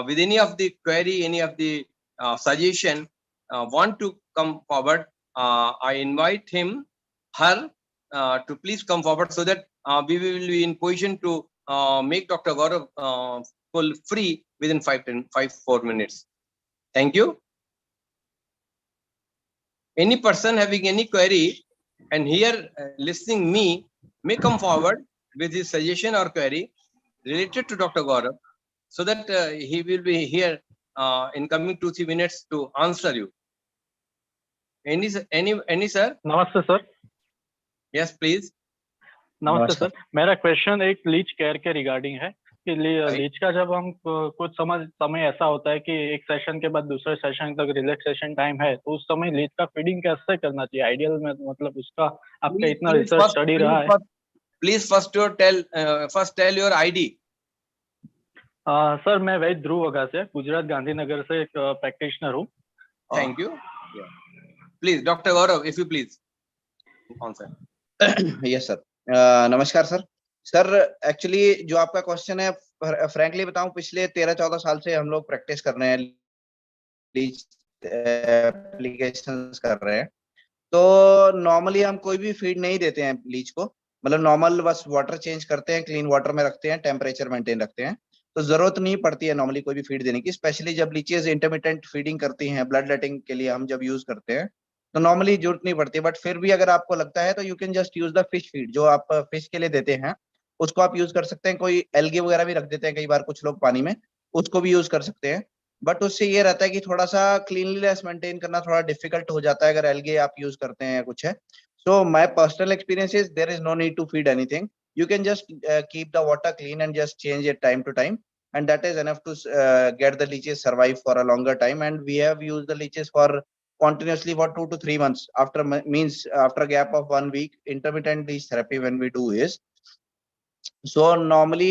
Speaker 6: with any of the query, any of the suggestion, want to come forward, I invite him, her, to please come forward so that we will be in position to make Dr. Gaurav Phul free within 4 minutes. Thank you. Any person having any query and here listening me may come forward with his suggestion or query related to Dr. Gaurav so that he will be here in coming 2-3 minutes to answer you. Any sir?
Speaker 8: Namaste, sir.
Speaker 6: Yes, please.
Speaker 8: नमस्ते
Speaker 4: नमस्कार।
Speaker 8: Sir, मेरा question एक Leach care के regarding है कि Leach का जब हम कुछ समय ऐसा होता है कि एक सेशन के बाद दूसरे सेशन तक रिलैक्सेशन टाइम है, तो उस समय लीच का फीडिंग कैसे करना चाहिए आइडियल में, मतलब उसका आपका इतना रिसर्च स्टडी रहा है?
Speaker 6: Please first tell your ID.
Speaker 8: Sir मैं वैद्य ध्रुव वगा से गुजरात गांधीनगर से एक प्रैक्टिशनर हूँ।
Speaker 6: Thank you. Please doctor Gaurav, if you please answer.
Speaker 4: Yes sir, नमस्कार सर। सर एक्चुअली जो आपका क्वेश्चन है, फ्रैंकली बताऊं, पिछले 13-14 साल से हम लोग प्रैक्टिस कर रहे हैं, लीच एप्लीकेशंस कर रहे हैं। तो नॉर्मली हम कोई भी फीड नहीं देते हैं लीच को, मतलब नॉर्मल बस वाटर चेंज करते हैं, क्लीन वाटर में रखते हैं, टेम्परेचर मेंटेन रखते हैं। तो जरूरत नहीं पड़ती है नॉर्मली कोई भी फीड देने की, स्पेशली जब लीचेस इंटरमिटेंट फीडिंग करती हैं, ब्लड लेटिंग के लिए हम जब यूज करते हैं तो नॉर्मली जरूरत नहीं पड़ती। बट फिर भी अगर आपको लगता है तो you can just use the fish feed, जो आप फिश के लिए देते हैं उसको आप यूज कर सकते हैं। कोई एल्गे वगैरह भी रख देते हैं कई बार कुछ लोग पानी में, उसको भी यूज कर सकते हैं। बट उससे ये रहता है कि थोड़ा सा क्लीनलीनेस मेंटेन करना थोड़ा डिफिकल्ट हो जाता है अगर एल्गे आप यूज करते हैं या कुछ है। So my personal experience is there is no need to feed anything, you can just keep the water clean and just change it time to time, and that is enough to get the leeches survive for a longer time. And we have used the leeches for continuously for 2 to 3 months after means after a gap of 1 week. Intermittent leech therapy when we do is, so normally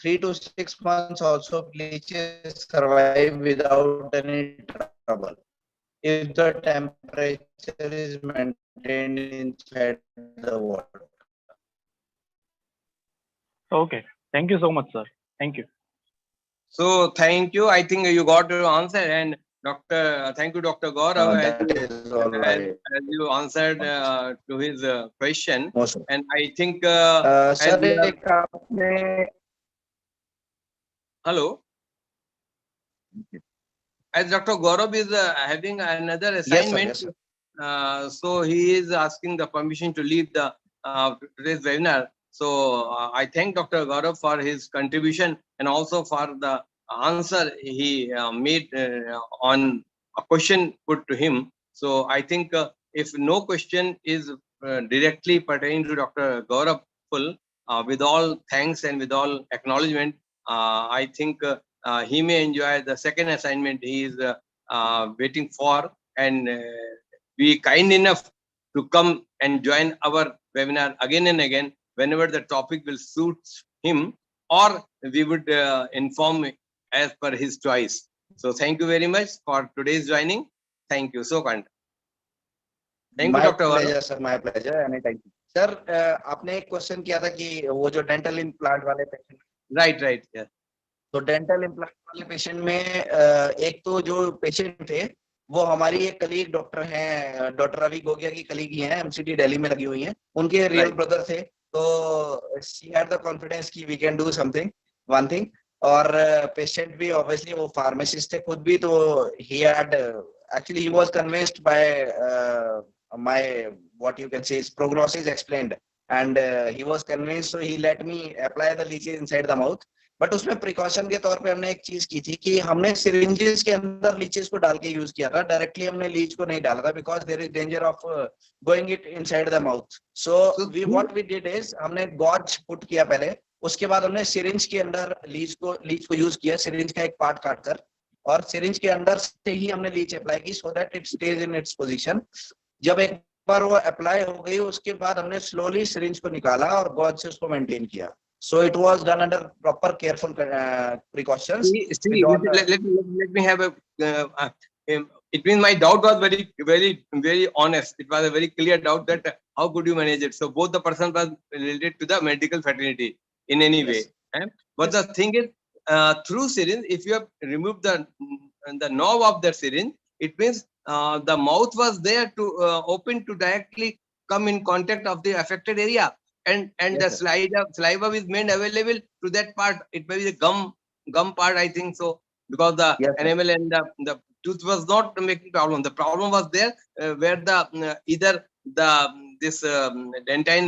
Speaker 4: 3 to 6 months also leeches survive without any trouble if the temperature is maintained inside the water.
Speaker 8: Okay, thank you so much sir, thank you.
Speaker 6: So thank you. I think you got your answer, and thank you, Dr. Gaurav, as you answered to his question.
Speaker 4: Awesome.
Speaker 6: And I think
Speaker 4: sir,
Speaker 6: hello. As Dr. Gaurav is having another assignment,
Speaker 4: yes, sir.
Speaker 6: So he is asking the permission to leave the today's webinar. So I thank Dr. Gaurav for his contribution and also for the answer he made on a question put to him. So I think if no question is directly pertaining to Dr. Gaurav full, with all thanks and with all acknowledgement, I think he may enjoy the second assignment he is waiting for, and be kind enough to come and join our webinar again and again whenever the topic will suit him, or we would inform as per his choice. So thank you very much for today's joining. Thank you. So kind. Thank you, Dr.
Speaker 4: Pleasure, sir. My pleasure. Anytime. Sir, आपने एक question किया था कि वो जो dental implant वाले patient,
Speaker 6: right, yeah.
Speaker 4: तो dental implant वाले पेशेंट में एक तो जो पेशेंट थे वो हमारी एक कलीग डॉक्टर हैं, डॉक्टर रवि गोगिया की कलीग ही हैं, एमसीटी दिल्ली में लगी हुई हैं, उनके रियल ब्रदर थे। तो शी हैड द कॉन्फिडेंस कि we can do something one thing, और पेशेंट भी ऑब्वियसली वो फार्मासिस्ट थे खुद भी, तो he had actually he was convinced by my what you can say is prognosis explained, and he was convinced, so he let me apply the leeches inside the mouth. But उसमें precaution के तौर पे हमने एक चीज की थी कि हमने सिरिंजेस के अंदर लीचेस को डाल के यूज किया था, डायरेक्टली हमने लीच को नहीं डाला था, because there is danger of going it inside the mouth. So we what we did is हमने गॉज पुट किया पहले, उसके बाद हमने सिरिंज के अंदर लीच को यूज किया, सिरिंज का एक पार्ट काट कर, और सिरिंज के अंदर से ही हमने लीच अप्लाई की so that it stage in its position. जब एक बार वो अप्लाई हो गई उसके बाद हमने स्लोली सिरिंज को निकाला और गॉज से उसको मेंटेन किया। So it was done under proper careful precautions.
Speaker 6: Let me have a. It means my doubt was very honest. It was a very clear doubt that how could you manage it? So both the person was related to the medical fraternity in any way. But the thing is, through syringe, if you have removed the knob of the syringe, it means the mouth was there to open to directly come in contact of the affected area. And the saliva is made available to that part. It may be the gum part, I think so, because the enamel and the tooth was not making problem. The problem was there where the either this dentine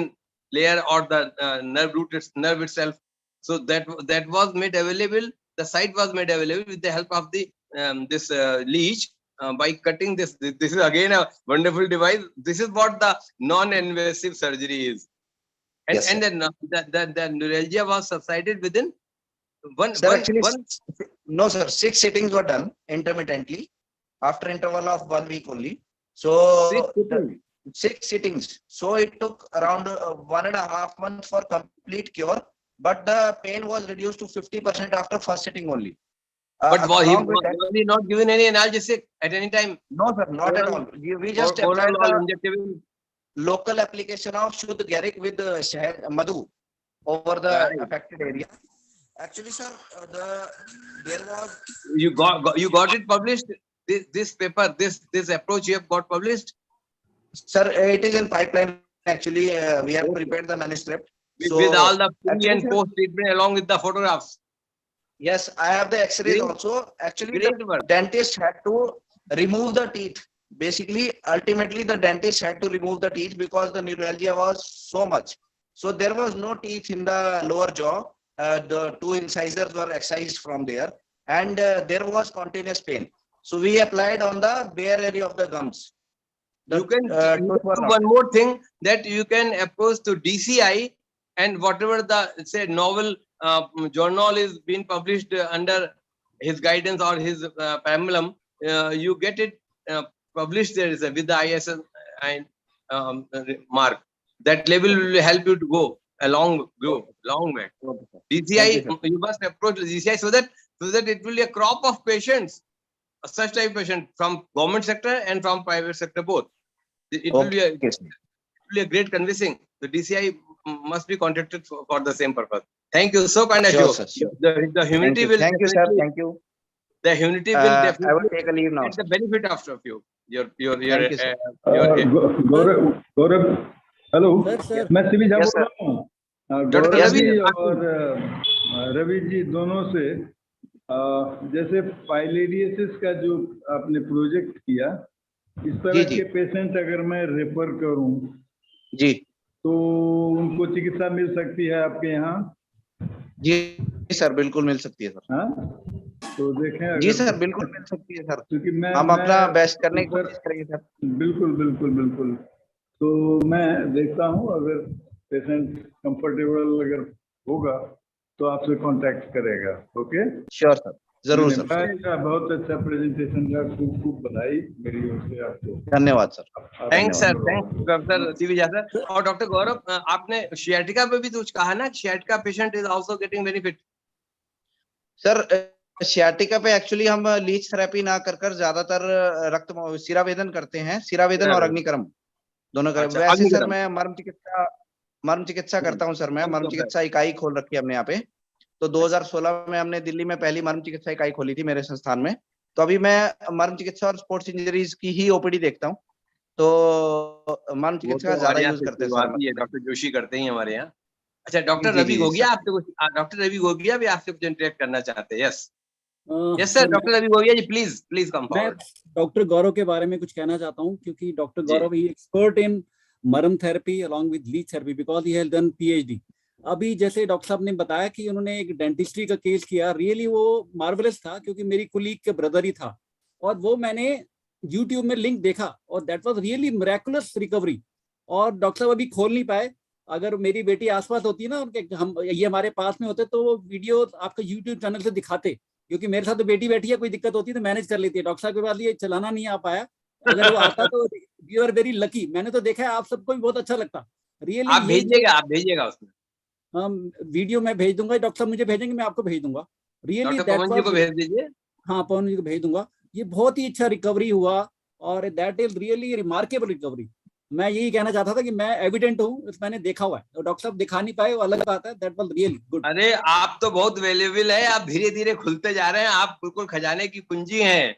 Speaker 6: layer or the nerve itself. So that was made available. The site was made available with the help of the this leech. By cutting this is again a wonderful device. This is what the non-invasive surgery is. And
Speaker 9: Yes,
Speaker 6: and
Speaker 9: sir.
Speaker 6: then the neuralgia was subsided within
Speaker 9: Sir, actually,
Speaker 6: one.
Speaker 9: no, sir. 6 sittings were done intermittently after interval of 1 week only. So
Speaker 6: 6 sittings.
Speaker 9: 6 sittings. So it took around 1.5 months for complete cure, but the pain was reduced to 50% after first sitting only.
Speaker 6: But was
Speaker 9: Along with that,
Speaker 6: he not given any analgesic at any time?
Speaker 9: no, sir, not at all. We just applied
Speaker 6: Oral or
Speaker 9: the
Speaker 6: injectable?
Speaker 9: local application of Shuddh Garic with Madhu over the
Speaker 6: Right.
Speaker 9: affected area. Actually, sir, there was
Speaker 6: You got it published. This paper, this approach you have got published.
Speaker 9: Sir, it is in pipeline. Actually, we have prepared the manuscript.
Speaker 6: With all the pre
Speaker 9: actually,
Speaker 6: and
Speaker 9: sir,
Speaker 6: post treatment along with the photographs.
Speaker 9: yes, I have the X-rays
Speaker 6: Great.
Speaker 9: also. Actually,
Speaker 6: Great
Speaker 9: the
Speaker 6: work.
Speaker 9: dentist had to remove the teeth. Basically, ultimately, the dentist had to remove the teeth because the neuralgia was so much. So there was no teeth in the lower jaw. The 2 incisors were excised from there, and there was continuous pain. So we applied on the bare area of the gums. The,
Speaker 6: You can
Speaker 9: tooth were
Speaker 6: do
Speaker 9: not.
Speaker 6: one more thing, that you can approach to DCI, and whatever the say novel journal is being published under his guidance or his paramulum, you get it published there is with the ISS and mark. That level will help you to go a long way. DCI, you must approach DCI so that it will be a crop of patients, such type of patient from government sector and from private sector both. It will be a great convincing. The DCI must be contacted for the same purpose. Thank you. So kind of
Speaker 9: Sure,
Speaker 6: you.
Speaker 9: sir.
Speaker 6: The humanity will.
Speaker 9: Thank you, sir. Thank you.
Speaker 6: The humanity will
Speaker 9: I will
Speaker 6: definitely
Speaker 9: take a leave now.
Speaker 6: get the benefit after you. Your
Speaker 9: Thank you, sir.
Speaker 5: Gaurav hello
Speaker 1: sir
Speaker 5: मैं Shivi Jha
Speaker 9: Yes,
Speaker 5: बोल
Speaker 9: sir.
Speaker 5: रहा हूँ
Speaker 6: Dr.
Speaker 5: गौरव
Speaker 6: Ravi,
Speaker 5: जी
Speaker 6: yes,
Speaker 5: और रवि जी दोनों से जैसे filariasis का जो आपने प्रोजेक्ट किया, इस तरह
Speaker 9: जी।
Speaker 5: के पेशेंट अगर मैं रेफर करूं
Speaker 9: जी
Speaker 5: तो उनको चिकित्सा मिल सकती है आपके यहाँ?
Speaker 9: जी सर, बिल्कुल मिल सकती है सर।
Speaker 5: हाँ, तो देखें अगर
Speaker 9: जी सर, बिल्कुल मिल सकती है सर।
Speaker 5: क्योंकि
Speaker 9: हम अपना बेस्ट करने की कोशिश करेंगे सर।
Speaker 5: बिल्कुल बिल्कुल बिल्कुल। तो मैं देखता हूँ, अगर पेशेंट कंफर्टेबल अगर होगा तो आपसे कांटेक्ट करेगा। ओके,
Speaker 9: श्योर सर, जरूर सर।
Speaker 5: बहुत अच्छा प्रेजेंटेशन का खूब खूब बधाई मेरी ओर से आपको।
Speaker 9: धन्यवाद sir.
Speaker 6: Thanks sir, thanks doctor CV Jha sir. और डॉक्टर गौरव, आपने शियाटिका पे भी कुछ कहा ना, sciatica patient is also getting benefit.
Speaker 9: Sir sciatica पे एक्चुअली हम लीच थेरेपी ना कर ज्यादातर रक्त सिरावेदन करते हैं, सिरावेदन और अग्निकर्म दोनों का।
Speaker 6: अच्छा,
Speaker 9: वैसे सर मैं मर्म चिकित्सा करता हूँ सर। मैं मर्म चिकित्सा इकाई खोल रखी है हमने यहाँ पे। तो 2016 में हमने दिल्ली में पहली मर्म चिकित्सा इकाई खोली थी मेरे संस्थान में। तो अभी मैं मर्म चिकित्सा और स्पोर्ट्स इंजरीज की ही ओपीडी देखता हूँ। तो मर्म चिकित्सा का ज्यादा यूज करते हैं सर।
Speaker 6: डॉक्टर जोशी करते हैं हमारे यहाँ। अच्छा, डॉक्टर रवि गोगिया आपसे कुछ, डॉक्टर रवि गोगिया भी आपसे कुछ इंटरेक्ट करना चाहते हैं। Yes yes sir, doctor Ravi Gogia ji please come forward.
Speaker 10: Doctor Gaurav के बारे में कुछ कहना चाहता हूँ, क्योंकि doctor Gaurav he expert in मरम therapy along with leech therapy because he has done PhD. अभी जैसे डॉक्टर साहब ने बताया कि उन्होंने एक डेंटिस्ट्री का केस किया, रियली वो मार्वलस था, क्योंकि मेरी कुलीग के ब्रदर ही था और वो मैंने यूट्यूब में लिंक देखा और that was really miraculous recovery. और डॉक्टर साहब अभी खोल नहीं पाए। अगर मेरी बेटी आसपास होती ना, हम ये हमारे पास में होते तो वो वीडियो आपका यूट्यूब चैनल से दिखाते, क्योंकि मेरे साथ तो बेटी बैठी है, कोई दिक्कत होती है तो मैनेज कर लेती है। डॉक्टर साहब के बाद ये चलाना नहीं आ पाया। अगर वो आता तो यू आर वेरी लकी। मैंने तो देखा है, आप सबको भी बहुत अच्छा लगता रियली।
Speaker 6: आप भेजिएगा उसमें।
Speaker 10: वीडियो मैं भेज दूंगा, डॉक्टर साहब मुझे भेजेंगे, मैं आपको भेज दूंगा। रियली
Speaker 6: पवन जी को भेज दीजिए।
Speaker 10: हाँ, पवन जी को भेज दूंगा। ये बहुत ही अच्छा रिकवरी हुआ और that is really remarkable recovery. मैं यही कहना चाहता था कि मैं एविडेंट हूँ, मैंने देखा हुआ है। और डॉक्टर साहब दिखा नहीं पाए, वो अलग बात है। That was really good.
Speaker 6: अरे आप तो बहुत वैल्यूएबल है, आप धीरे धीरे खुलते जा रहे हैं। आप बिल्कुल खजाने की कुंजी हैं।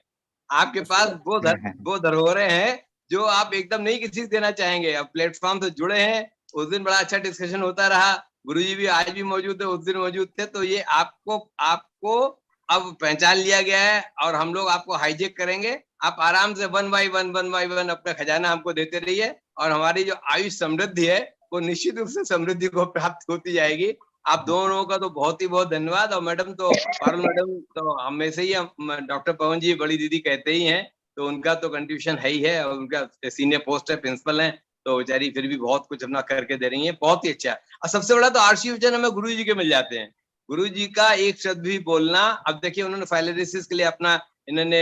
Speaker 6: आपके पास वो धरोहरें हैं जो आप एकदम नहीं किसी से देना चाहेंगे। आप प्लेटफॉर्म से जुड़े हैं। उस दिन बड़ा अच्छा डिस्कशन होता रहा। गुरुजी भी आज भी मौजूद है, उस दिन मौजूद थे। तो ये आपको अब पहचान लिया गया है और हम लोग आपको हाईजेक करेंगे। आप आराम से वन बाई वन अपना खजाना हमको देते रहिए और हमारी जो आयुष समृद्धि है वो निश्चित रूप से समृद्धि को प्राप्त होती जाएगी। आप दोनों का तो बहुत ही बहुत धन्यवाद। और मैडम तो पारुल मैडम तो हमेशा ही हम डॉक्टर पवन जी बड़ी दीदी कहते ही हैं, तो उनका तो कंट्रीब्यूशन है ही है और उनका सीनियर पोस्ट है, प्रिंसिपल है। तो बेचारी फिर भी बहुत कुछ अपना करके दे रही है, बहुत ही अच्छा है। और सबसे बड़ा तो आरसी वचन हमें गुरु जी के मिल जाते हैं, गुरु जी का एक शब्द भी बोलना। अब देखिए उन्होंने फाइलेरिसिस के लिए अपना इन्होंने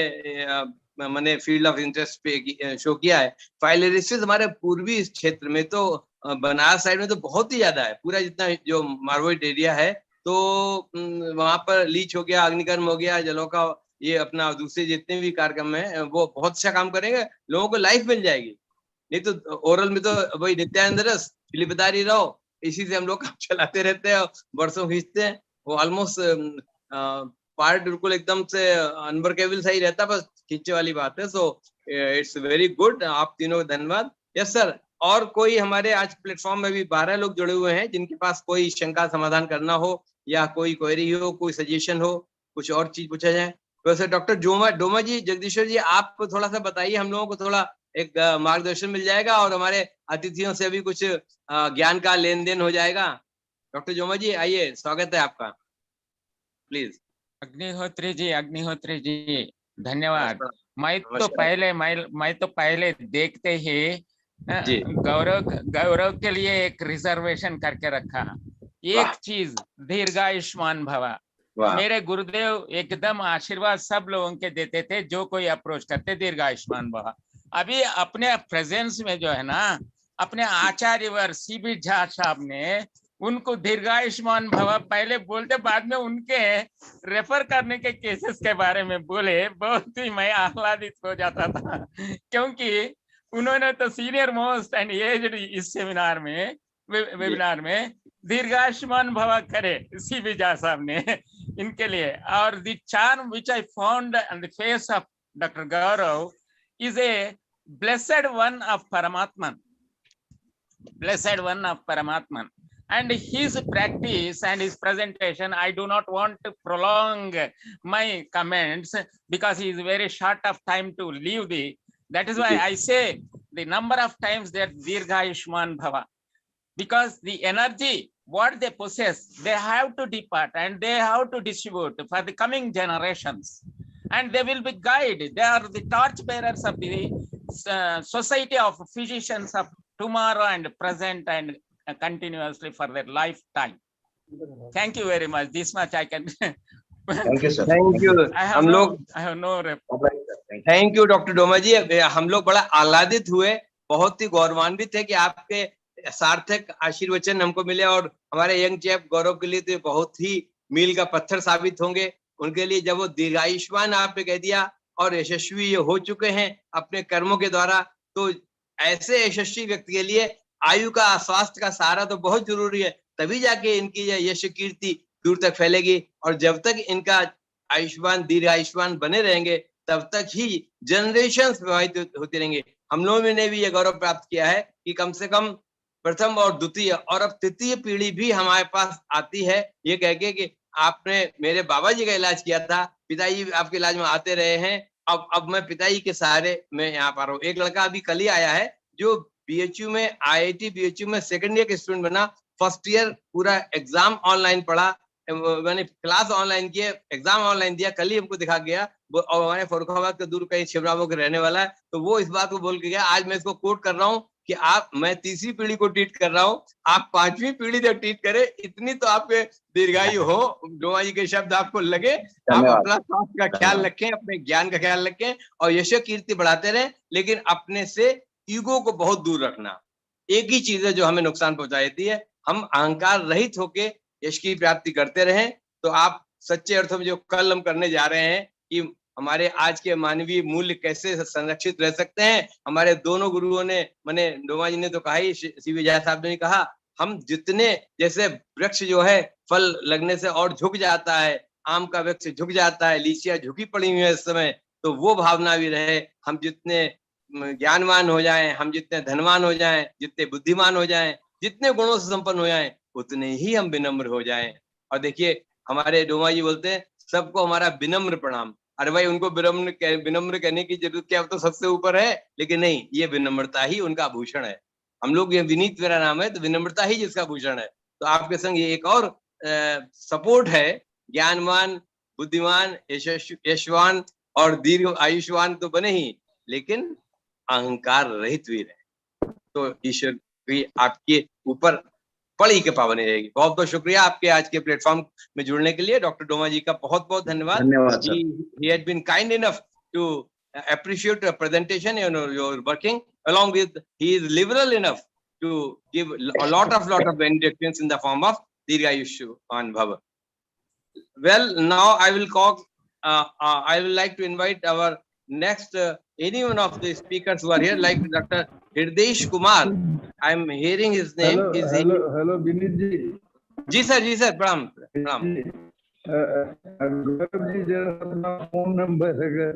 Speaker 6: मैंने फील्ड ऑफ इंटरेस्ट पे शो किया है। फाइलेरिसिस हमारे पूर्वी क्षेत्र में तो बनारस साइड में तो बहुत ही ज्यादा है, पूरा जितना जो मार्वोइड एरिया है, तो वहां पर लीच हो गया, अग्निकर्म हो गया, जलों का ये अपना दूसरे जितने भी कार्यक्रम है वो बहुत अच्छा काम करेंगे, लोगों को लाइफ मिल जाएगी। नहीं तो ओरल में तो वही नित्यानंद रस फिलिपदारी रहो, इसी से हम लोग काम चलाते रहते हैं, वर्षों खींचते हैं। वो ऑलमोस्ट पार्ट बिल्कुल एकदम से अनब्रेकेबल सही रहता, बस खींचे वाली बात है। सो इट्स वेरी गुड, आप तीनों को धन्यवाद। यस सर, और कोई हमारे आज प्लेटफॉर्म में भी 12 लोग जुड़े हुए हैं जिनके पास कोई शंका समाधान करना हो या कोई क्वेरी हो, कोई सजेशन हो, कुछ और चीज पूछा जाए। वैसे डॉक्टर डोमा जी, जगदीश्वर जी, आप थोड़ा सा बताइए, हम लोगों को थोड़ा एक मार्गदर्शन मिल जाएगा और हमारे अतिथियों से भी कुछ ज्ञान का लेन देन हो जाएगा। डॉक्टर जोमा जी आइए, स्वागत है आपका, प्लीज।
Speaker 11: अग्निहोत्री जी धन्यवाद। मैं तो पहले देखते ही गौरव के लिए एक रिजर्वेशन करके रखा। एक चीज, दीर्घायुष्मान भव। मेरे गुरुदेव एकदम आशीर्वाद सब लोगों के देते थे, जो कोई अप्रोच करते दीर्घायुष्मान भव। अभी अपने प्रेजेंस में जो है ना, अपने आचार्यवर सीबी झा साहब ने उनको दीर्घायुष्मान भव पहले बोलते, बाद में उनके रेफर करने के केसेस के बारे में बोले। बहुत ही मैं आह्लादित हो जाता था, क्योंकि उन्होंने तो सीनियर मोस्ट एंड एज्ड इस सेमिनार में वेबिनार में दीर्घायुष्मान भव करे सीबी झा साहब ने इनके लिए। और the charm which I found on the face of doctor Gaurav is a blessed one of Paramatman, blessed one of Paramatman. And his practice and his presentation, I do not want to prolong my comments because he is very short of time to leave that is why I say the number of times that Dirghayushman Bhava, because the energy what they possess, they have to depart and they have to distribute for the coming generations. And they will be guided. They are the torch bearers of the society of physicians of tomorrow and present and continuously for their lifetime. Thank you very much. This much I can.
Speaker 4: Thank you, sir.
Speaker 6: Thank you.
Speaker 11: I have no
Speaker 6: thank you doctor Doma ji. हम लोग बड़ा आह्लादित हुए, बहुत ही गौरवान्वित है कि आपके सार्थक आशीर्वचन हमको मिले, और हमारे यंग चैप गौरव के लिए तो बहुत ही मील का पत्थर साबित होंगे। उनके लिए जब वो दीर्घायुष्मान आपने कह दिया और यशस्वी ये हो चुके हैं अपने कर्मों के द्वारा, तो ऐसे यशस्वी व्यक्ति के लिए आयु का, स्वास्थ्य का सहारा तो बहुत जरूरी है, तभी जाके इनकी यश कीर्ति दूर तक फैलेगी। और जब तक इनका आयुष्मान दीर्घायुष्मान बने रहेंगे, तब तक ही जनरेशन प्रभावित होते रहेंगे। हम लोगों ने भी ये गौरव प्राप्त किया है कि कम से कम प्रथम और द्वितीय और अब तृतीय पीढ़ी भी हमारे पास आती है, ये कह के कि आपने मेरे बाबा जी का इलाज किया था, पिताजी आपके इलाज में आते रहे हैं, अब मैं पिताजी के सहारे मैं यहाँ पर हूँ। एक लड़का अभी कल ही आया है जो बीएचयू में, IIT बीएचयू में सेकंड ईयर के स्टूडेंट बना, फर्स्ट ईयर पूरा एग्जाम ऑनलाइन पढ़ा, मैंने क्लास ऑनलाइन किए, एग्जाम ऑनलाइन दिया, कल ही हमको दिखा गया। और हमारे फरुखाबाद के दूर कहीं शिवरामो के रहने वाला है, तो वो इस बात को बोल के गया। आज मैं इसको कोट कर रहा हूँ कि मैं तीसरी पीढ़ी को ट्रीट कर रहा हूँ, आप पांचवी पीढ़ी जब ट्रीट करें, इतनी तो आपके दीर्घायु हो। डोमा जी के शब्द आपको लगे, आप अपना स्वास्थ्य का ख्याल रखें, अपने ज्ञान का ख्याल रखें और यश कीर्ति बढ़ाते रहें, लेकिन अपने से ईगो को बहुत दूर रखना। एक ही चीज है जो हमें नुकसान पहुंचा देती है, हम अहंकार रहित होके यश की प्राप्ति करते रहें, तो आप सच्चे अर्थों में जो कल हम करने जा रहे हैं कि हमारे आज के मानवीय मूल्य कैसे संरक्षित रह सकते हैं। हमारे दोनों गुरुओं ने, मैंने डोमा जी ने तो कहा ही, सीबी झा साहब ने कहा, हम जितने, जैसे वृक्ष जो है फल लगने से और झुक जाता है, आम का वृक्ष झुक जाता है, लीचियां झुकी पड़ी हुई है इस समय, तो वो भावना भी रहे। हम जितने ज्ञानवान हो जाएं, हम जितने धनवान हो जाएं, जितने बुद्धिमान हो जाएं, जितने गुणों से संपन्न हो जाएं, उतने ही हम विनम्र हो जाएं। और देखिए हमारे डोमा जी बोलते हैं, सबको हमारा विनम्र प्रणाम। अरे भाई, उनको विनम्र कहने की जरूरत क्या, तो सबसे ऊपर है, लेकिन नहीं, ये विनम्रता ही उनका भूषण है। हम लोग, ये विनीत मेरा नाम है, तो विनम्रता ही जिसका भूषण है। तो आपके संग ये एक और सपोर्ट है, ज्ञानवान, बुद्धिमान, यशवान और दीर्घ आयुष्मान तो बने ही, लेकिन अहंकार रहित भी रहे। तो ईश्वर भी आपके ऊपर बड़ी कृपा बनी रहेगी। बहुत बहुत शुक्रिया आपके आज के प्लेटफॉर्म में जुड़ने के लिए। डॉक्टर डोमा जी का बहुत बहुत धन्यवाद।
Speaker 4: धन्यवाद sir.
Speaker 6: He had been kind enough to appreciate your presentation, your working along with, he is liberal enough to give a lot of benedictions in the form of Dirghayushman Bhava. Well, now I will call, I will like to invite our next, any one of the speakers who are here, like Dr. Hridesh Kumar. I am hearing his name.
Speaker 5: Hello Vineet ji.
Speaker 6: जी sir, प्रणाम प्रणाम।
Speaker 5: गौरव जी जरा अपना phone number अगर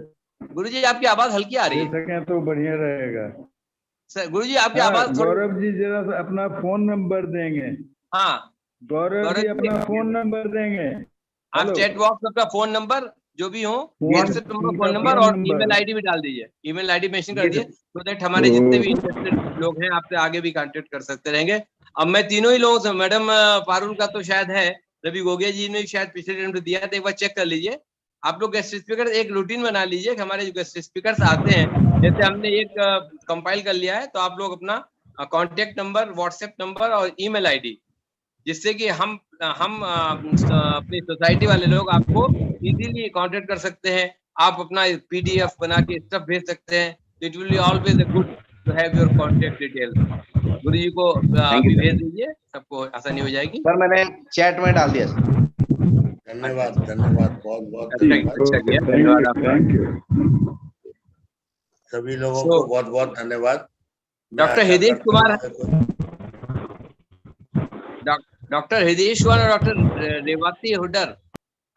Speaker 6: गुरु जी आपकी आवाज हल्की आ रही है।
Speaker 5: दे सकें तो बढ़िया रहेगा।
Speaker 6: सर गुरु जी आपकी आवाज
Speaker 5: गौरव जी जरा अपना फोन नंबर देंगे।
Speaker 6: हाँ
Speaker 5: गौरव जी अपना फोन नंबर देंगे।
Speaker 6: आप चैट बॉक्स में अपना फोन नंबर जो भी हो, व्हाट्सएप नंबर, फोन नंबर और ईमेल आईडी भी डाल दीजिए। ईमेल आईडी मेंशन कर दिए, सो दैट हमारे जितने भी इंटरेस्टेड लोग हैं आपसे आगे भी कांटेक्ट कर सकते रहेंगे। अब मैं तीनों ही लोगों से, मैडम पारुल का तो शायद है, रवि गोगिया जी ने शायद पिछले टाइम पे दिया था, एक बार चेक कर लीजिए। आप लोग गेस्ट स्पीकर एक रूटीन बना लीजिए कि हमारे जो गेस्ट स्पीकर्स आते हैं, जैसे हमने एक कंपाइल कर लिया है, तो आप लोग अपना कॉन्टेक्ट नंबर, व्हाट्सएप नंबर और ईमेल आईडी, जिससे कि हम अपनी सोसाइटी वाले लोग आपको इजीली कांटेक्ट कर सकते हैं। आप अपना पीडीएफ बना के सब भेज सकते हैं। It will be always good to have your contact detail. गुरु जी को अभी भेज दीजिए, सबको आसानी हो जाएगी।
Speaker 4: सर मैंने चैट में डाल दिया सर।
Speaker 2: धन्यवाद, बहुत बहुत
Speaker 6: अच्छा किया, धन्यवाद आपका।
Speaker 2: सभी लोगों को बहुत बहुत धन्यवाद।
Speaker 6: डॉक्टर हृदेश कुमार, डॉक्टर हृदेश कुमार और डॉक्टर रेवती हुड्डर,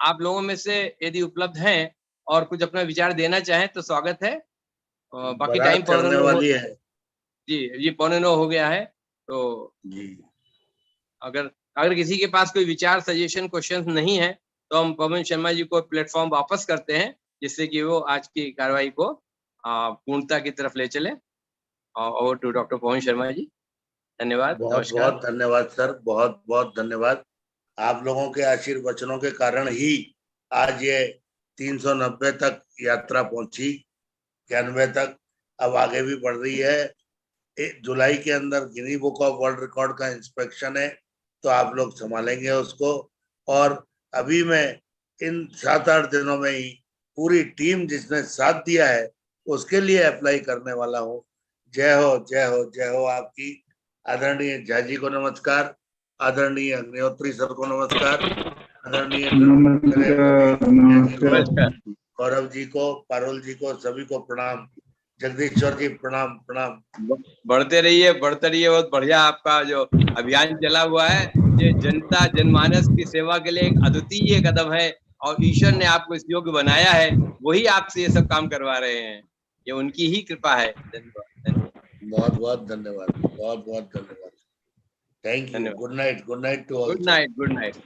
Speaker 6: आप लोगों में से यदि उपलब्ध हैं और कुछ अपना विचार देना चाहें तो स्वागत है। बाकी टाइम
Speaker 2: चढ़ने वाली है
Speaker 6: जी, ये 8:45 हो गया है, तो
Speaker 2: जी
Speaker 6: अगर किसी के पास कोई विचार, सजेशन, क्वेश्चंस नहीं है तो हम पवन शर्मा जी को प्लेटफॉर्म वापस करते हैं, जिससे कि वो आज की कार्रवाई को पूर्णता की तरफ ले चले। Over to doctor Pawan Sharma ji. धन्यवाद,
Speaker 2: बहुत बहुत धन्यवाद सर, बहुत बहुत धन्यवाद। आप लोगों के आशीर्वचनों के कारण ही आज ये 390 तक यात्रा पहुंची, 91 तक अब आगे भी बढ़ रही है। जुलाई के अंदर गिनी बुक ऑफ वर्ल्ड रिकॉर्ड का इंस्पेक्शन है, तो आप लोग संभालेंगे उसको। और अभी मैं इन 7-8 दिनों में ही पूरी टीम जिसने साथ दिया है उसके लिए अप्लाई करने वाला हूँ। जय हो, जय हो, जय हो आपकी। आदरणीय झा जी को नमस्कार, आदरणीय अग्निहोत्री सर को नमस्कार, आदरणीय गौरव जी को, पारुल जी को, सभी को प्रणाम। जगदीश्वर जी प्रणाम प्रणाम।
Speaker 6: बढ़ते रहिए, बहुत बढ़िया आपका जो अभियान चला हुआ है, ये जनता जनमानस की सेवा के लिए एक अद्वितीय कदम है और ईश्वर ने आपको इस योग्य बनाया है, वही आपसे ये सब काम करवा रहे हैं, ये उनकी ही कृपा है। धन्यवाद,
Speaker 2: बहुत बहुत धन्यवाद, बहुत बहुत धन्यवाद। Thank you. Good night, good night to all.
Speaker 6: Good night, good night.